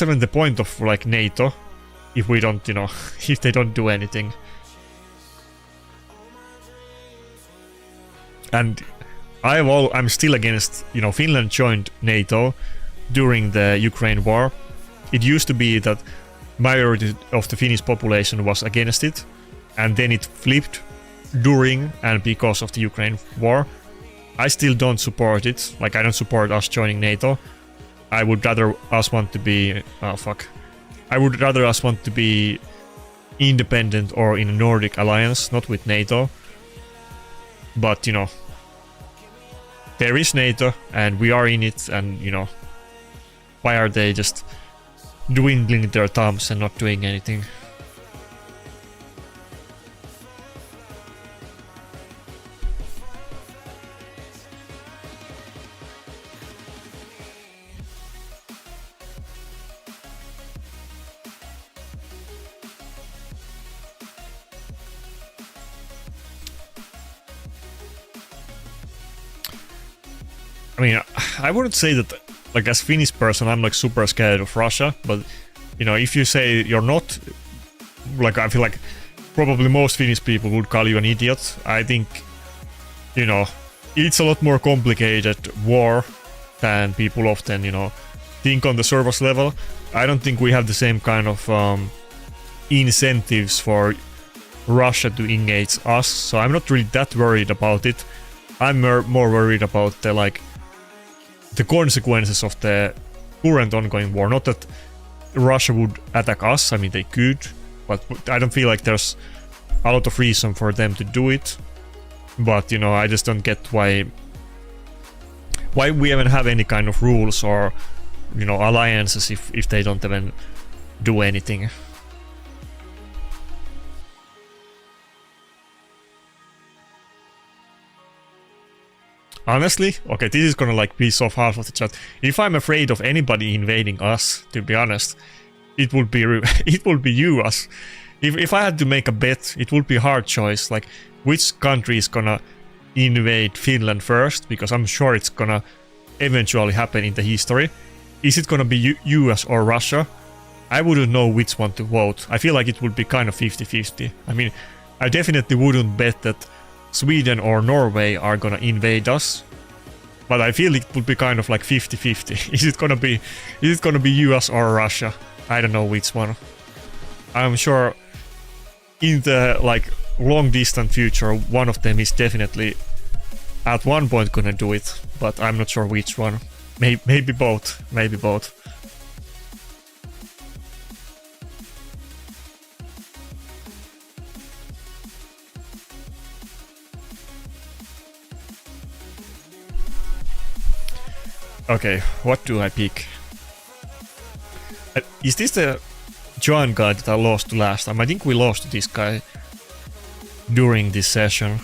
even the point of like NATO if we don't, you know, if they don't do anything? And I'm still against, you know, Finland joined NATO during the Ukraine war. It used to be that majority of the Finnish population was against it, and then it flipped during and because of the Ukraine war. I still don't support it. Like, I don't support us joining NATO. I would rather us want to be... I would rather us want to be independent or in a Nordic alliance, not with NATO. But, you know, there is NATO and we are in it, and, you know, why are they just dwindling their thumbs and not doing anything? I mean, I wouldn't say that, like, as Finnish person, I'm like super scared of Russia, but, you know, if you say you're not, like, I feel like probably most Finnish people would call you an idiot. I think, you know, it's a lot more complicated war than people often, you know, think on the surface level. I don't think we have the same kind of incentives for Russia to engage us, so I'm not really that worried about it. I'm more worried about the, like, the consequences of the current ongoing war. Not that Russia would attack us, I mean they could, but I don't feel like there's a lot of reason for them to do it. But you know, I just don't get why we even have any kind of rules or, you know, alliances if they don't even do anything. Honestly, okay, this is gonna like piss off half of the chat. If I'm afraid of anybody invading us, to be honest, it would be it would be US. If I had to make a bet, it would be a hard choice. Like, which country is gonna invade Finland first? Because I'm sure it's gonna eventually happen in the history. Is it gonna be US or Russia? I wouldn't know which one to vote. I feel like it would be kind of 50-50. I mean, I definitely wouldn't bet that Sweden or Norway are gonna invade us, but I feel it would be kind of like 50-50. Is it gonna be US or Russia? I don't know which one. I'm sure in the like long distant future one of them is definitely at one point gonna do it, but I'm not sure which one. Maybe both. Maybe both. Okay, what do I pick? Is this the John guy that I lost to last time? I think we lost to this guy during this session.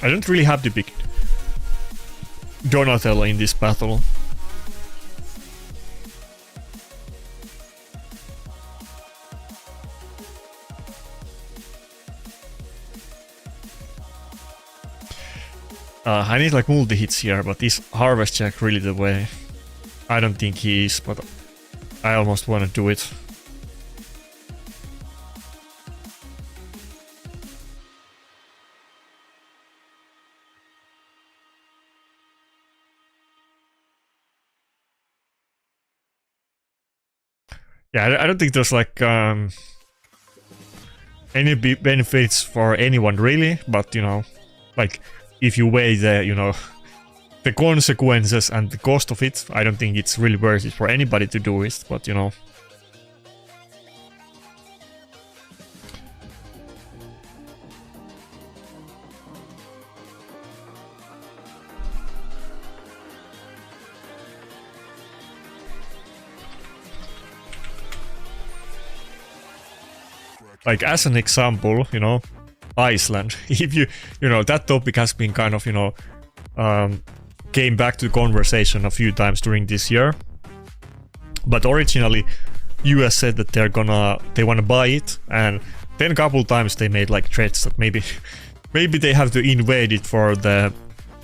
I don't really have to pick Donatello in this battle. I need like multi-hits here, but is Harvest Jack really the way? I don't think he is, but I almost want to do it. Yeah, I don't think there's like any benefits for anyone really, but you know, like if you weigh the, you know, the consequences and the cost of it, I don't think it's really worth it for anybody to do it, but you know. Like as an example, you know, Iceland. If you know, that topic has been kind of, you know, came back to the conversation a few times during this year. But originally, US said that they want to buy it, and then a couple times they made like threats that maybe they have to invade it for the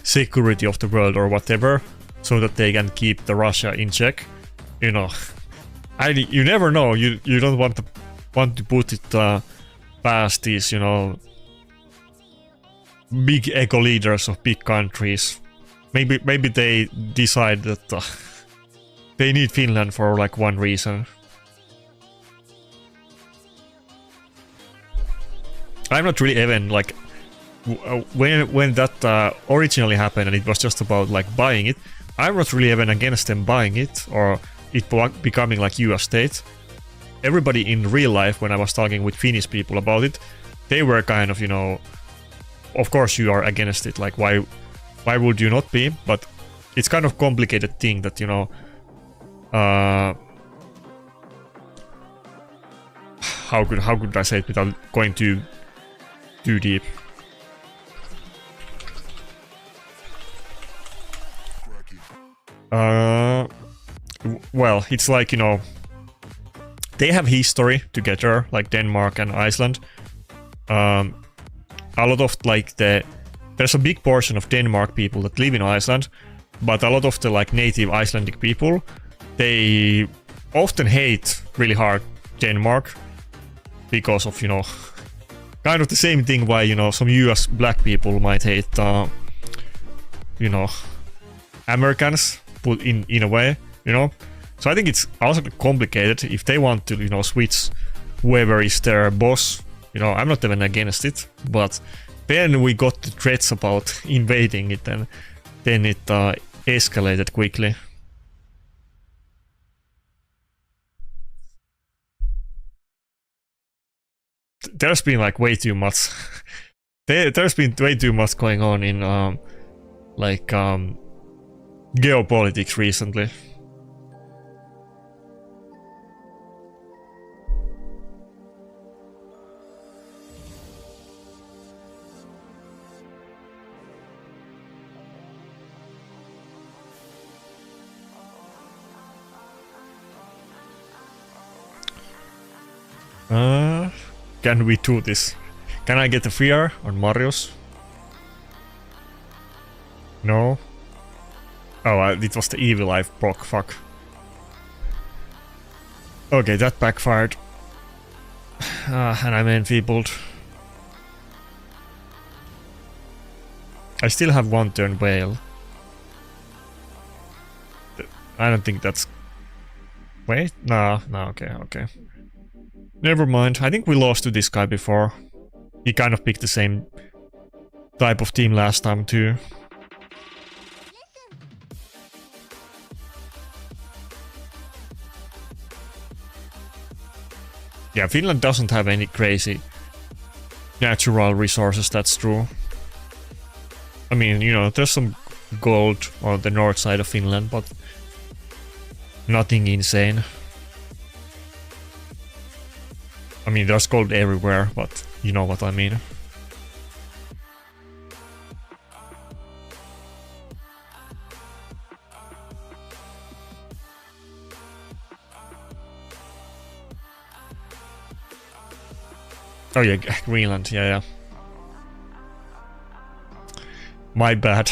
security of the world or whatever, so that they can keep the Russia in check. You know, you never know. You don't want to put it past these, you know, big eco leaders of big countries. Maybe they decide that they need Finland for like one reason. I'm not really even like when that originally happened and it was just about like buying it. I'm not really even against them buying it or it becoming like US state. Everybody in real life, when I was talking with Finnish people about it, they were kind of, you know, of course you are against it, like why would you not be? But it's kind of complicated thing that, you know, how could I say it without going too deep? Well, it's like, you know, they have history together, like Denmark and Iceland. A lot of like there's a big portion of Denmark people that live in Iceland, but a lot of the like native Icelandic people, they often hate really hard Denmark because of, you know, kind of the same thing why, you know, some US black people might hate, you know, Americans, put in a way, you know. So I think it's also complicated if they want to, you know, switch whoever is their boss. You know, I'm not even against it, but then we got the threats about invading it, and then it escalated quickly. There's been like way too much. There's been way too much going on in geopolitics recently. Can we do this? Can I get a fear on Marius? No. Oh, it was the evil I've proc, fuck. Okay, that backfired. And I'm enfeebled. I still have one turn whale. I don't think that's... Wait? No, okay. Never mind, I think we lost to this guy before. He kind of picked the same type of team last time too. Yeah, Finland doesn't have any crazy natural resources, that's true. I mean, you know, there's some gold on the north side of Finland, but nothing insane. I mean, there's gold everywhere, but you know what I mean. Oh yeah, Greenland, yeah. My bad.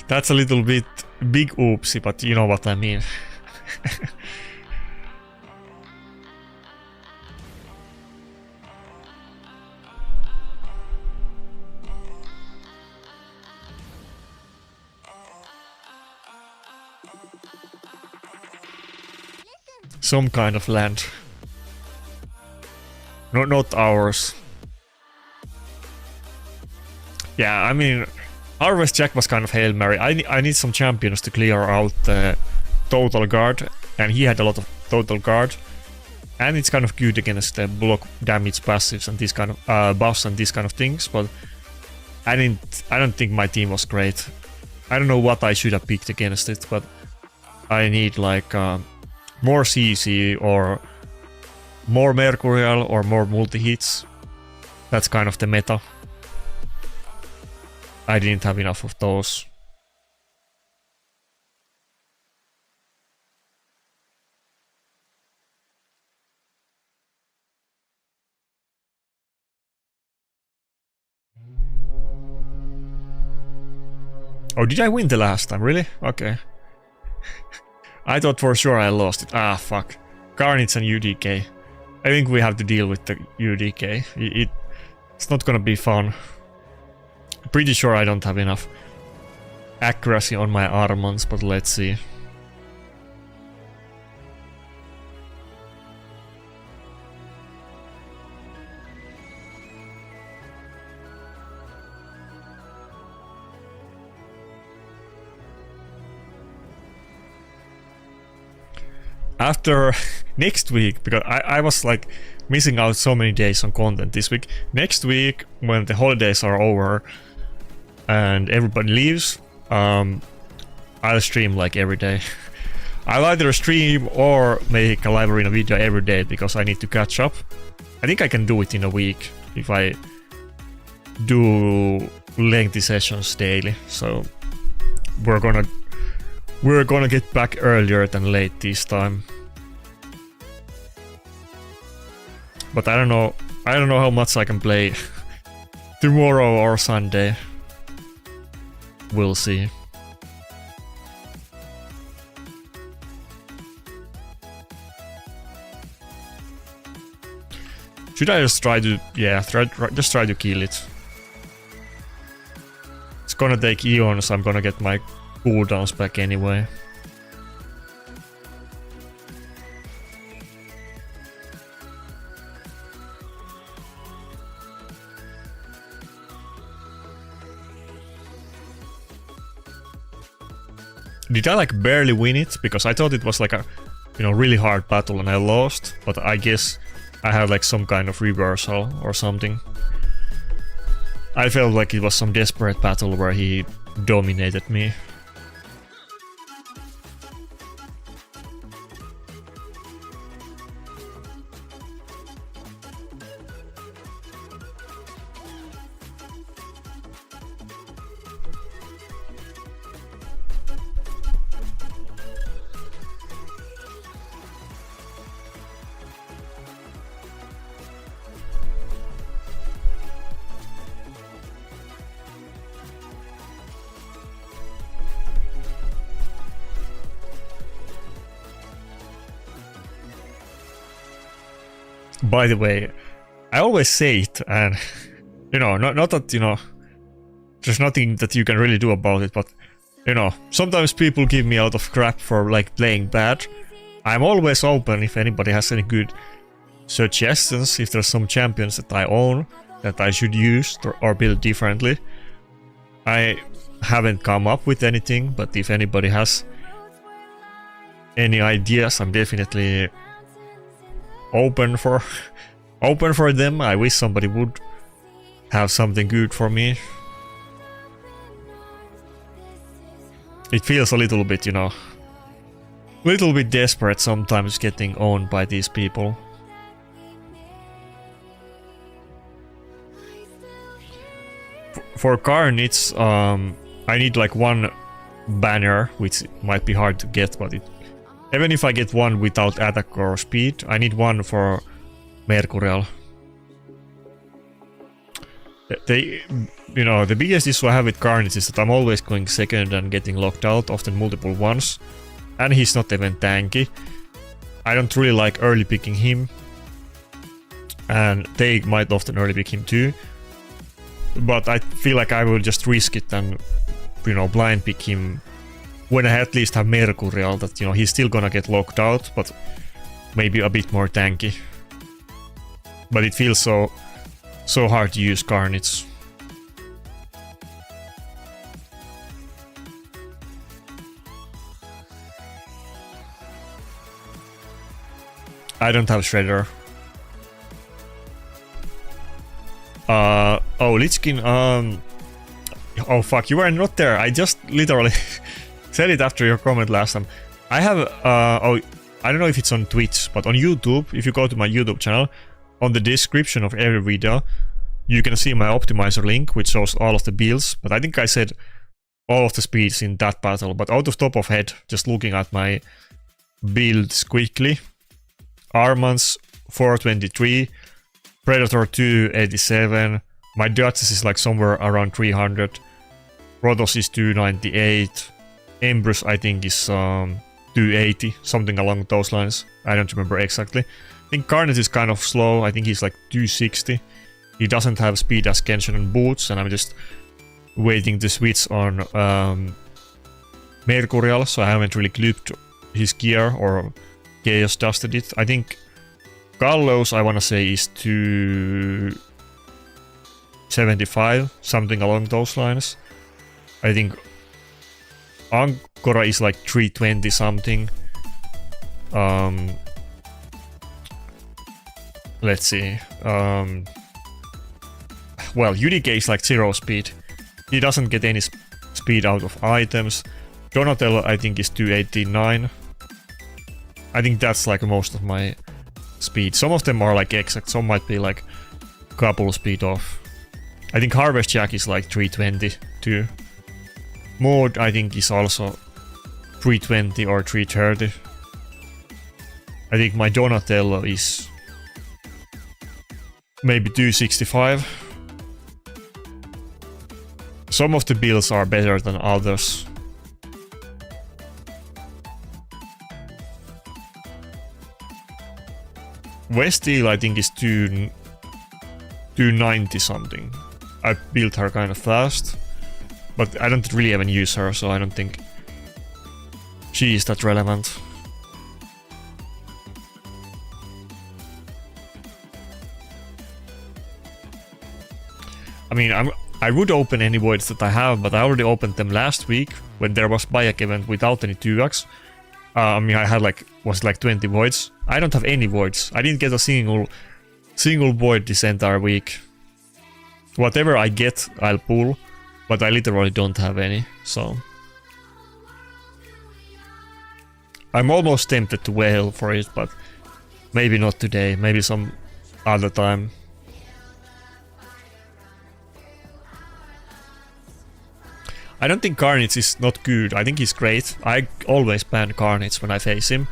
That's a little bit big oopsie, but you know what I mean. Some kind of land. No, not ours. Yeah, I mean, Harvest Jack was kind of Hail Mary. I need some champions to clear out the total guard, and he had a lot of total guard. And it's kind of good against the block damage passives and this kind of buffs and these kind of things, but I don't think my team was great. I don't know what I should have picked against it, but I need like more CC or more Mercurial or more multi-hits. That's kind of the meta. I didn't have enough of those. Oh, did I win the last time? Really? Okay. I thought for sure I lost it. Ah, fuck. Carnage and UDK. I think we have to deal with the UDK. It's not gonna be fun. Pretty sure I don't have enough accuracy on my Armons, but let's see. After next week, because I was like missing out so many days on content this week. Next week, when the holidays are over and everybody leaves, I'll stream like every day. I'll either stream or make a live arena video every day because I need to catch up. I think I can do it in a week if I do lengthy sessions daily. So we're gonna get back earlier than late this time. But I don't know how much I can play tomorrow or Sunday. We'll see. Should I just try to, just try to kill it. It's gonna take eons, I'm gonna get my cooldowns back anyway. Did I like barely win it? Because I thought it was like a, you know, really hard battle and I lost. But I guess I had like some kind of reversal or something. I felt like it was some desperate battle where he dominated me. By the way, I always say it, and you know, not that, you know, there's nothing that you can really do about it, but you know, sometimes people give me out of crap for like playing bad. I'm always open if anybody has any good suggestions, if there's some champions that I own that I should use or build differently. I haven't come up with anything, but if anybody has any ideas, I'm definitely open for them. I wish somebody would have something good for me. It feels a little bit, you know, little bit desperate sometimes getting owned by these people. For Carnage, I need like one banner, which might be hard to get, but even if I get one without attack or speed, I need one for Mercurial. You know, the biggest issue I have with Carnage is that I'm always going second and getting locked out, often multiple ones. And he's not even tanky. I don't really like early picking him. And they might often early pick him too. But I feel like I will just risk it and, you know, blind pick him when I at least have Mercurial, that, you know, he's still gonna get locked out, but maybe a bit more tanky. But it feels so hard to use Carnage. I don't have Shredder. Oh, Lichkin, oh fuck, you were not there. I just literally said it after your comment last time. I have, oh, I don't know if it's on Twitch, but on YouTube, if you go to my YouTube channel, on the description of every video, you can see my optimizer link, which shows all of the builds. But I think I said all of the speeds in that battle, but out of top of head, just looking at my builds quickly. Armand's 423, Predator 287, my Duchess is like somewhere around 300, Protoss is 298, Empress I think is 280, something along those lines. I don't remember exactly. I think Carnage is kind of slow, I think he's like 260. He doesn't have speed as Kenshin and boots, and I'm just waiting to switch on Mercurial, so I haven't really clipped his gear or Chaos dusted it. I think Gallows, I want to say, is 275, something along those lines. I think Ankora is like 320 something. Let's see. Well, UDK is like 0 speed. He doesn't get any speed out of items. Donatello, I think, is 289. I think that's like most of my speed. Some of them are like exact, some might be like a couple speed off. I think Harvest Jack is like 320 too. Maud, I think, is also 320 or 330. I think my Donatello is maybe 265. Some of the builds are better than others. Westeel, I think, is 290 something. I built her kind of fast, but I don't really even use her, so I don't think she is that relevant. I mean, I would open any voids that I have, but I already opened them last week when there was Bayek event without any 2x. I mean, I had like 20 voids. I don't have any voids. I didn't get a single void this entire week. Whatever I get, I'll pull, but I literally don't have any, so... I'm almost tempted to wail for it, but maybe not today, maybe some other time. I don't think Carnage is not good, I think he's great. I always ban Carnage when I face him.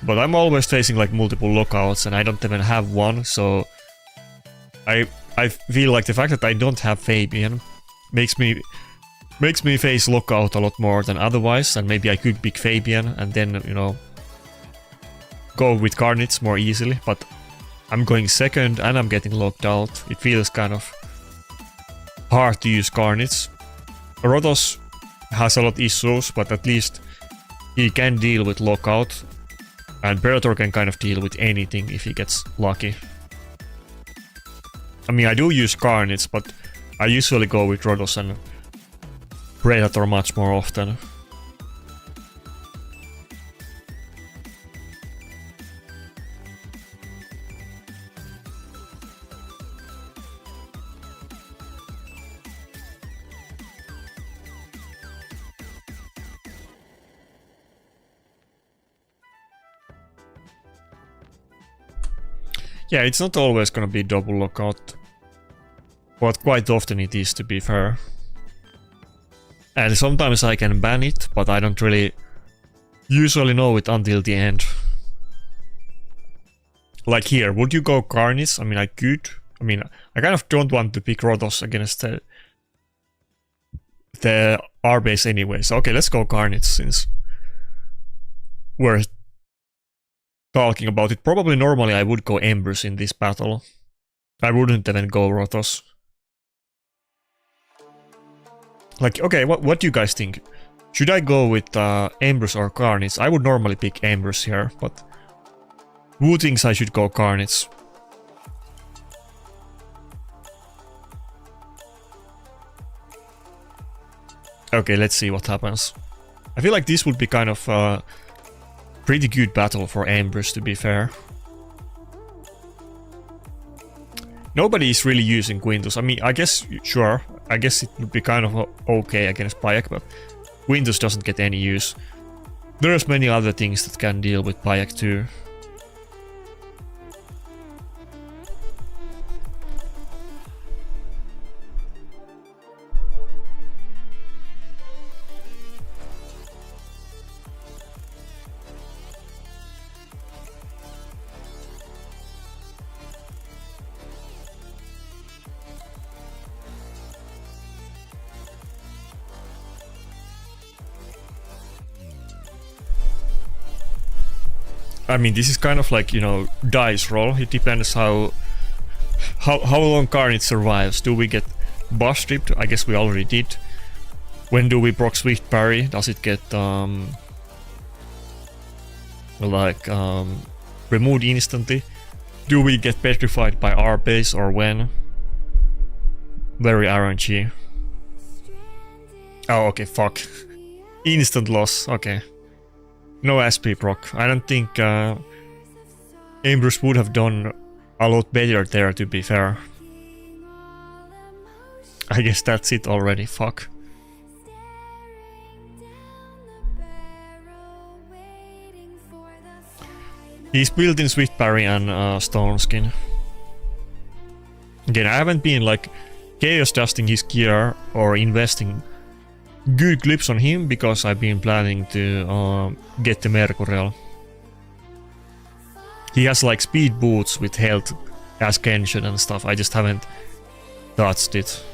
But I'm always facing like multiple lockouts and I don't even have one, so... I feel like the fact that I don't have Fabian makes me face lockout a lot more than otherwise, and maybe I could pick Fabian and then, you know, go with Carnage more easily, but I'm going second and I'm getting locked out. It feels kind of hard to use Carnage. Rotos has a lot of issues, but at least he can deal with lockout, and Predator can kind of deal with anything if he gets lucky. I mean, I do use Carnage, but I usually go with Rotos and Predator much more often. Yeah, it's not always gonna be double lockout, but quite often it is, to be fair. And sometimes I can ban it, but I don't really usually know it until the end. Like here, would you go Carnage? I mean, I could. I mean, I kind of don't want to pick Rotos against the R-base anyway. So okay, let's go Carnage since we're talking about it. Probably normally I would go Embers in this battle. I wouldn't even go Rotos. Like, okay, what do you guys think? Should I go with Embers or Carnage? I would normally pick Embers here, but who thinks I should go Carnage? Okay, let's see what happens. I feel like this would be kind of a pretty good battle for Embers, to be fair. Nobody is really using Quintus. I mean, I guess, sure, I guess it would be kind of okay against Bayek, but Quintus doesn't get any use. There's many other things that can deal with Bayek too. I mean, this is kind of like, you know, dice roll. It depends how long Carnage survives. Do we get buff stripped? I guess we already did. When do we proc Swift Parry? Does it get removed instantly? Do we get petrified by our base or when? Very RNG. Oh, okay, fuck. Instant loss, okay. No SP proc. I don't think Embers would have done a lot better there, to be fair. I guess that's it already, fuck. He's built in Swift Parry and Stone Skin. Again, I haven't been like chaos dusting his gear or investing good clips on him because I've been planning to get the Mercurial. He has like speed boots with health as Genshin and stuff. I just haven't touched it.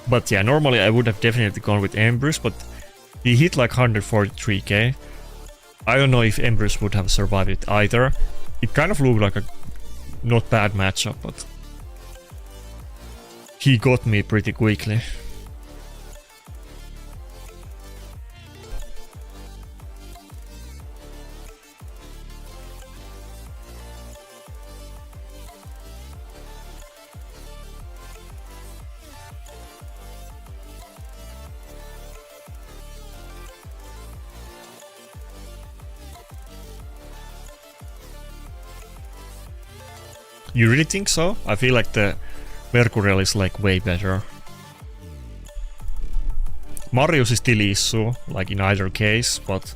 But yeah, normally I would have definitely gone with Embers, but he hit like 143k. I don't know if Embers would have survived it either. It kind of looked like a not bad matchup, but he got me pretty quickly. You really think so? I feel like the Mercurial is like way better. Marius is still issue, like in either case, but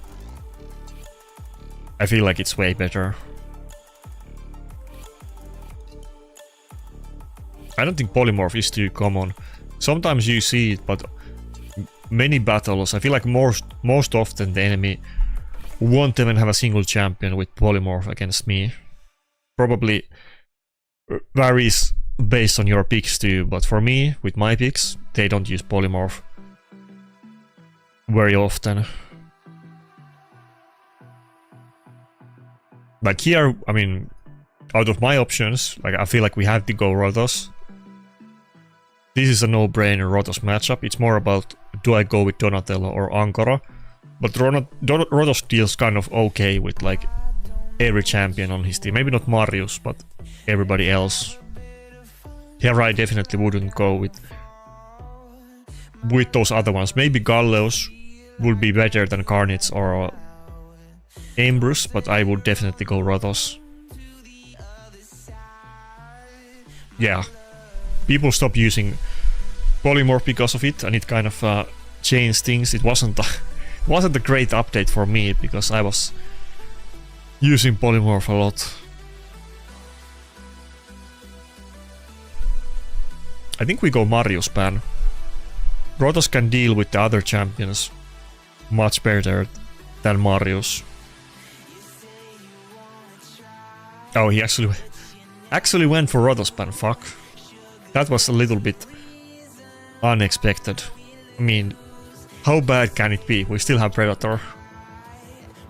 I feel like it's way better. I don't think Polymorph is too common. Sometimes you see it, but many battles, I feel like most often the enemy won't even have a single champion with Polymorph against me. Probably varies based on your picks too, but for me, with my picks, they don't use Polymorph very often. Like here, I mean, out of my options, like I feel like we have to go Rotos. This is a no-brainer Rotos matchup. It's more about, do I go with Donatello or Ankara? But Rotos deals kind of okay with like every champion on his team. Maybe not Marius, but everybody else. Here I definitely wouldn't go with those other ones. Maybe Galleos would be better than Carnage or Ambrose, but I would definitely go Rotos. Yeah, people stopped using Polymorph because of it, and it kind of changed things. It wasn't a great update for me because I was using Polymorph a lot. I think we go Marius ban. Rotos can deal with the other champions much better than Marius. Oh, he actually went for Rotos ban, fuck. That was a little bit unexpected. I mean, how bad can it be? We still have Predator.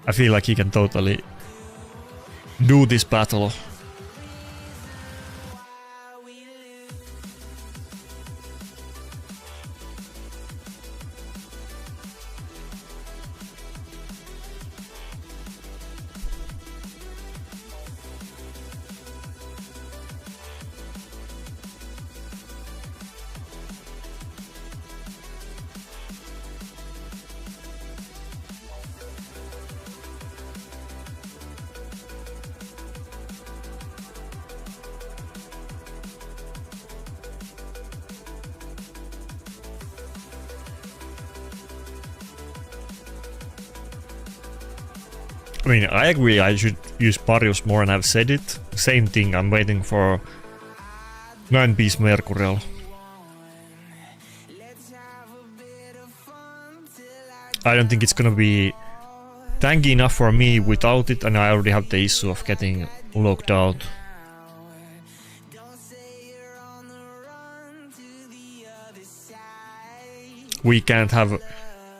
I feel like he can totally do this battle. I mean, I agree I should use Marius more, and I've said it. Same thing, I'm waiting for 9-piece Mercurial. I don't think it's gonna be tanky enough for me without it, and I already have the issue of getting locked out. We can't have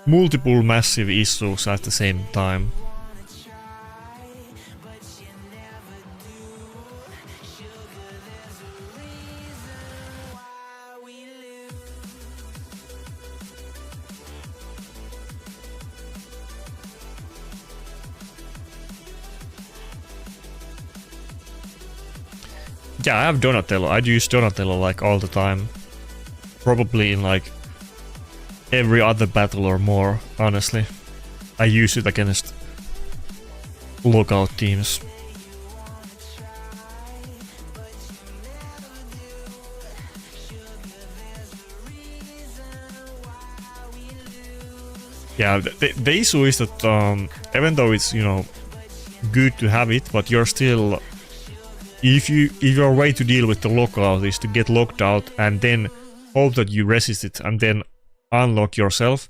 multiple massive issues at the same time. Yeah, I have Donatello. I'd use Donatello like all the time. Probably in like every other battle or more, honestly. I use it against lookout teams. Yeah, the issue is that even though it's, you know, good to have it, but you're still... If your way to deal with the lockout is to get locked out and then hope that you resist it and then unlock yourself,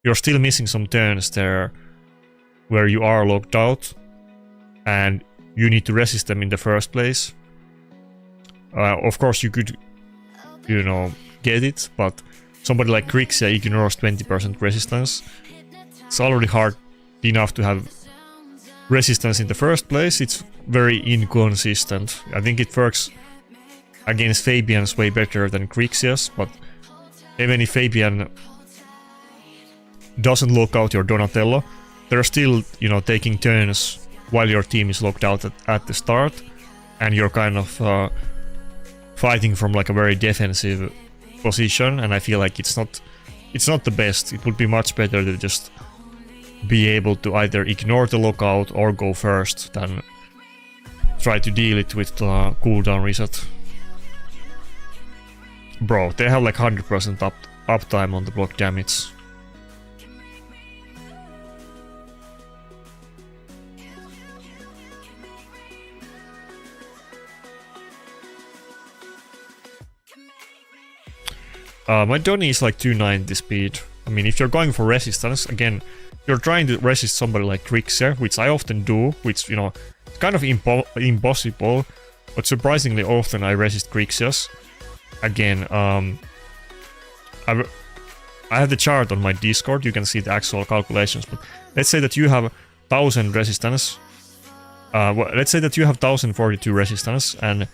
you're still missing some turns there where you are locked out and you need to resist them in the first place. Of course you could, you know, get it, but somebody like Grixia ignores 20% resistance. It's already hard enough to have resistance in the first place. It's very inconsistent. I think it works against Fabian's way better than Grixia's, but even if Fabian doesn't lock out your Donatello, they're still, you know, taking turns while your team is locked out at the start, and you're kind of fighting from like a very defensive position, and I feel like it's not the best. It would be much better to just be able to either ignore the lockout or go first than try to deal it with cooldown reset. Bro, they have like 100% uptime on the block damage. My Donny is like 290 speed. I mean, if you're going for resistance, again, you're trying to resist somebody like Grixia, which I often do, which, you know, it's kind of impossible, but surprisingly often I resist Grixias. Again, I have the chart on my Discord, you can see the actual calculations, but let's say that you have 1000 resistance, well, let's say that you have 1042 resistance, and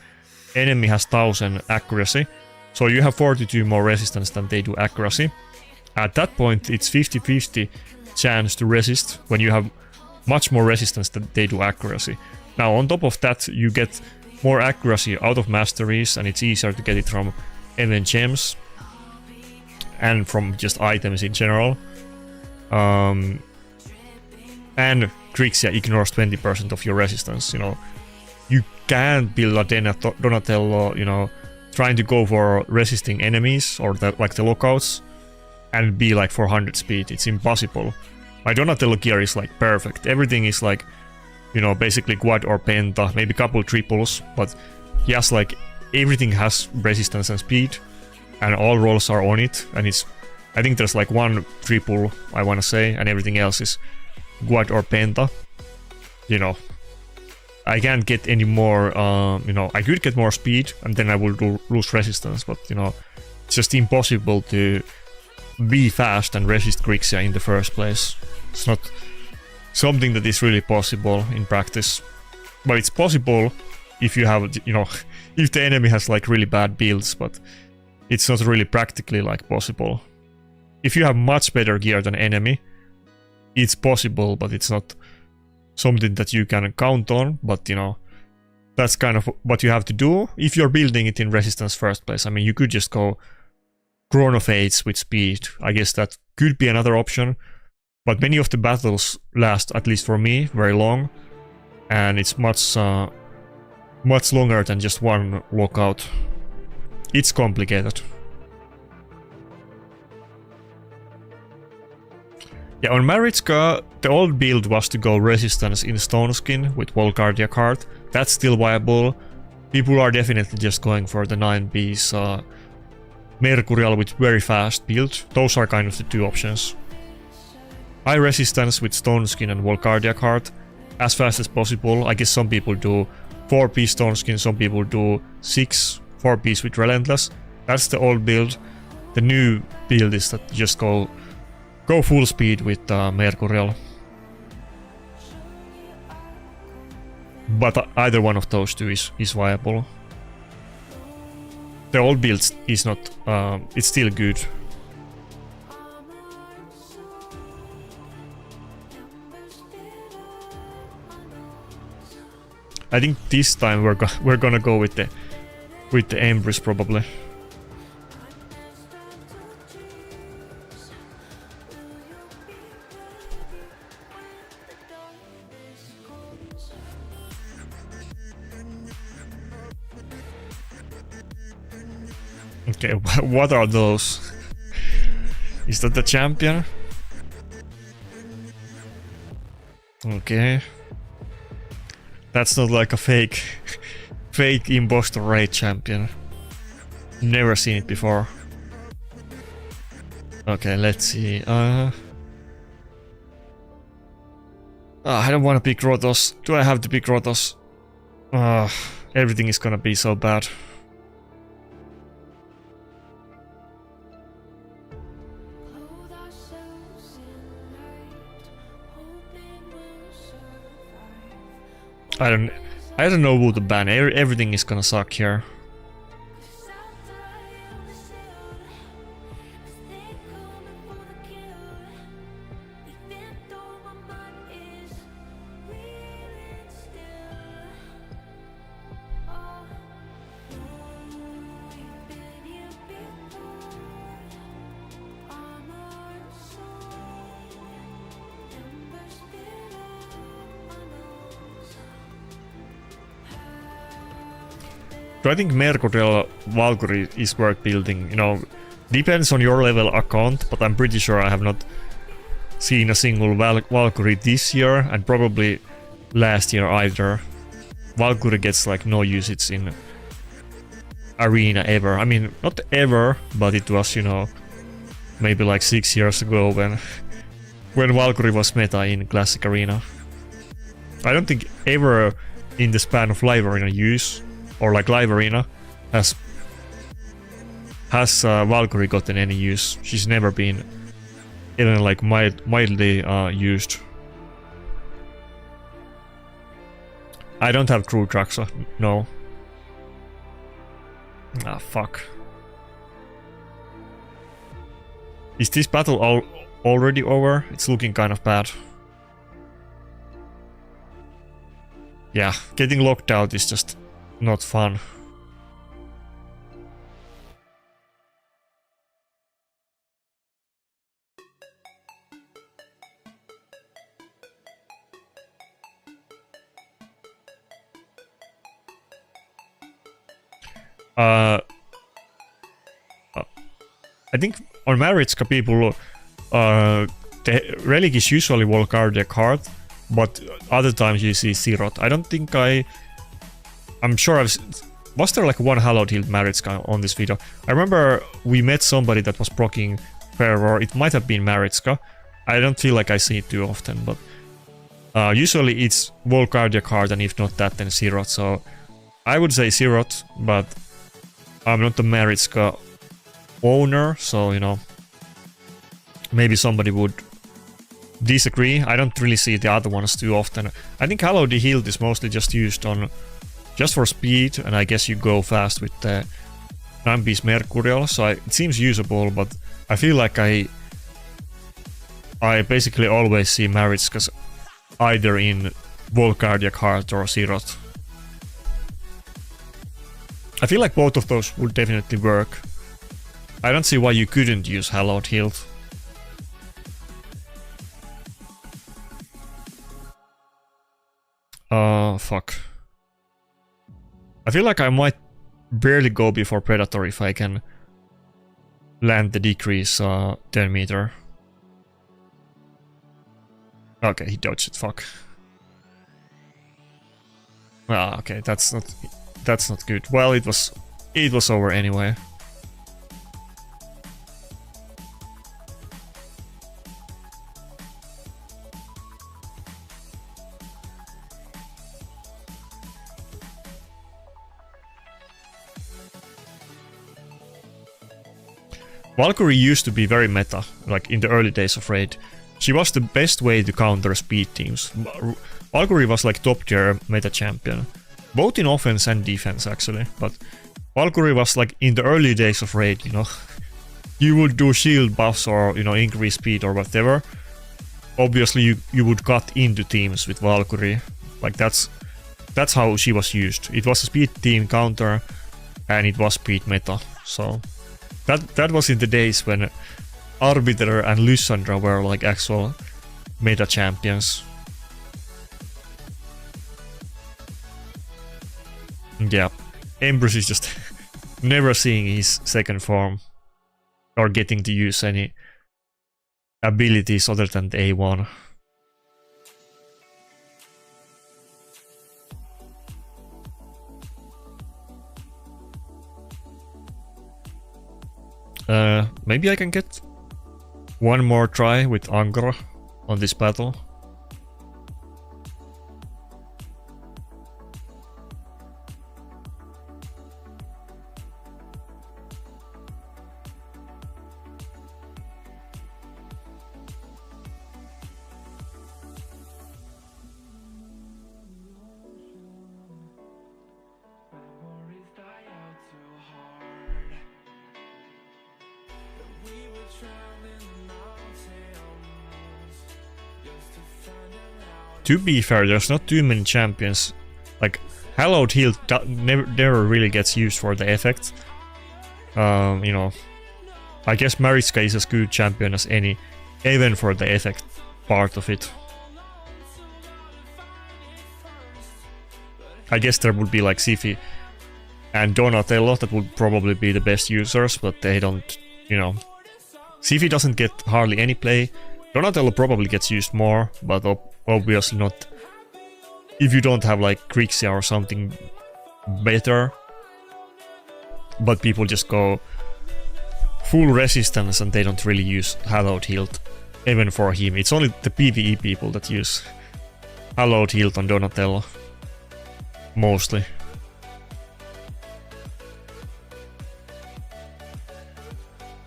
enemy has 1000 accuracy, so you have 42 more resistance than they do accuracy. At that point, it's 50-50 chance to resist when you have much more resistance than they do accuracy. Now, on top of that, you get more accuracy out of masteries, and it's easier to get it from event gems and from just items in general. And Grixia ignores 20% of your resistance. You know, you can't build a Donatello, you know, trying to go for resisting enemies or like the lockouts and be like 400 speed. It's impossible. My Donatello gear is like perfect. Everything is like, you know, basically quad or penta, maybe couple triples, but he has like, everything has resistance and speed, and all rolls are on it, and it's, I think there's like one triple, I wanna say, and everything else is quad or penta. You know, I can't get any more, you know, I could get more speed, and then I would lose resistance, but, you know, it's just impossible to be fast and resist Grixia in the first place. It's not something that is really possible in practice, but it's possible if you have, you know, if the enemy has like really bad builds, but it's not really practically like possible. If you have much better gear than enemy, it's possible, but it's not something that you can count on. But, you know, that's kind of what you have to do if you're building it in resistance first place. I mean, you could just go Chronophage with speed. I guess that could be another option, but many of the battles last, at least for me, very long, and it's much longer than just one lockout. It's complicated. Yeah, on Maritzka, the old build was to go resistance in Stone Skin with Volcardia card. That's still viable. People are definitely just going for the 9-piece Mercurial with very fast build. Those are kind of the two options. High resistance with Stone Skin and Volcardia card as fast as possible. I guess some people do 4-piece Stone Skin, some people do 6 4-piece with Relentless. That's the old build. The new build is that you just go full speed with Mercurial. But either one of those two is viable. The old build is not, it's still good. I think this time we're gonna go with the Empress probably. Okay, what are those? Is that the champion? Okay. That's not like a fake imposter raid champion. Never seen it before. Okay, let's see. I don't want to pick Rotos. Do I have to pick Rotos? Everything is gonna be so bad. I don't know who to ban. Everything is gonna suck here. So I think Mercurial Valkyrie is worth building. You know, depends on your level account, but I'm pretty sure I have not seen a single Valkyrie this year, and probably last year either. Valkyrie gets like no usage in Arena ever. I mean, not ever, but it was, you know, maybe like 6 years ago when Valkyrie was meta in Classic Arena. I don't think ever in the span of Live Arena use, or like Live Arena, has Valkyrie gotten any use. She's never been even like mildly used. I don't have True Traxa, no. Ah, fuck. Is this battle already over? It's looking kind of bad. Yeah, getting locked out is just not fun. I think on Maritska people, the relic is usually Volcardia card, but other times you see Sirot. I don't think I'm sure was there like one Hallowed Hilt Maritska on this video? I remember we met somebody that was proccing Fervor. It might have been Maritska. I don't feel like I see it too often, but usually it's Volcardia card, and if not that, then Sirot. So I would say Sirot, but I'm not the Maritska owner, so you know, maybe somebody would disagree. I don't really see the other ones too often. I think Hallowed Hilt is mostly just used on just for speed, and I guess you go fast with the 9-piece Mercurial, so it seems usable, but I feel like I basically always see Maritskas either in Volcardia card or Sirot. I feel like both of those would definitely work. I don't see why you couldn't use Hallowed Hilt. Fuck. I feel like I might barely go before Predator if I can land the decrease 10 meter. Okay, he dodged it, fuck. Ah, okay, that's not good. Well, it was over anyway. Valkyrie used to be very meta, like in the early days of Raid. She was the best way to counter speed teams. Valkyrie was like top tier meta champion, both in offense and defense actually, but Valkyrie was like in the early days of Raid, you know. You would do shield buffs or, you know, increase speed or whatever. Obviously you would cut into teams with Valkyrie. Like that's how she was used. It was a speed team counter and it was speed meta, so that was in the days when Arbiter and Lysandra were like actual meta champions. Yeah, Empress is just never seeing his second form or getting to use any abilities other than the A1. Maybe I can get one more try with Angra on this battle. To be fair, there's not too many champions. Like, Hallowed Hilt never really gets used for the effect. You know, I guess Maritska is as good champion as any, even for the effect part of it. I guess there would be like Siphi and Donatello, that would probably be the best users, but they don't, you know. Siphi doesn't get hardly any play. Donatello probably gets used more, but obviously not if you don't have like Grixia or something better. But people just go full resistance and they don't really use Hallowed Hilt even for him. It's only the PvE people that use Hallowed Hilt on Donatello. Mostly.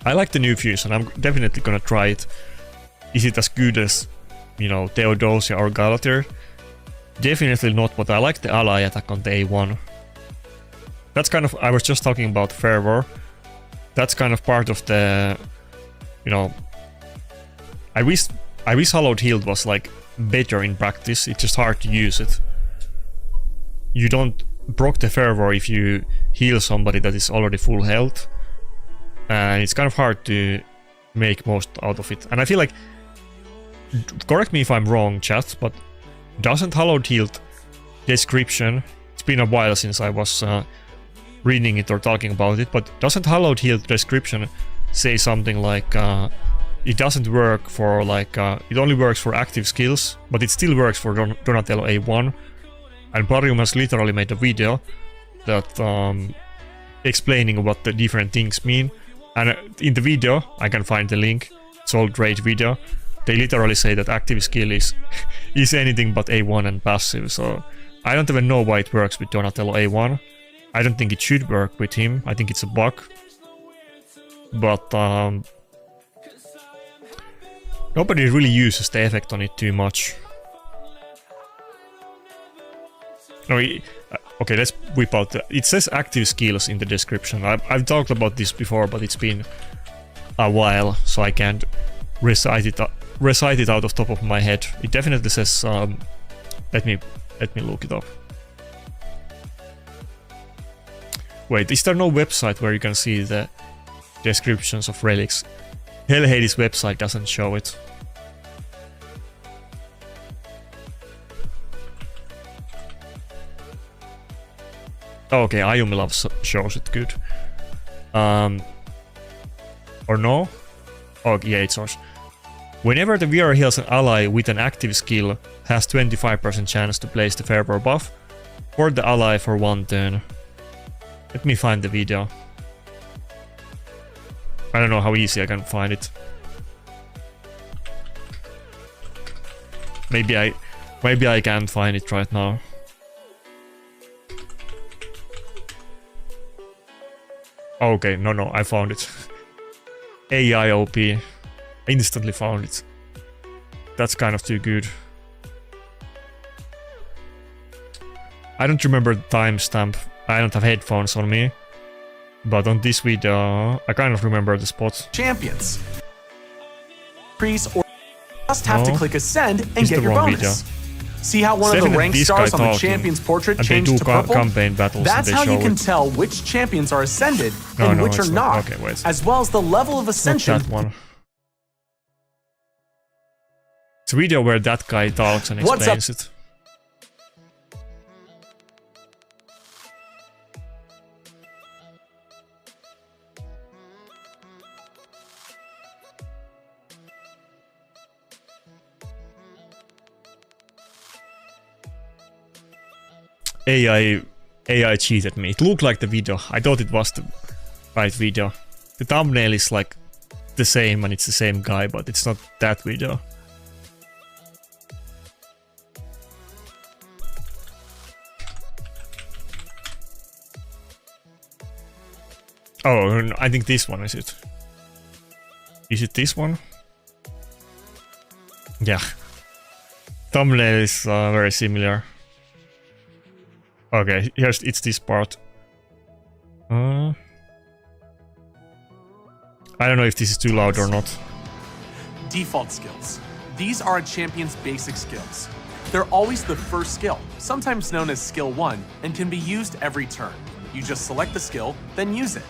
I like the new fusion, I'm definitely gonna try it. Is it as good as, you know, Theodosia or Galathyr? Definitely not, but I like the ally attack on the A1. That's kind of, I was just talking about Fervor. That's kind of part of the, you know, I wish Hallowed Hilt was like better in practice, it's just hard to use it. You don't proc the Fervor if you heal somebody that is already full health. And it's kind of hard to make most out of it. And I feel like, correct me if I'm wrong, chat, but doesn't Hallowed Hilt description, it's been a while since I was reading it or talking about it, but doesn't Hallowed Hilt description say something like it doesn't work for like, it only works for active skills, but it still works for Donatello A1. And Brehm has literally made a video that explaining what the different things mean. And in the video, I can find the link, it's all great video. They literally say that active skill is anything but A1 and passive, so I don't even know why it works with Donatello A1. I don't think it should work with him, I think it's a bug. But nobody really uses the effect on it too much. No, okay, let's whip out it says active skills in the description. I've talked about this before, but it's been a while, so I can't recite it out of top of my head. It definitely says, let me look it up. Wait, is there no website where you can see the descriptions of relics? Hell Hades website doesn't show it. Okay, Ayumilov shows it good. Or no? Oh, yeah, it shows. Whenever the VR heals an ally with an active skill, has 25% chance to place the Fervor buff for the ally for 1 turn. Let me find the video. I don't know how easy I can find it. Maybe I can't find it right now. Okay, no, I found it. AIOP. Instantly found it. That's kind of too good. I don't remember the timestamp. I don't have headphones on me. But on this video, I kind of remember the spot. Champions. Increase or just have to click ascend and get your bonus. Video. See how one of the rank stars on the champion's portrait changed to purple? Campaign battles. That's how you can tell which champions are ascended and which are not, as well as the level of ascension. Not that one. It's a video where that guy talks and explains it. AI cheated me. It looked like the video. I thought it was the right video. The thumbnail is like the same and it's the same guy, but it's not that video. Oh, I think this one is it. Is it this one? Yeah. Thumbnail is very similar. Okay, it's this part. I don't know if this is too loud or not. Default skills. These are a champion's basic skills. They're always the first skill, sometimes known as skill 1, and can be used every turn. You just select the skill, then use it.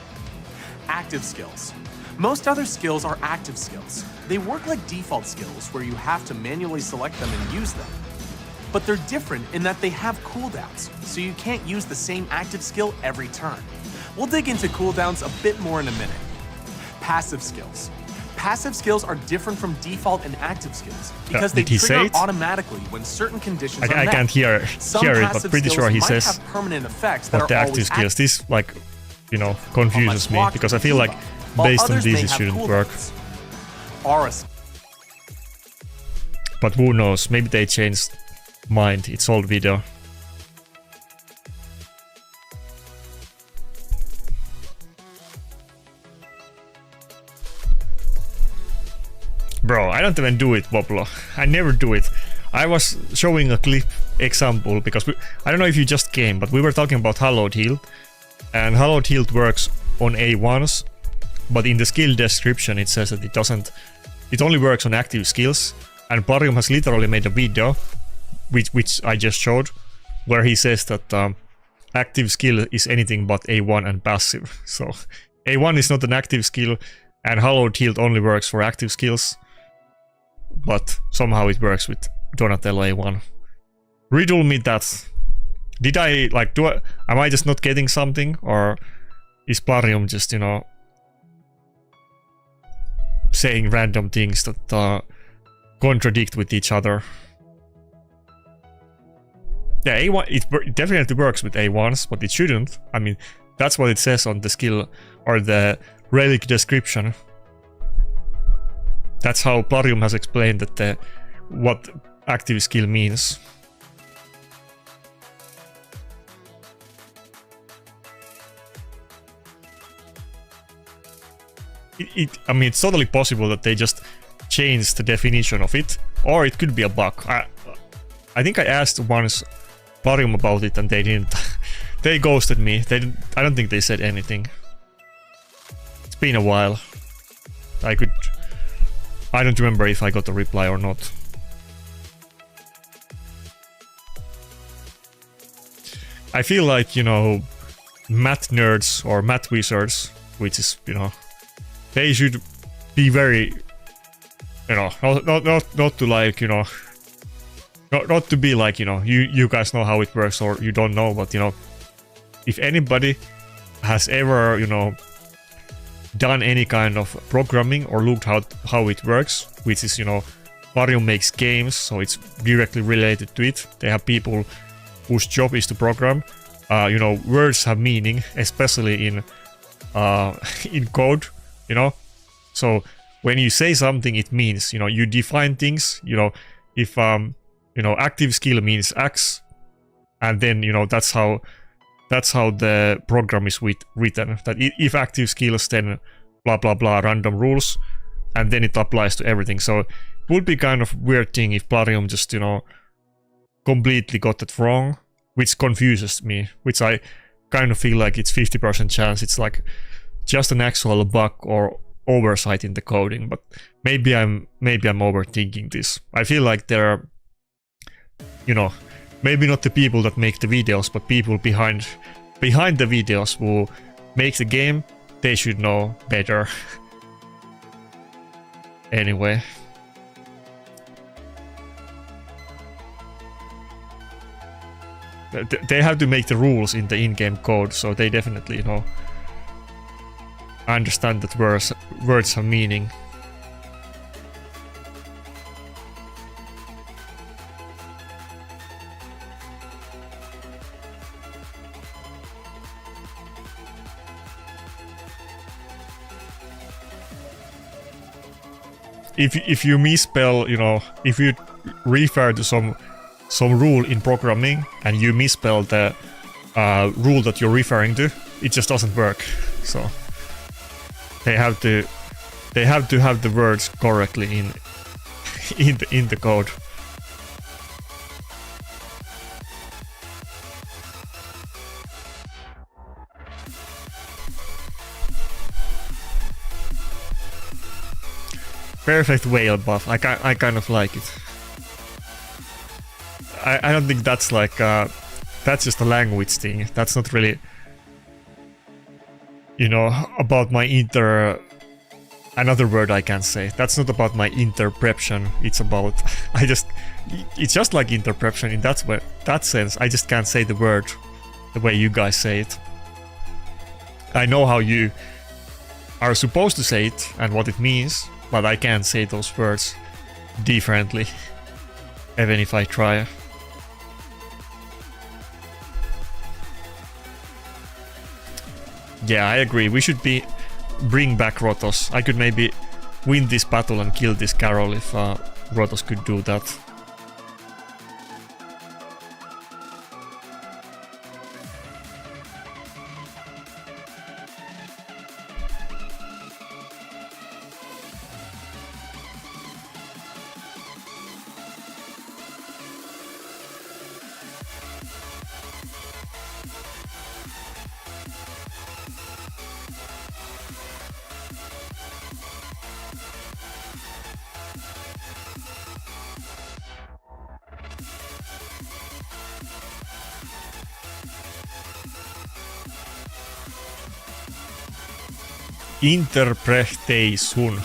Active skills. Most other skills are active skills. They work like default skills where you have to manually select them and use them. but they're different in that they have cooldowns, so you can't use the same active skill every turn. We'll dig into cooldowns a bit more in a minute. Passive skills. Passive skills are different from default and active skills because they trigger automatically when certain conditions are met. I can't hear it, but pretty sure he says have permanent effects that what the active skills. This, like, you know, confuses me because I feel like based on this it shouldn't work. But who knows? Maybe they changed mind. It's old video. Bro, I don't even do it, Woblo. I never do it. I was showing a clip example because I don't know if you just came, but we were talking about Hallowed Heal. And Hallowed Heal works on A1s, but in the skill description it says that it only works on active skills. And Brehm has literally made a video, which I just showed, where he says that active skill is anything but A1 and passive. So A1 is not an active skill, and Hallowed Heal only works for active skills. But somehow it works with Donatello A1. Riddle me that. Did I, like, am I just not getting something? Or is Brehm just, you know, saying random things that contradict with each other? Yeah, A1, it definitely works with A1s, but it shouldn't. I mean, that's what it says on the skill or the relic description. That's how Brehm has explained that what active skill means. I mean, it's totally possible that they just changed the definition of it, or it could be a bug. I think I asked once Brehm about it and they didn't. They ghosted me. I don't think they said anything. It's been a while. I don't remember if I got a reply or not. I feel like, you know, math nerds or math wizards, which is, you know, they should be very, you know, not to, like, you know, not to be like, you know, you guys know how it works or you don't know, but, you know, if anybody has ever, you know, done any kind of programming or looked how it works, which is, you know, Brehm makes games, so it's directly related to it. They have people whose job is to program. You know, words have meaning, especially in code, you know. So when you say something, it means, you know, you define things. You know, if you know, active skill means X, and then, you know, that's how the program is written. That if active skills, then blah blah blah, random rules, and then it applies to everything. So it would be kind of weird thing if Brehm just, you know, completely got it wrong, which confuses me. Which I kind of feel like it's 50% chance it's like just an actual bug or oversight in the coding. But maybe I'm overthinking this. I feel like there are, you know, maybe not the people that make the videos, but people behind the videos who make the game, they should know better. Anyway. They have to make the rules in the in-game code, so they definitely, you know, understand that words have meaning. If you misspell, you know, if you refer to some rule in programming and you misspell the rule that you're referring to, it just doesn't work. So they have to have the words correctly in the code. Perfect whale buff. I kind of like it. I don't think that's like that's just a language thing. That's not really, you know, about my another word I can't say. That's not about my interpretation. It's about it's just like interpretation in that sense. I just can't say the word the way you guys say it. I know how you are supposed to say it and what it means, but I can't say those words differently, even if I try. Yeah, I agree. We should bring back Rotos. I could maybe win this battle and kill this Carol if Rotos could do that. Interpretation.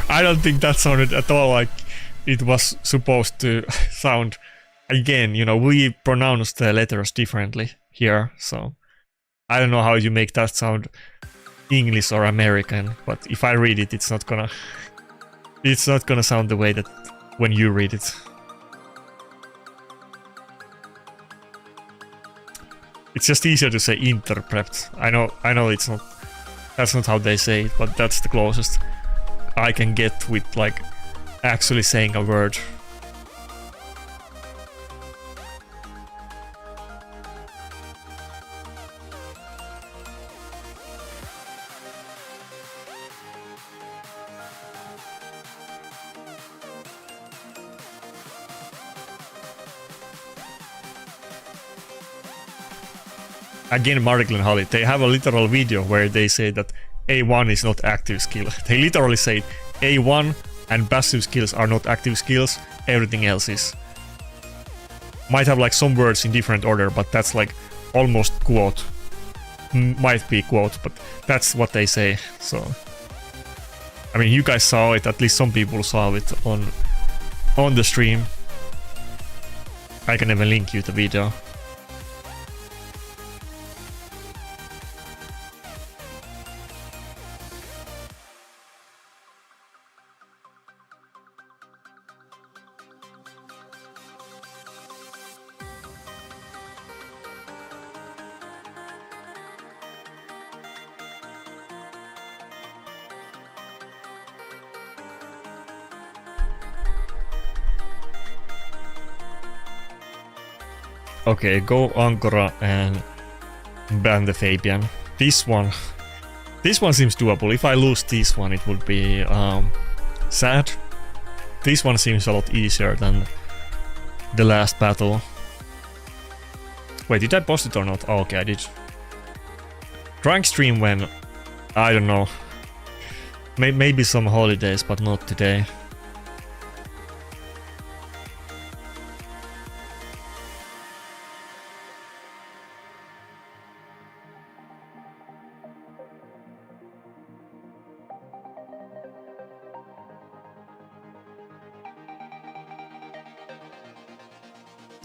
I don't think that sounded at all like it was supposed to sound. Again, you know, we pronounce the letters differently here, so I don't know how you make that sound English or American, but if I read it, it's not gonna sound the way that when you read it. It's just easier to say interpret. I know it's not. That's not how they say it, but that's the closest I can get with like actually saying a word. Again, Mariklan Holly, they have a literal video where they say that A1 is not active skill. They literally say A1 and passive skills are not active skills, everything else is. Might have like some words in different order, but that's like almost quote. Might be quote, but that's what they say, so. I mean, you guys saw it, at least some people saw it on the stream. I can even link you the video. Okay, go Ankara and ban the Fabian. This one seems doable. If I lose this one, it would be sad. This one seems a lot easier than the last battle. Wait, did I post it or not? Oh, okay, I did. Drunk stream when, I don't know, maybe some holidays, but not today.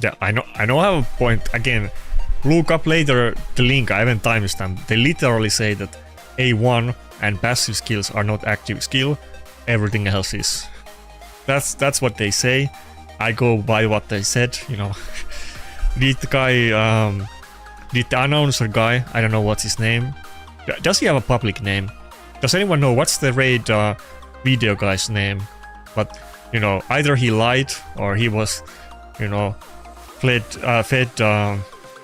Yeah, I know I have a point. Again, look up later the link, I haven't timestamped. They literally say that A1 and passive skills are not active skill, everything else is. That's what they say. I go by what they said, you know. Did the announcer guy, I don't know what's his name. Does he have a public name? Does anyone know what's the raid video guy's name? But, you know, either he lied or he was, you know, fed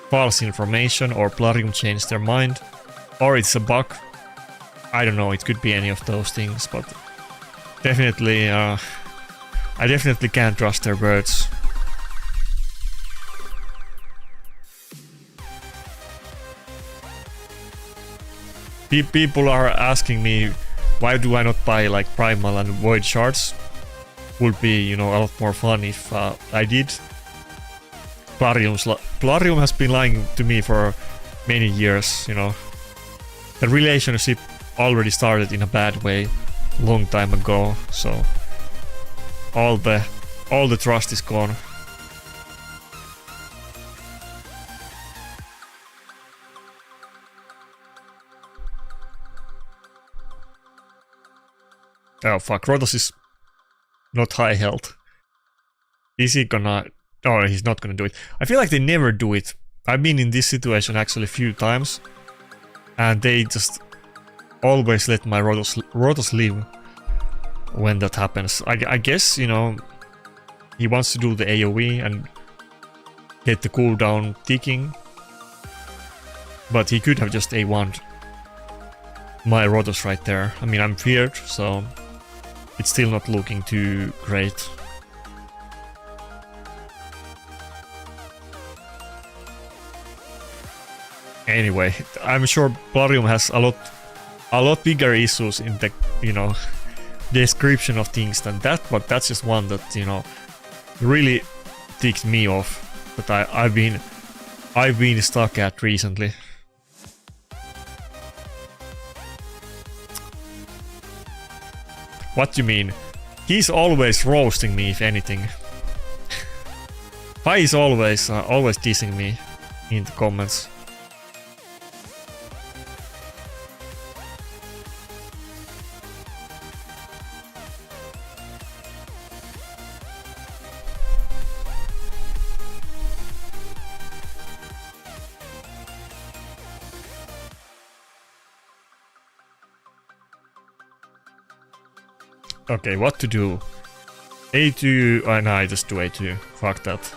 false information, or Plarium changed their mind, or it's a bug. I don't know, it could be any of those things, but definitely, I definitely can't trust their words. People are asking me, why do I not buy like Primal and Void shards? Would be, you know, a lot more fun if I did. Plarium has been lying to me for many years, you know. The relationship already started in a bad way long time ago, so all the trust is gone. Oh fuck, Rotos is not high health. Is he gonna... Oh, he's not gonna do it. I feel like they never do it. I've been in this situation actually a few times, and they just always let my Rotos live when that happens. I guess, you know, he wants to do the AoE and get the cooldown ticking, but he could have just A1'd my Rotos right there. I mean, I'm feared, so it's still not looking too great. Anyway, I'm sure Plarium has a lot bigger issues in the, you know, description of things than that, but that's just one that, you know, really ticked me off that I've been stuck at recently. What do you mean? He's always roasting me, if anything. Pai is always dissing me in the comments. Okay, what to do? A2... no, I just do A2. Fuck that.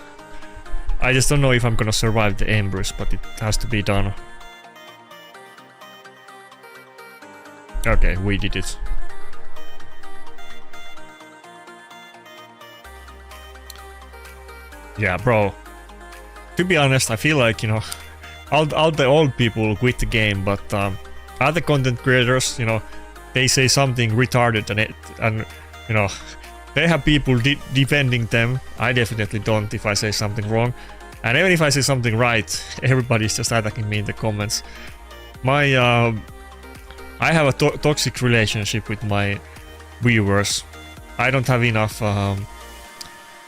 I just don't know if I'm gonna survive the Embers, but it has to be done. Okay, we did it. Yeah, bro. To be honest, I feel like, you know, all the old people quit the game, but other content creators, you know, they say something retarded and you know, they have people defending them. I definitely don't if I say something wrong. And even if I say something right, everybody's just attacking me in the comments. I have a toxic relationship with my viewers. I don't have enough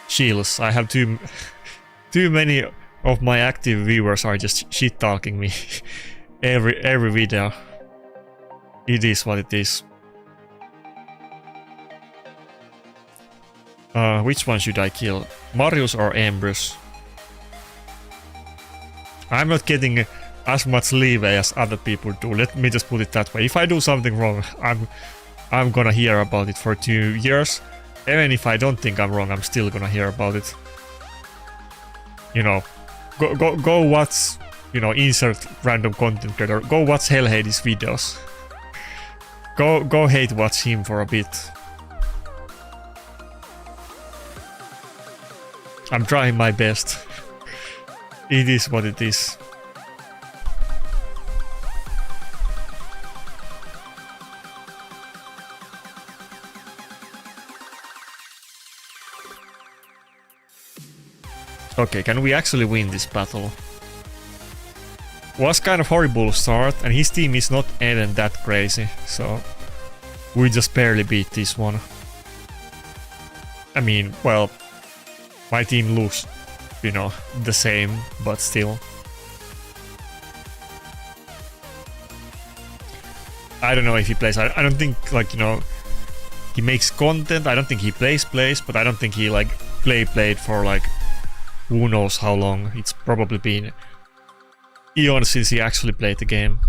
shields. I have too many of my active viewers are just shit talking me every video. It is what it is. Which one should I kill? Marius or Ambrose? I'm not getting as much leeway as other people do. Let me just put it that way. If I do something wrong, I'm gonna hear about it for 2 years. Even if I don't think I'm wrong, I'm still gonna hear about it. You know, go watch, you know, insert random content creator. Go watch Hellhades videos. Go hate watch him for a bit. I'm trying my best. It is what it is. Okay, can we actually win this battle? Was kind of horrible start, and his team is not even that crazy, so we just barely beat this one. I mean, well, my team looks, you know, the same, but still. I don't know if he plays. I don't think, like, you know, he makes content. I don't think he plays, but I don't think he, like, played for, like, who knows how long. It's probably been eons since he actually played the game.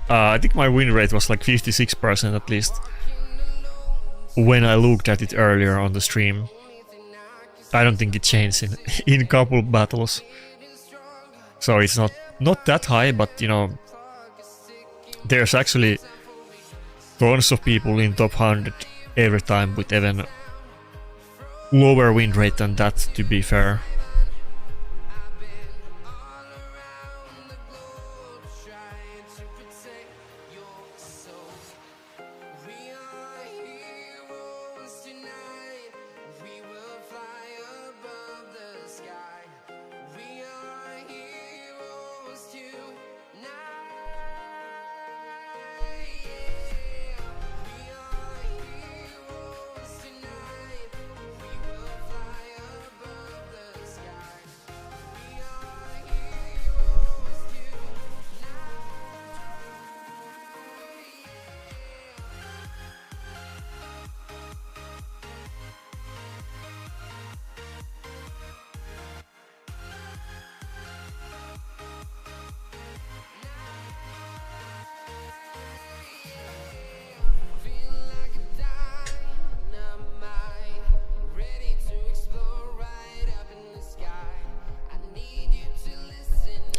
I think my win rate was like 56% at least when I looked at it earlier on the stream. I don't think it changed in a couple battles. So it's not that high, but you know, there's actually tons of people in top 100 every time with even lower win rate than that, to be fair.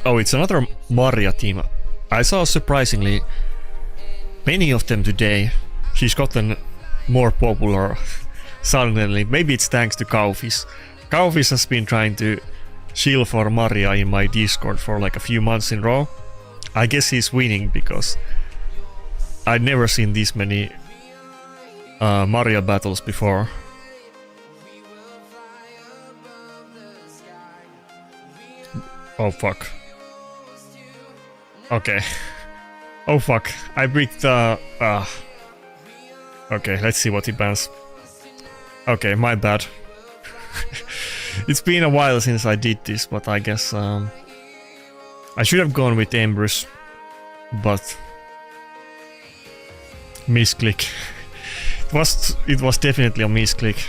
Oh, it's another Maria team. I saw surprisingly many of them today. She's gotten more popular suddenly. Maybe it's thanks to Kaufis. Kaufis has been trying to shield for Maria in my Discord for like a few months in a row. I guess he's winning because I'd never seen this many Maria battles before. Oh fuck. Okay. Oh fuck. I bricked the... Okay, let's see what he bans. Okay, my bad. It's been a while since I did this, but I guess I should have gone with Embrus, but misclick. It was definitely a misclick.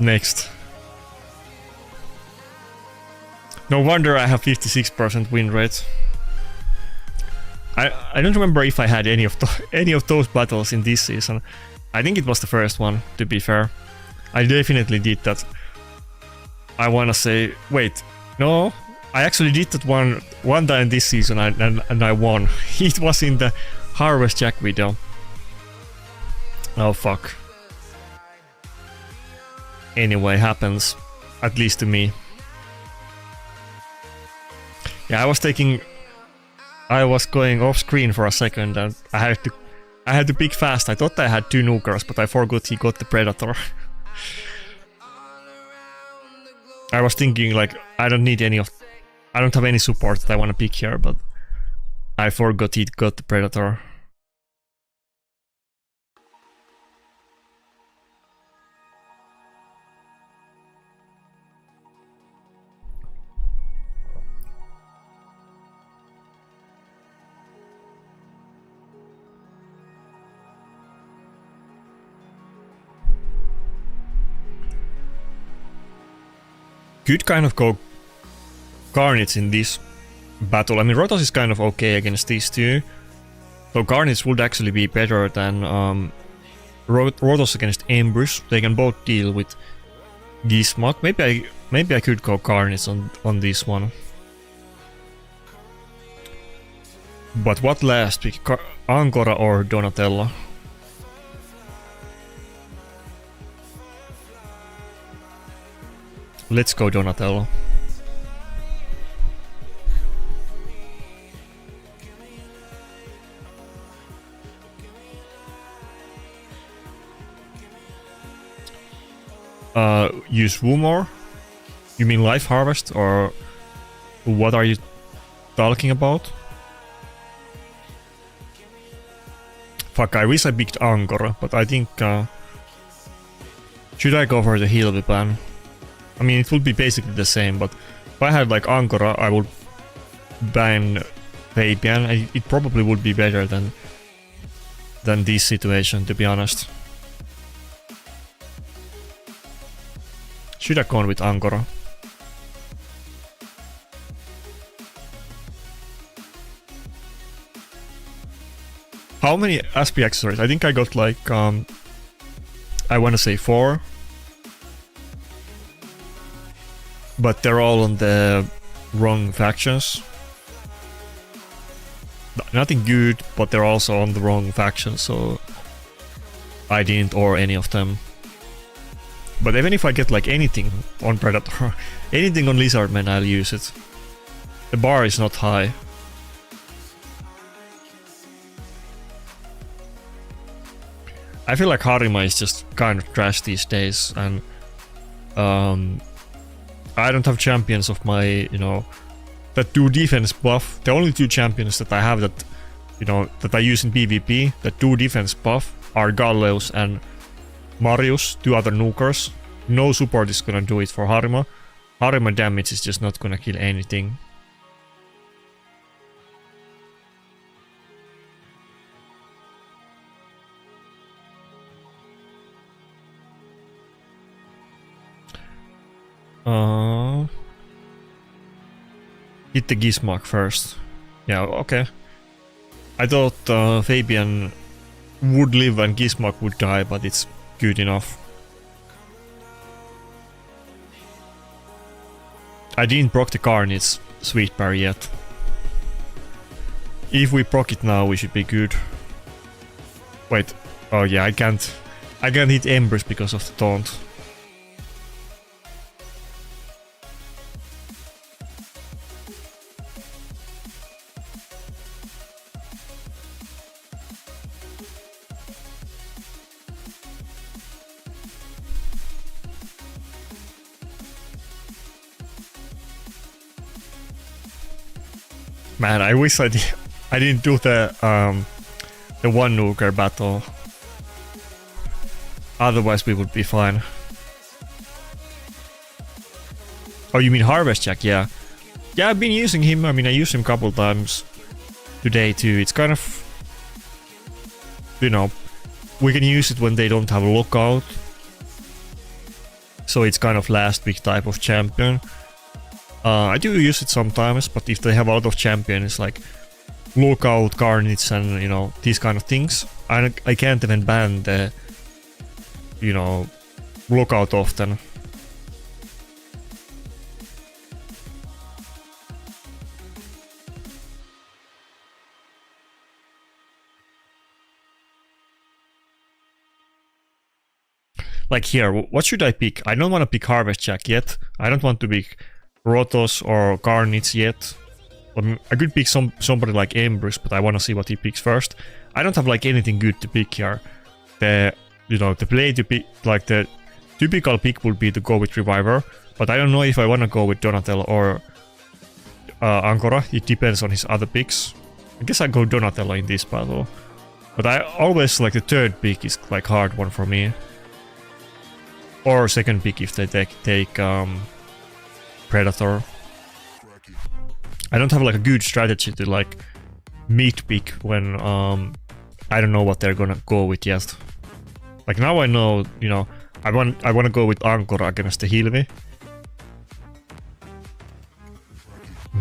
Next. No wonder I have 56% win rate. I don't remember if I had any of those battles in this season. I think it was the first one, to be fair. I definitely did that. I wanna say, wait, no, I actually did that one time this season and I won. It was in the Harvest Jack video. Oh fuck. Anyway, happens, at least to me. Yeah, I was going off screen for a second and I had to pick fast. I thought I had 2 nukers, but I forgot he got the Predator. I was thinking like I don't have any support that I want to pick here, but I forgot he got the Predator. Could kind of go Carnage in this battle. I mean, Rotos is kind of okay against these two. So Carnage would actually be better than Rotos against Embrus. They can both deal with Gizmok. Maybe I could go Carnage on this one. But what last pick? Angora or Donatello? Let's go Donatello. Use Wumor? You mean Life Harvest, or what are you talking about? Fuck, I wish I picked Angora, but I think... should I go for the heal ban? I mean, it would be basically the same, but if I had like Angora, I would ban Fabian. It probably would be better than this situation, to be honest. Should have gone with Angora. How many SP accessories? I think I got like, I want to say 4. But they're all on the wrong factions. Nothing good, but they're also on the wrong faction, so I didn't or any of them. But even if I get like anything on Predator, anything on Lizardman, I'll use it. The bar is not high. I feel like Harima is just kind of trash these days, and I don't have champions of my, you know, that do defense buff. The only 2 champions that I have that, you know, that I use in PvP that do defense buff are Galleus and Marius, 2 other nukers. No support is gonna do it for Harima. Harima damage is just not gonna kill anything. Hit the Gizmok first. Yeah, okay. I thought Fabian would live and Gizmok would die, but it's good enough. I didn't proc the Carnage Sweet Berry yet. If we proc it now, we should be good. Wait. Oh yeah, I can't hit Embers because of the taunt. Man, I wish I didn't do the one nuker battle. Otherwise we would be fine. Oh, you mean Harvest Jack? Yeah. Yeah, I've been using him. I mean, I used him a couple times today too. It's kind of, you know, we can use it when they don't have a lockout. So it's kind of last big type of champion. I do use it sometimes, but if they have a lot of champions like lookout, Carnage, and you know these kind of things, I can't even ban the, you know, lookout often. Like here, what should I pick? I don't want to pick Harvest Jack yet. I don't want to pick Rotos or Carnage yet. I could pick somebody like Embers, but I want to see what he picks first. I don't have like anything good to pick here. The play to pick, like the typical pick would be to go with Reviver, but I don't know if I want to go with Donatello or Ancora. It depends on his other picks. I guess I go Donatello in this battle, but I always like the third pick is like hard one for me, or second pick if they take Predator. I don't have like a good strategy to like mid pick when I don't know what they're gonna go with yet. Like now I know, you know, I want to go with Ancora against the Hilvi,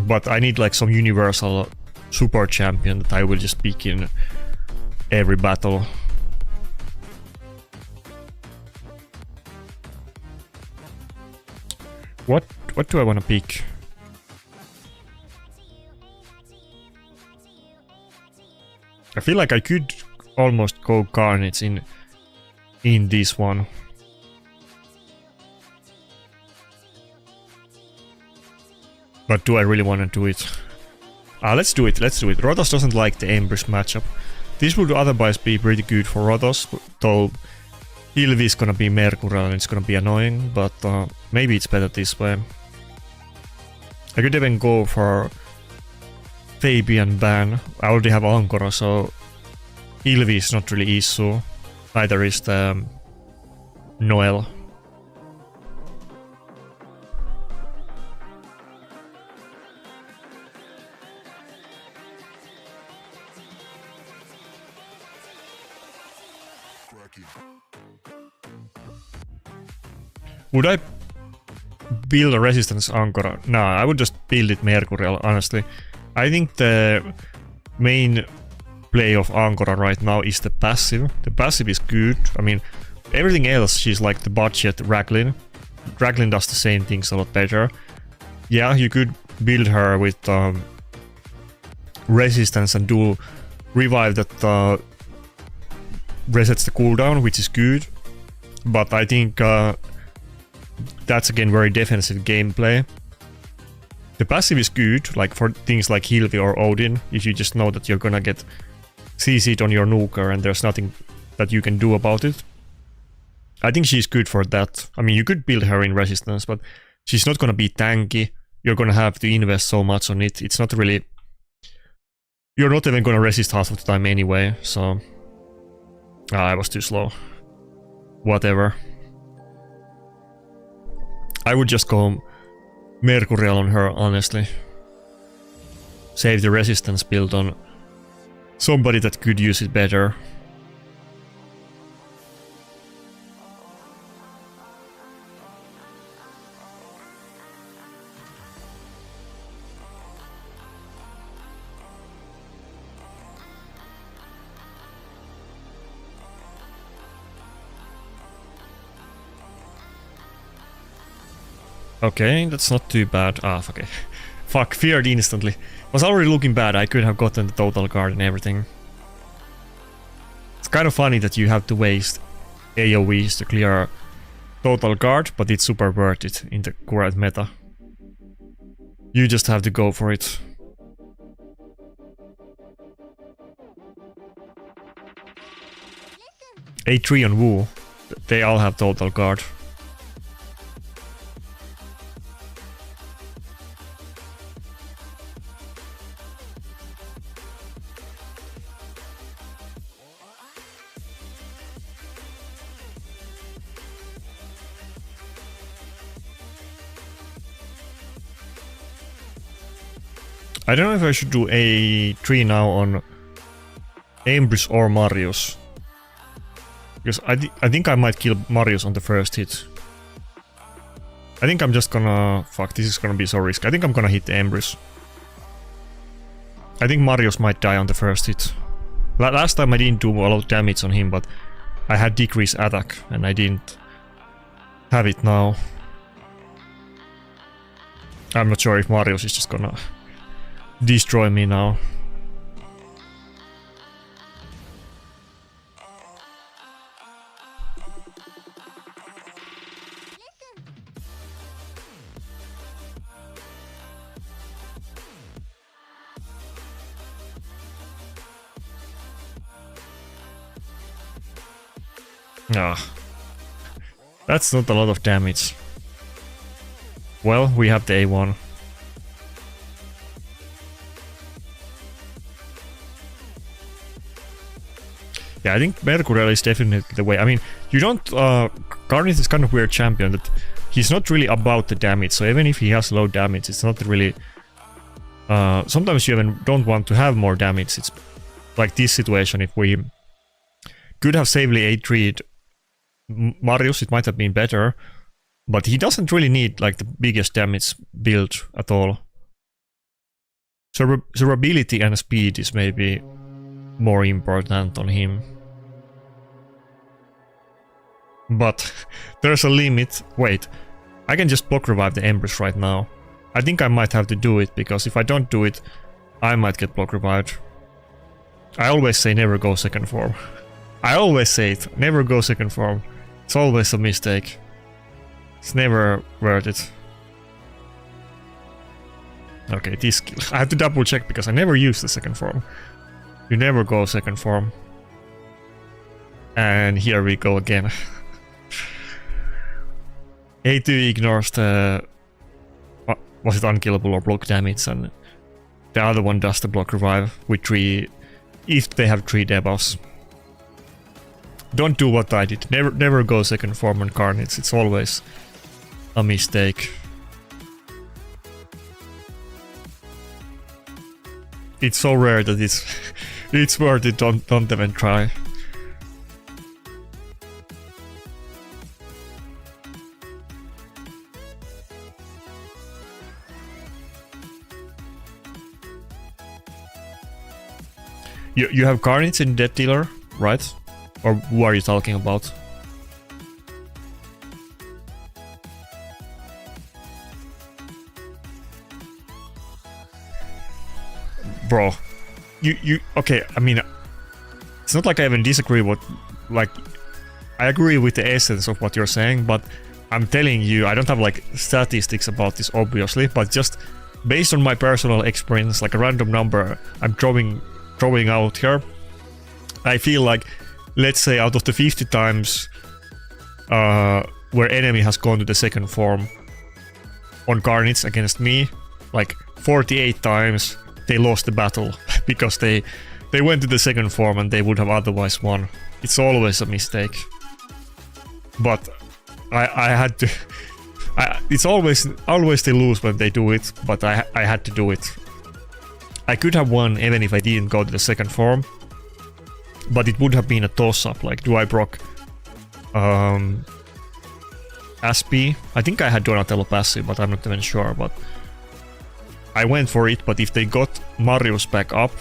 but I need like some universal super champion that I will just pick in every battle. What do I want to pick? I feel like I could almost go Carnage in this one. But do I really want to do it? Let's do it. Rotos doesn't like the Embers matchup. This would otherwise be pretty good for Rotos, though Hilvi is gonna be Mercurial and it's gonna be annoying, but maybe it's better this way. I could even go for Fabian ban. I already have Ancora, so Hilvi is not really Isu. Neither is the Noel. Would I build a resistance Ancora? Nah, I would just build it Mercurial, honestly. I think the main play of Ancora right now is the passive. The passive is good. I mean, everything else, she's like the budget Raglin. Raglin does the same things a lot better. Yeah, you could build her with resistance and do revive that resets the cooldown, which is good. But I think that's again very defensive gameplay. The passive is good, like for things like Hilvi or Odin, if you just know that you're gonna get CC'd on your nuker and there's nothing that you can do about it. I think she's good for that. I mean, you could build her in resistance, but she's not gonna be tanky. You're gonna have to invest so much on it. It's not really... You're not even gonna resist half of the time anyway, so... I was too slow. Whatever. I would just go Mercurial on her, honestly. Save the resistance build on somebody that could use it better. Okay, that's not too bad. Ah, okay. Fuck, feared instantly. Was already looking bad. I could have gotten the total guard and everything. It's kind of funny that you have to waste AoEs to clear total guard, but it's super worth it in the current meta. You just have to go for it. A3 on Wu. They all have total guard. I don't know if I should do A3 now on Ambrose or Marius. Because I think I might kill Marius on the first hit. I think I'm just gonna... Fuck, this is gonna be so risky. I think I'm gonna hit the Ambrose. I think Marius might die on the first hit. Last time I didn't do a lot of damage on him, but I had decreased attack and I didn't have it now. I'm not sure if Marius is just gonna destroy me now. Ah, that's not a lot of damage. Well, we have the A1. Yeah, I think Mercurial is definitely the way. I mean, you don't... Garnet is kind of weird champion that he's not really about the damage, so even if he has low damage, it's not really... sometimes you even don't want to have more damage. It's like this situation, if we could have safely A3'd Marius, it might have been better, but he doesn't really need like the biggest damage build at all. Survivability and speed is maybe more important on him. But there's a limit. Wait, I can just block revive the Embers right now. I think I might have to do it, because if I don't do it, I might get block revived. I always say never go second form. I always say it, never go second form. It's always a mistake. It's never worth it. Okay, this skill. I have to double check because I never use the second form. You never go second form. And here we go again. A2 ignores the... was it unkillable or block damage, and the other one does the block revive with 3... if they have 3 debuffs. Don't do what I did. Never go second form on Carnage. It's always a mistake. It's so rare that it's worth it. Don't even try. You have Carnage in Death Dealer, right? Or who are you talking about? Bro, you okay, I mean, it's not like I even disagree with, like, I agree with the essence of what you're saying, but I'm telling you, I don't have like statistics about this obviously, but just based on my personal experience, like a random number I'm throwing out here, I feel like, let's say out of the 50 times where enemy has gone to the second form on Carnage against me, like 48 times they lost the battle because they went to the second form and they would have otherwise won. It's always a mistake. But I had to... it's always they lose when they do it, but I had to do it. I could have won even if I didn't go to the second form, but it would have been a toss-up, like, do I proc SP? I think I had Donatello passive, but I'm not even sure, but I went for it. But if they got Marius back up,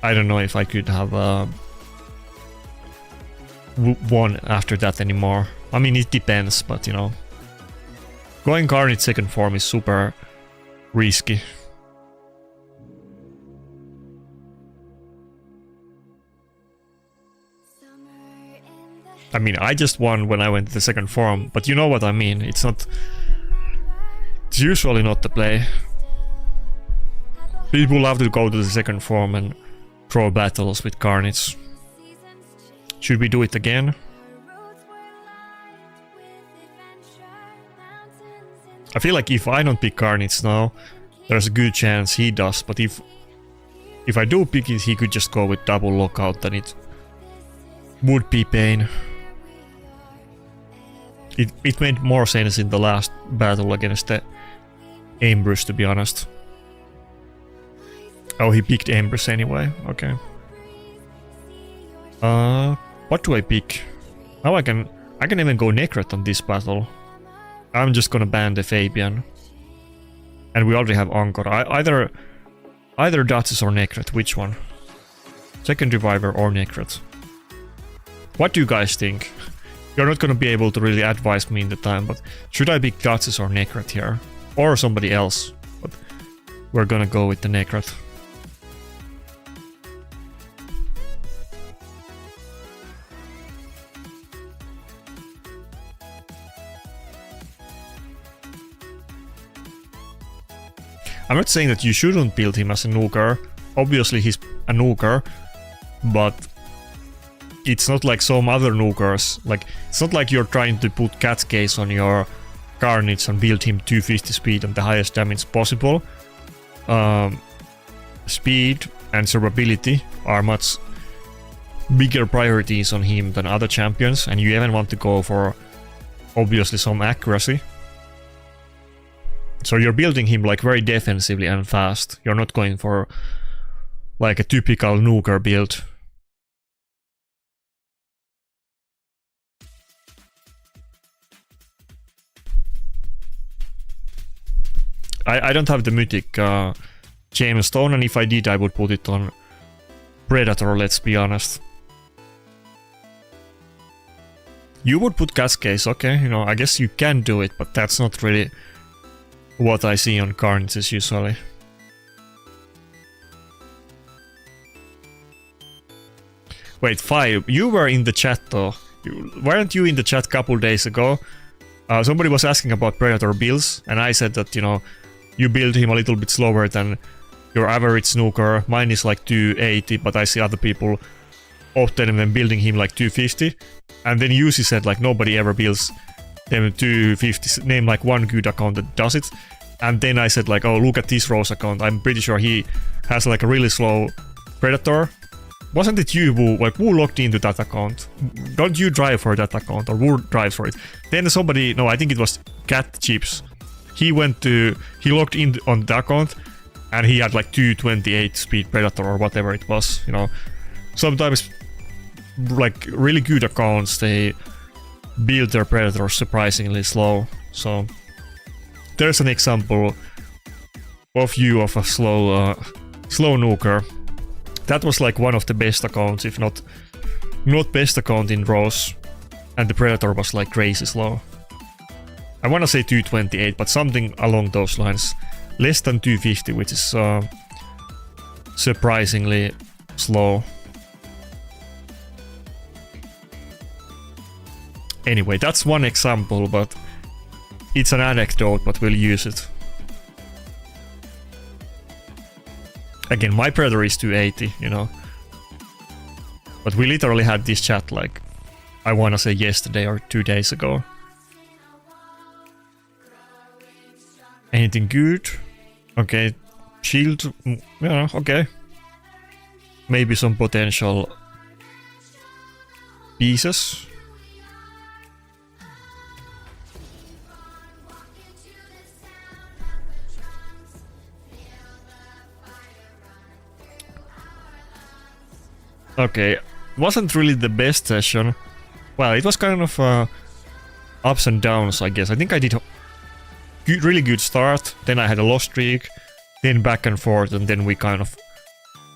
I don't know if I could have won after that anymore. I mean, it depends, but you know. Going Carnage second form is super risky. I mean, I just won when I went to the second form, but you know what I mean. It's not... It's usually not the play. People love to go to the second form and draw battles with Carnage. Should we do it again? I feel like if I don't pick Carnage now, there's a good chance he does, but if I do pick it, he could just go with double lockout, then it would be pain. It made more sense in the last battle against the Ambrose, to be honest. Oh, he picked Ambrose anyway, okay. What do I pick? Now I can even go Necret on this battle. I'm just gonna ban the Fabian. And we already have Angkor. Either Duchess or Necret, which one? Second Reviver or Necret? What do you guys think? You're not gonna be able to really advise me in the time, but should I pick Duchess or Necret here? Or somebody else? But we're gonna go with the Necret. I'm not saying that you shouldn't build him as a nuker. Obviously he's a nuker, but it's not like some other nukers. Like, it's not like you're trying to put Cat's Case on your Carnage and build him 250 speed and the highest damage possible. Speed and survivability are much bigger priorities on him than other champions, and you even want to go for obviously some accuracy. So you're building him like very defensively and fast. You're not going for like a typical nuker build. I don't have the mythic Gemstone, and if I did I would put it on Predator, let's be honest. You would put Cascade, okay, you know, I guess you can do it, but that's not really what I see on Carnages usually. Wait, 5, you were in the chat though. Weren't you in the chat a couple days ago? Somebody was asking about Predator builds, and I said that, you know, you build him a little bit slower than your average snooker. Mine is like 280, but I see other people often when building him like 250. And then Yusi said like nobody ever builds them 250, name like one good account that does it. And then I said like, oh, look at this Rose account, I'm pretty sure he has like a really slow Predator. Wasn't it you who logged into that account? Don't you drive for that account, or who drives for it? Then somebody, no, I think it was Cat Chips. He logged in on the account, and he had like 228 speed Predator or whatever it was, you know. Sometimes, like, really good accounts, they build their Predators surprisingly slow. So, there's an example of you of a slow nuker. That was like one of the best accounts, if not best account in Rose, and the Predator was like crazy slow. I wanna say 228, but something along those lines. Less than 250, which is surprisingly slow. Anyway, that's one example, but it's an anecdote, but we'll use it. Again, my Predator is 280, you know. But we literally had this chat like, I wanna say yesterday or 2 days ago. Anything good? Okay, shield, yeah, okay. Maybe some potential pieces. Okay, wasn't really the best session. Well, it was kind of ups and downs, I guess. I think I did really good start, then I had a loss streak, then back and forth, and then we kind of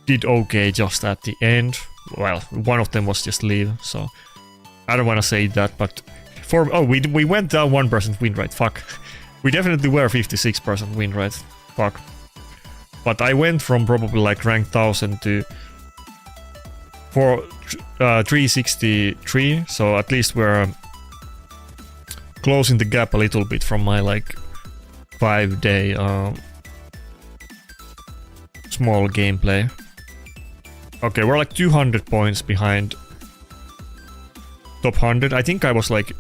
did okay just at the end. Well, one of them was just leave, so I don't want to say that, but we went down 1% win rate, fuck. We definitely were 56% win rate. Fuck. But I went from probably like rank 1000 to 363, so at least we're closing the gap a little bit from my like 5-day small gameplay. Okay, we're like 200 points behind top 100. I think I was like...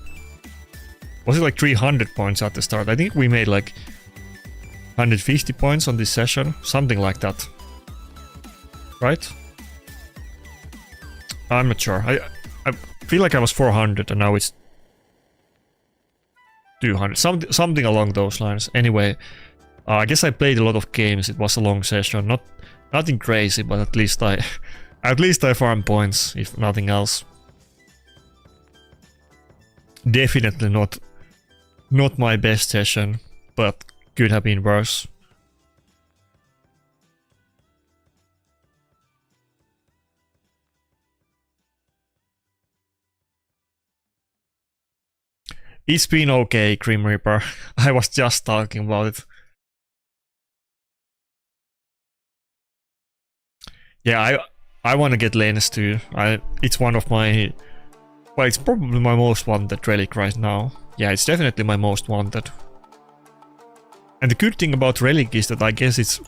Was it like 300 points at the start? I think we made like 150 points on this session. Something like that. Right? I'm not sure. I feel like I was 400 and now it's 200. Something along those lines. Anyway, I guess I played a lot of games. It was a long session. Nothing crazy, but at least I farmed points, if nothing else. Definitely not my best session, but could have been worse. It's been okay, Grim Reaper. I was just talking about it. Yeah, I want to get Lens too. It's one of my... Well, it's probably my most wanted relic right now. Yeah, it's definitely my most wanted. And the good thing about relic is that I guess it's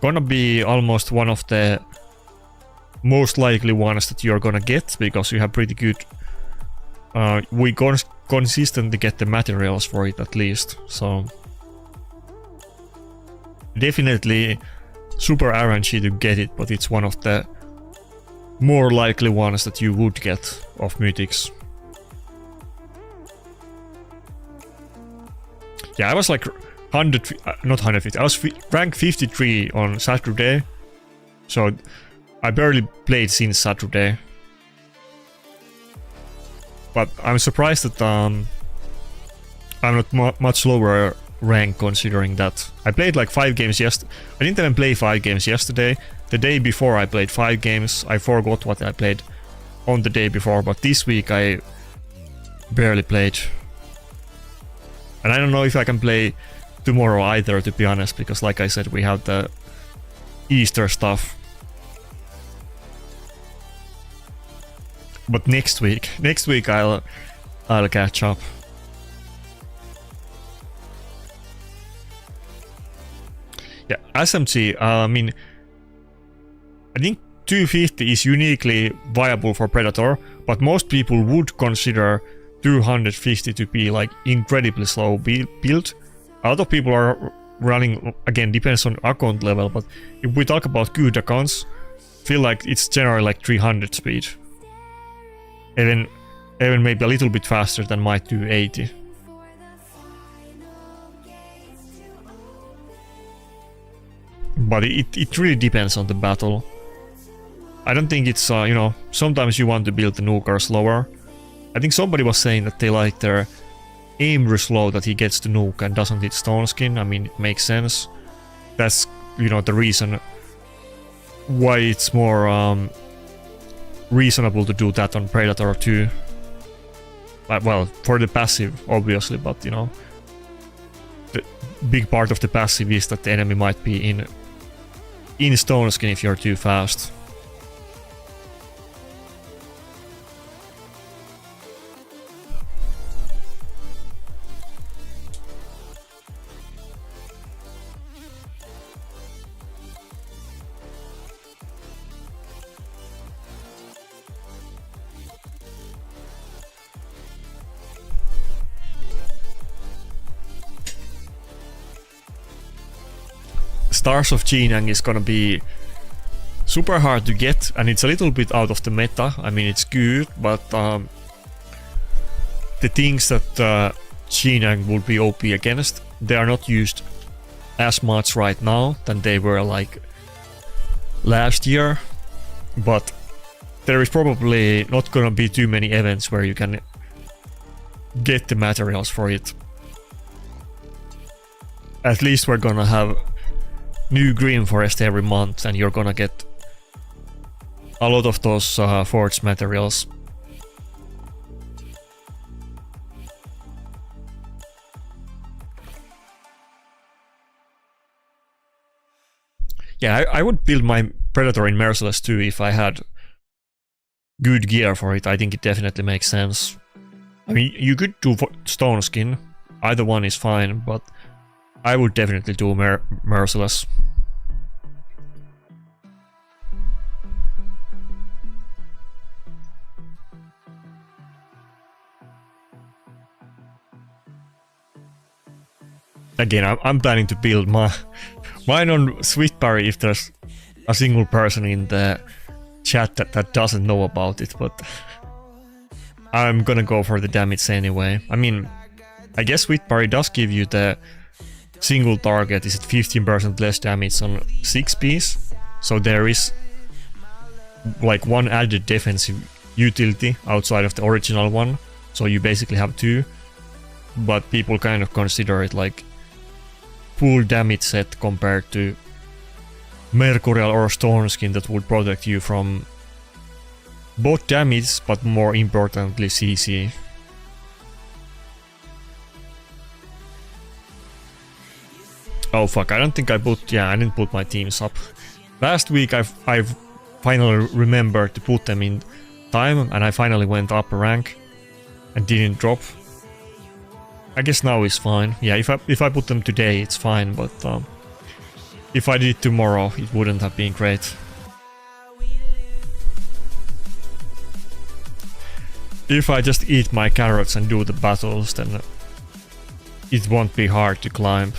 gonna be almost one of the most likely ones that you're gonna get, because you have pretty good... we consistently get the materials for it at least, so... Definitely super RNG to get it, but it's one of the more likely ones that you would get of mythics. Yeah, I was like not 150, I was rank 53 on Saturday, so I barely played since Saturday. But I'm surprised that I'm not much lower rank considering that. I played like 5 games yesterday. I didn't even play 5 games yesterday. The day before I played 5 games. I forgot what I played on the day before, but this week I barely played. And I don't know if I can play tomorrow either, to be honest, because like I said, we have the Easter stuff. But next week I'll catch up. Yeah, SMG, I mean, I think 250 is uniquely viable for Predator, but most people would consider 250 to be like incredibly slow build. A lot of people are running, again, depends on account level, but if we talk about good accounts, feel like it's generally like 300 speed. Even maybe a little bit faster than my 280. But it really depends on the battle. I don't think it's, you know, sometimes you want to build the nuker slower. I think somebody was saying that they like their aim slow that he gets to nuke and doesn't hit stone skin. I mean, it makes sense. That's, you know, the reason why it's more reasonable to do that on Predator 2. Well, for the passive, obviously, but, you know, the big part of the passive is that the enemy might be in stone skin if you're too fast. Stars of Xenogenesis is gonna be super hard to get, and it's a little bit out of the meta. I mean, it's good, but the things that Xenogenesis will be OP against, they are not used as much right now than they were like last year. But there is probably not gonna be too many events where you can get the materials for it. At least we're gonna have new green forest every month, and you're gonna get a lot of those forged materials. Yeah, I would build my Predator in Merciless too if I had good gear for it. I think it definitely makes sense. I mean, you could do Stone Skin. Either one is fine, but I would definitely do Merciless. Again, I'm planning to build mine on Sweet Berry if there's a single person in the chat that doesn't know about it, but I'm gonna go for the damage anyway. I mean, I guess Sweet Berry does give you the single target, is it 15% less damage on 6 piece? So there is like one added defensive utility outside of the original one, so you basically have 2, but people kind of consider it like full damage set compared to Mercurial or Stone Skin that would protect you from both damage, but more importantly CC. Oh fuck, I don't think I didn't put my teams up. Last week I've finally remembered to put them in time, and I finally went up a rank and didn't drop. I guess now is fine. Yeah, if I put them today, it's fine, but if I did it tomorrow, it wouldn't have been great. If I just eat my carrots and do the battles, then it won't be hard to climb.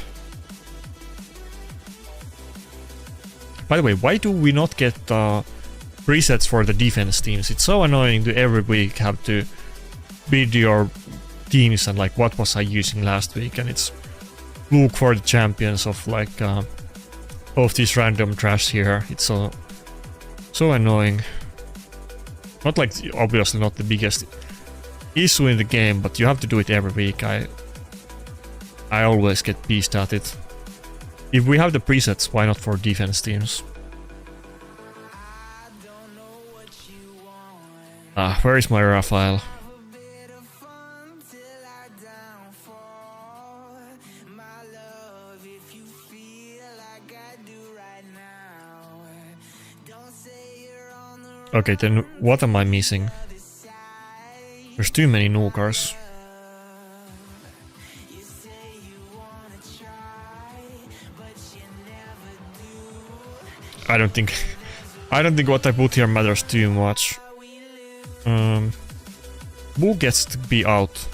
By the way, why do we not get presets for the defense teams? It's so annoying to every week have to build your teams and like what was I using last week, and it's look for the champions of like of this random trash here. It's so annoying. Not like obviously not the biggest issue in the game, but you have to do it every week. I always get pissed at it. If we have the presets, why not for defense teams? Where is my RAR file? Okay, then what am I missing? There's too many nukers. I don't think what I put here matters too much. Who gets to be out?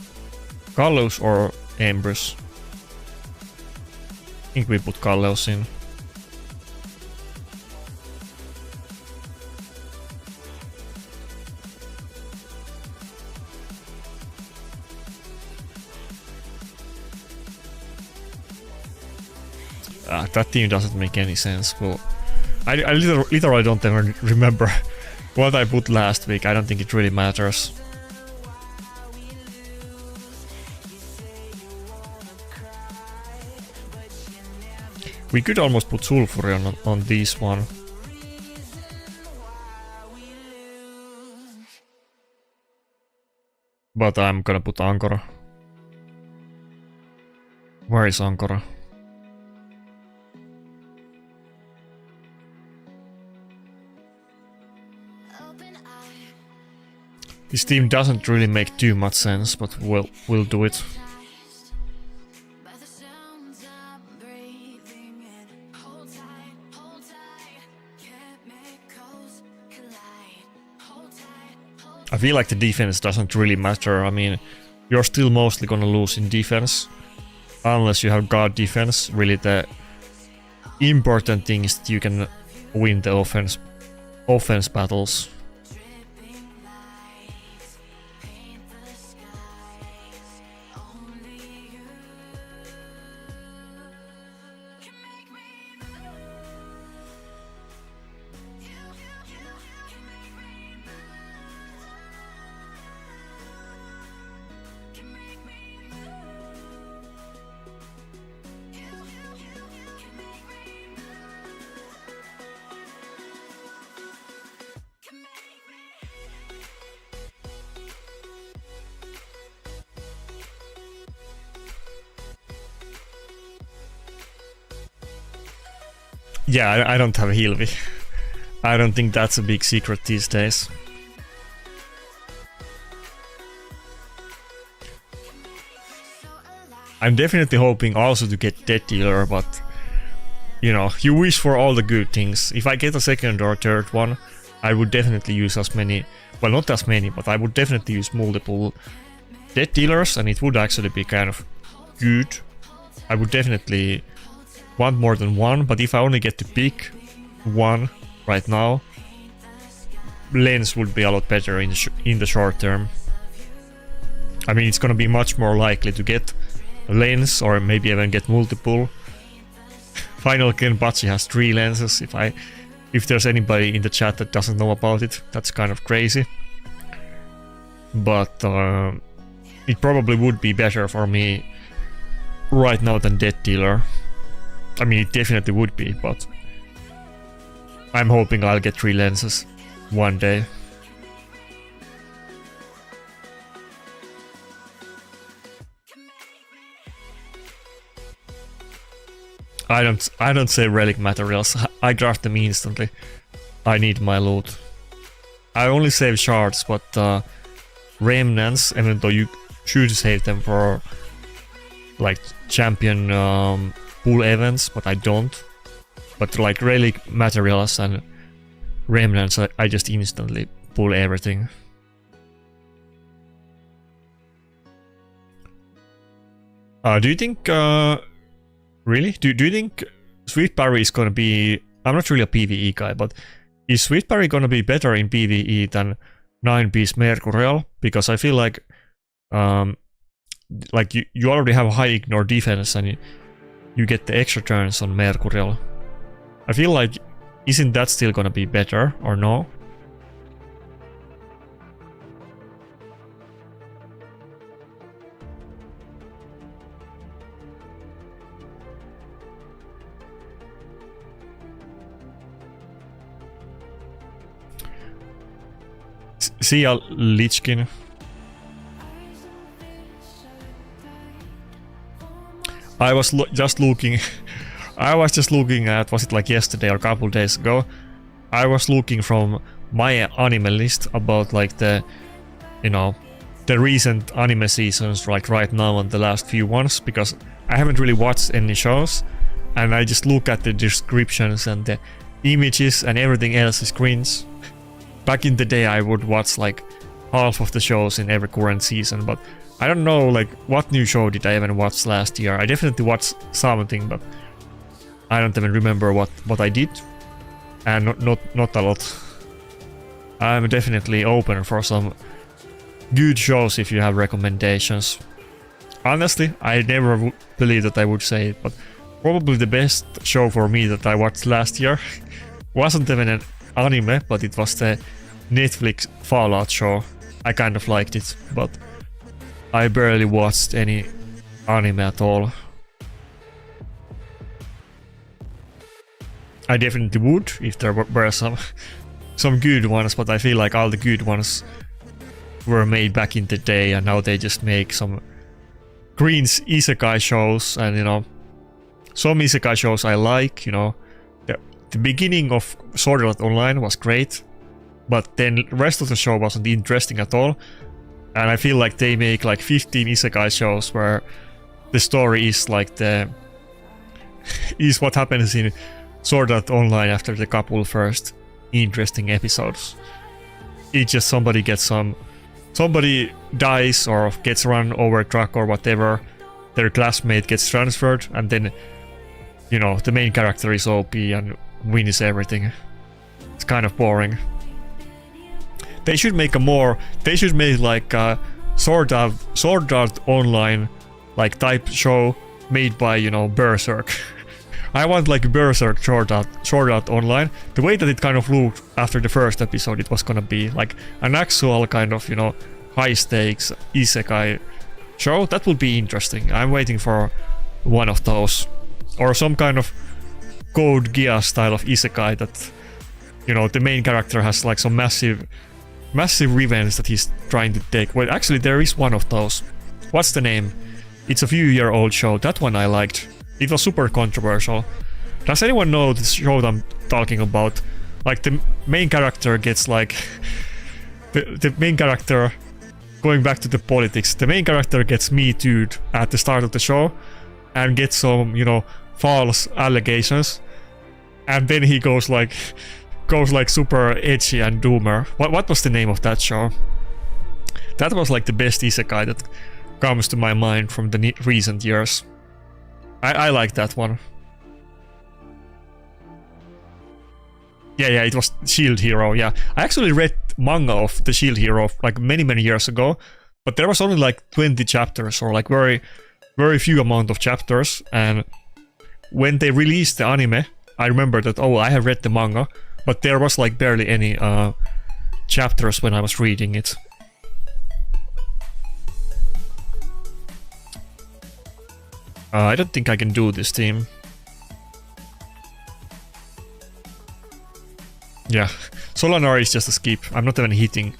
Gallows or Ambrose? I think we put Gallows in. That team doesn't make any sense. Well, I literally don't even remember what I put last week. I don't think it really matters. We could almost put Sulfurion on this one. But I'm gonna put Ankara. Where is Ankara? This team doesn't really make too much sense, but we'll do it. I feel like the defense doesn't really matter. I mean, you're still mostly gonna lose in defense, unless you have guard defense. Really, the important thing is that you can win the offense battles. Yeah, I don't have Hilvi. I don't think that's a big secret these days. I'm definitely hoping also to get Death Dealer, but you know, you wish for all the good things. If I get a second or third one, I would definitely use as many, well, not as many, but I would definitely use multiple Death Dealers, and it would actually be kind of good. I would definitely want more than one, but if I only get to pick one right now, Lens would be a lot better in the short term. I mean, it's gonna be much more likely to get a lens or maybe even get multiple. Final Kenpachi has 3 lenses. If there's anybody in the chat that doesn't know about it, that's kind of crazy. But it probably would be better for me right now than Death Dealer. I mean, it definitely would be, but I'm hoping I'll get 3 lenses one day. I don't say relic materials. I draft them instantly. I need my loot. I only save shards, but remnants, even though you should save them for like champion pool events, but I don't. But like relic materials and remnants, I just instantly pull everything. Do you think really? Do you think Sweet Parry is gonna be... I'm not really a PvE guy, but is Sweet Parry gonna be better in PvE than 9-piece Mercurial? Because I feel like you already have a high ignore defense and you get the extra turns on Mercurial. I feel like, isn't that still gonna be better, or no? See ya, Lichkin. I was just looking. I was just looking at, was it like yesterday or a couple days ago? I was looking from my anime list about like the, you know, the recent anime seasons, like right now and the last few ones, because I haven't really watched any shows, and I just look at the descriptions and the images and everything else is cringe. Back in the day I would watch like half of the shows in every current season, but I don't know like what new show did I even watch last year. I definitely watched something, but I don't even remember what I did, and not a lot. I'm definitely open for some good shows if you have recommendations. Honestly, I never believed that I would say it, but probably the best show for me that I watched last year wasn't even an anime, but it was the Netflix Fallout show. I kind of liked it, but I barely watched any anime at all. I definitely would if there were some good ones, but I feel like all the good ones were made back in the day, and now they just make some cringe isekai shows. And you know, some isekai shows I like, you know, the beginning of Sword Art Online was great, but then the rest of the show wasn't interesting at all. And I feel like they make like 15 isekai shows where the story is like is what happens in Sword Art Online after the couple first interesting episodes. It's just somebody dies or gets run over a truck or whatever, their classmate gets transferred, and then, you know, the main character is OP and wins everything. It's kind of boring. They should make like a Sword Art Online like type show made by, you know, Berserk. I want like Berserk Sword Art Online. The way that it kind of looked after the first episode, it was gonna be like an actual kind of, you know, high stakes isekai show. That would be interesting. I'm waiting for one of those, or some kind of Code Geass style of isekai that, you know, the main character has like some massive revenge that he's trying to take. Well, actually there is one of those. What's the name? It's a few-year-old show. That one I liked. It was super controversial. Does anyone know this show that I'm talking about? Like the main character gets like the main character, going back to the politics, the main character gets Me Too'd at the start of the show and gets some, you know, false allegations, and then he goes like super edgy and doomer. What was the name of that show? That was like the best isekai that comes to my mind from the recent years. I like that one. Yeah, it was Shield Hero, yeah. I actually read manga of the Shield Hero like many years ago, but there was only like 20 chapters or like very few amount of chapters, and when they released the anime, I remember that, oh, I have read the manga, but there was like barely any chapters when I was reading it. I don't think I can do this team. Yeah, Solanar is just a skip. I'm not even hitting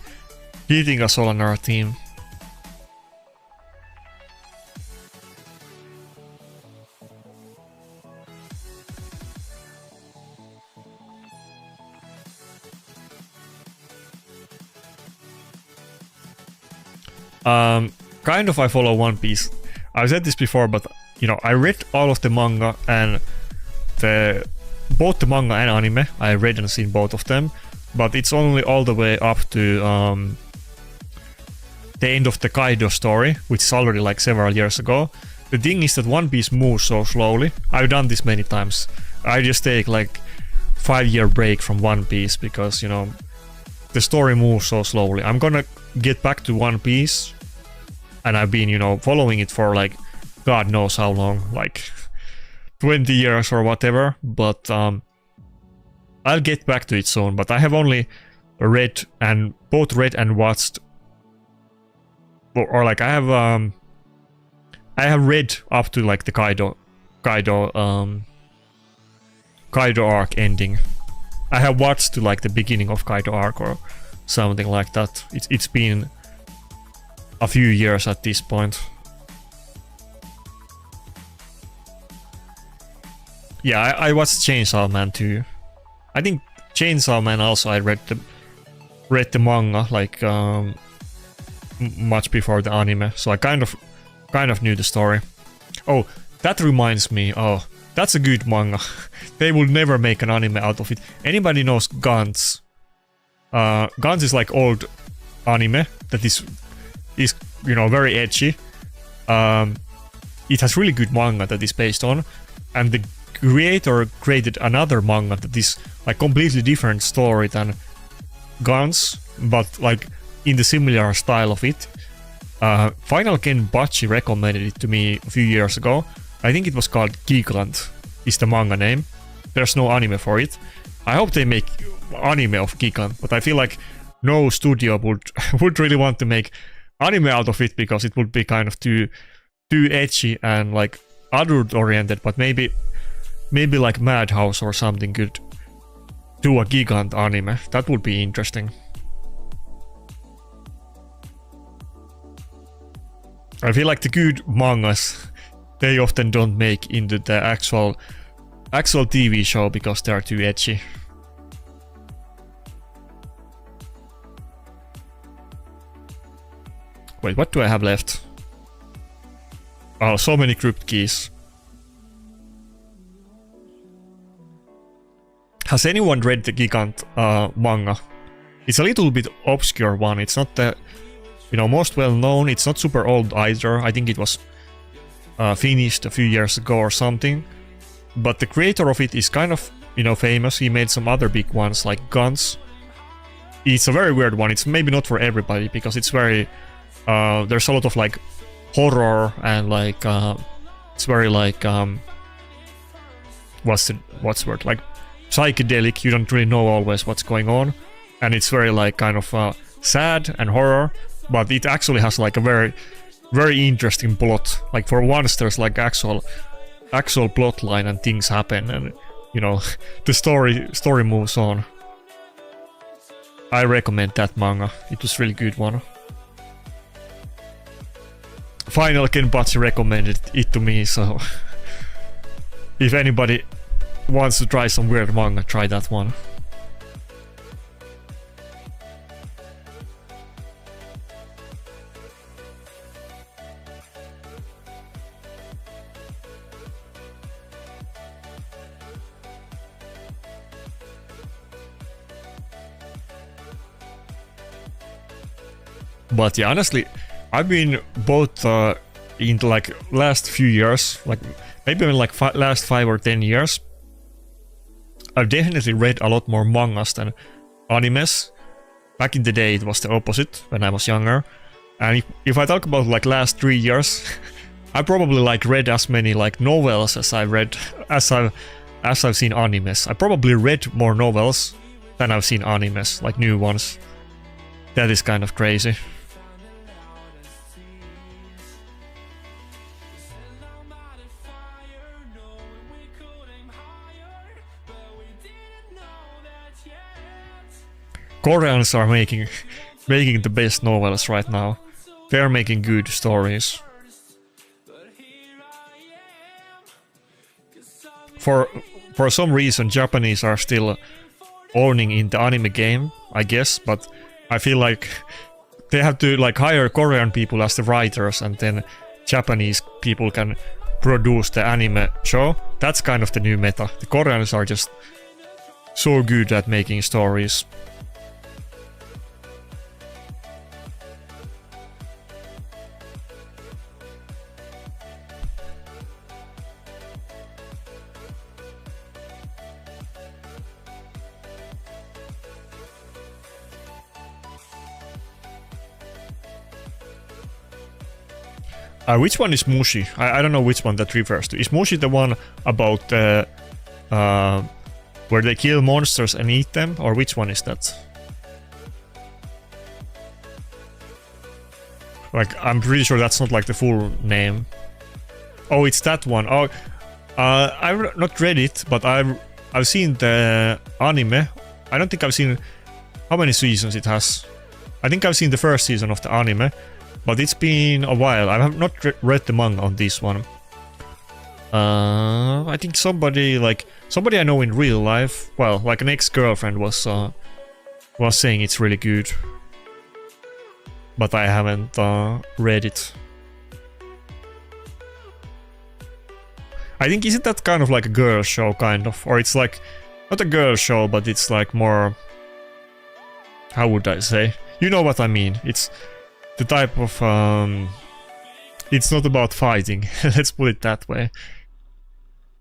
a Solanar team. Kind of I follow One Piece. I've said this before, but you know, I read all of the manga and both the manga and anime. I read and seen both of them, but it's only all the way up to the end of the Kaido story, which is already like several years ago. The thing is that One Piece moves so slowly. I've done this many times. I just take like 5-year break from One Piece because, you know, the story moves so slowly. I'm gonna get back to One Piece, and I've been, you know, following it for like God knows how long, like 20 years or whatever, but I'll get back to it soon. But I have only read and watched, or like I have read up to like the Kaido arc ending. I have watched to like the beginning of Kaido arc or something like that. It's been a few years at this point. Yeah, I watched Chainsaw Man too. I think Chainsaw Man also I read the manga like much before the anime, so I kind of knew the story. Oh, that reminds me. Oh, that's a good manga. They will never make an anime out of it. Anybody knows Gantz? Gantz is like old anime that is you know, very edgy. It has really good manga that is based on, and the creator created another manga that is like completely different story than Gantz, but like in the similar style of it. Final Ken Bachi recommended it to me a few years ago. I think it was called Gigant is the manga name. There's no anime for it. I hope they make anime of Gigant, but I feel like no studio would really want to make anime out of it because it would be kind of too edgy and like adult oriented. But maybe like Madhouse or something could do a Gigant anime. That would be interesting. I feel like the good mangas, they often don't make into the actual TV show because they are too edgy. Wait, what do I have left? Oh, so many crypt keys. Has anyone read the Gigant manga? It's a little bit obscure one. It's not the, you know, most well known. It's not super old either. I think it was finished a few years ago or something. But the creator of it is kind of, you know, famous. He made some other big ones like Guns. It's a very weird one. It's maybe not for everybody because it's very there's a lot of like horror and like it's very like what's the word, like psychedelic. You don't really know always what's going on, and it's very like kind of sad and horror, but it actually has like a very interesting plot. Like for once there's like actual plot line and things happen, and you know the story moves on. I recommend that manga. It was really good one. Final Kenpachi recommended it to me, so if anybody wants to try some weird manga, try that one. But yeah, honestly, I've been both in like last few years, like maybe in like last 5 or 10 years, I've definitely read a lot more mangas than animes. Back in the day, it was the opposite when I was younger. And if I talk about like last 3 years, I probably like read as many like novels as I've read as I've seen animes. I probably read more novels than I've seen animes, like new ones. That is kind of crazy. Koreans are making the best novels right now. They're making good stories. For some reason, Japanese are still owning in the anime game, I guess, but I feel like they have to like hire Korean people as the writers, and then Japanese people can produce the anime show. That's kind of the new meta. The Koreans are just so good at making stories. Which one is Mushi? I don't know which one that refers to. Is Mushi the one about where they kill monsters and eat them? Or which one is that? Like, I'm pretty sure that's not like the full name. Oh, it's that one. Oh, I've not read it, but I've seen the anime. I don't think I've seen how many seasons it has. I think I've seen the first season of the anime. But it's been a while. I have not read the manga on this one. I think somebody I know in real life, well, like an ex-girlfriend was saying it's really good. But I haven't read it. I think, isn't that kind of like a girl show, kind of? Or it's like, not a girl show, but it's like more... How would I say? You know what I mean. It's the type of it's not about fighting. Let's put it that way.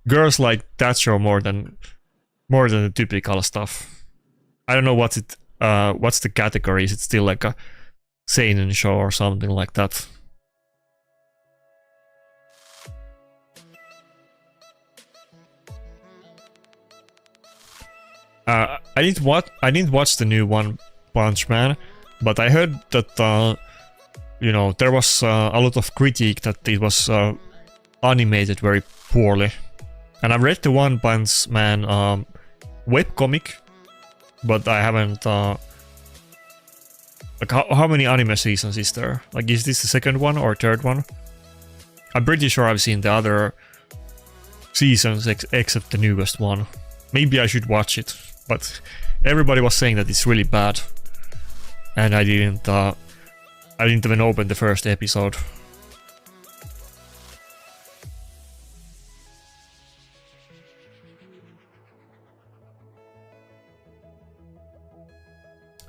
Girls like that show more than the typical stuff. I don't know what's the category. Is it still like a seinen show or something like that? I didn't watch the new One Punch Man, but I heard that you know, there was a lot of critique that it was animated very poorly. And I've read the One Punch Man webcomic, but I haven't... like, how many anime seasons is there? Like, is this the second one or third one? I'm pretty sure I've seen the other seasons except the newest one. Maybe I should watch it, but everybody was saying that it's really bad. And I didn't even open the first episode.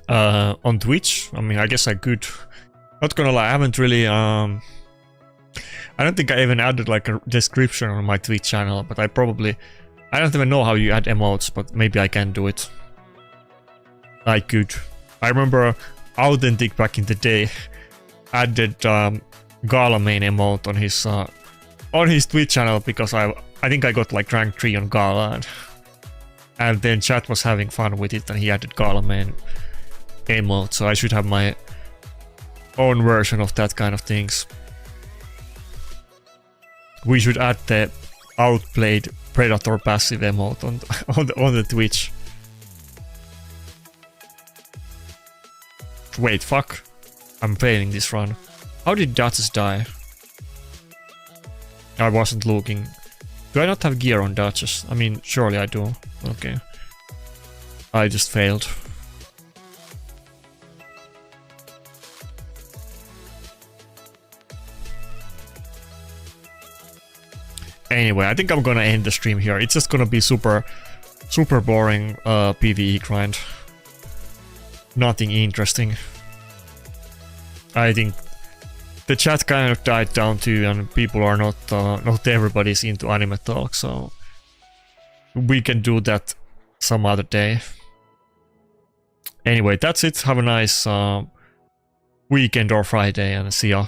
On Twitch, I mean, I guess I could. Not gonna lie, I haven't really I don't think I even added like a description on my Twitch channel, but I don't even know how you add emotes, but maybe I can do it. I could. I remember Authentic back in the day added Gala main emote on his Twitch channel because I think I got like rank 3 on Gala, and then chat was having fun with it and he added Gala main emote, so I should have my own version of that kind of things. We should add the outplayed Predator passive emote on the Twitch. Wait, fuck. I'm failing this run. How did Datus die? I wasn't looking Do I not have gear on dodges? I mean, surely I do. Okay. I just failed. Anyway, I think I'm gonna end the stream here. It's just gonna be super boring PvE grind. Nothing interesting. I think the chat kind of died down too, and people are not everybody's into anime talk, so we can do that some other day. Anyway, that's it. Have a nice weekend or Friday, and see ya.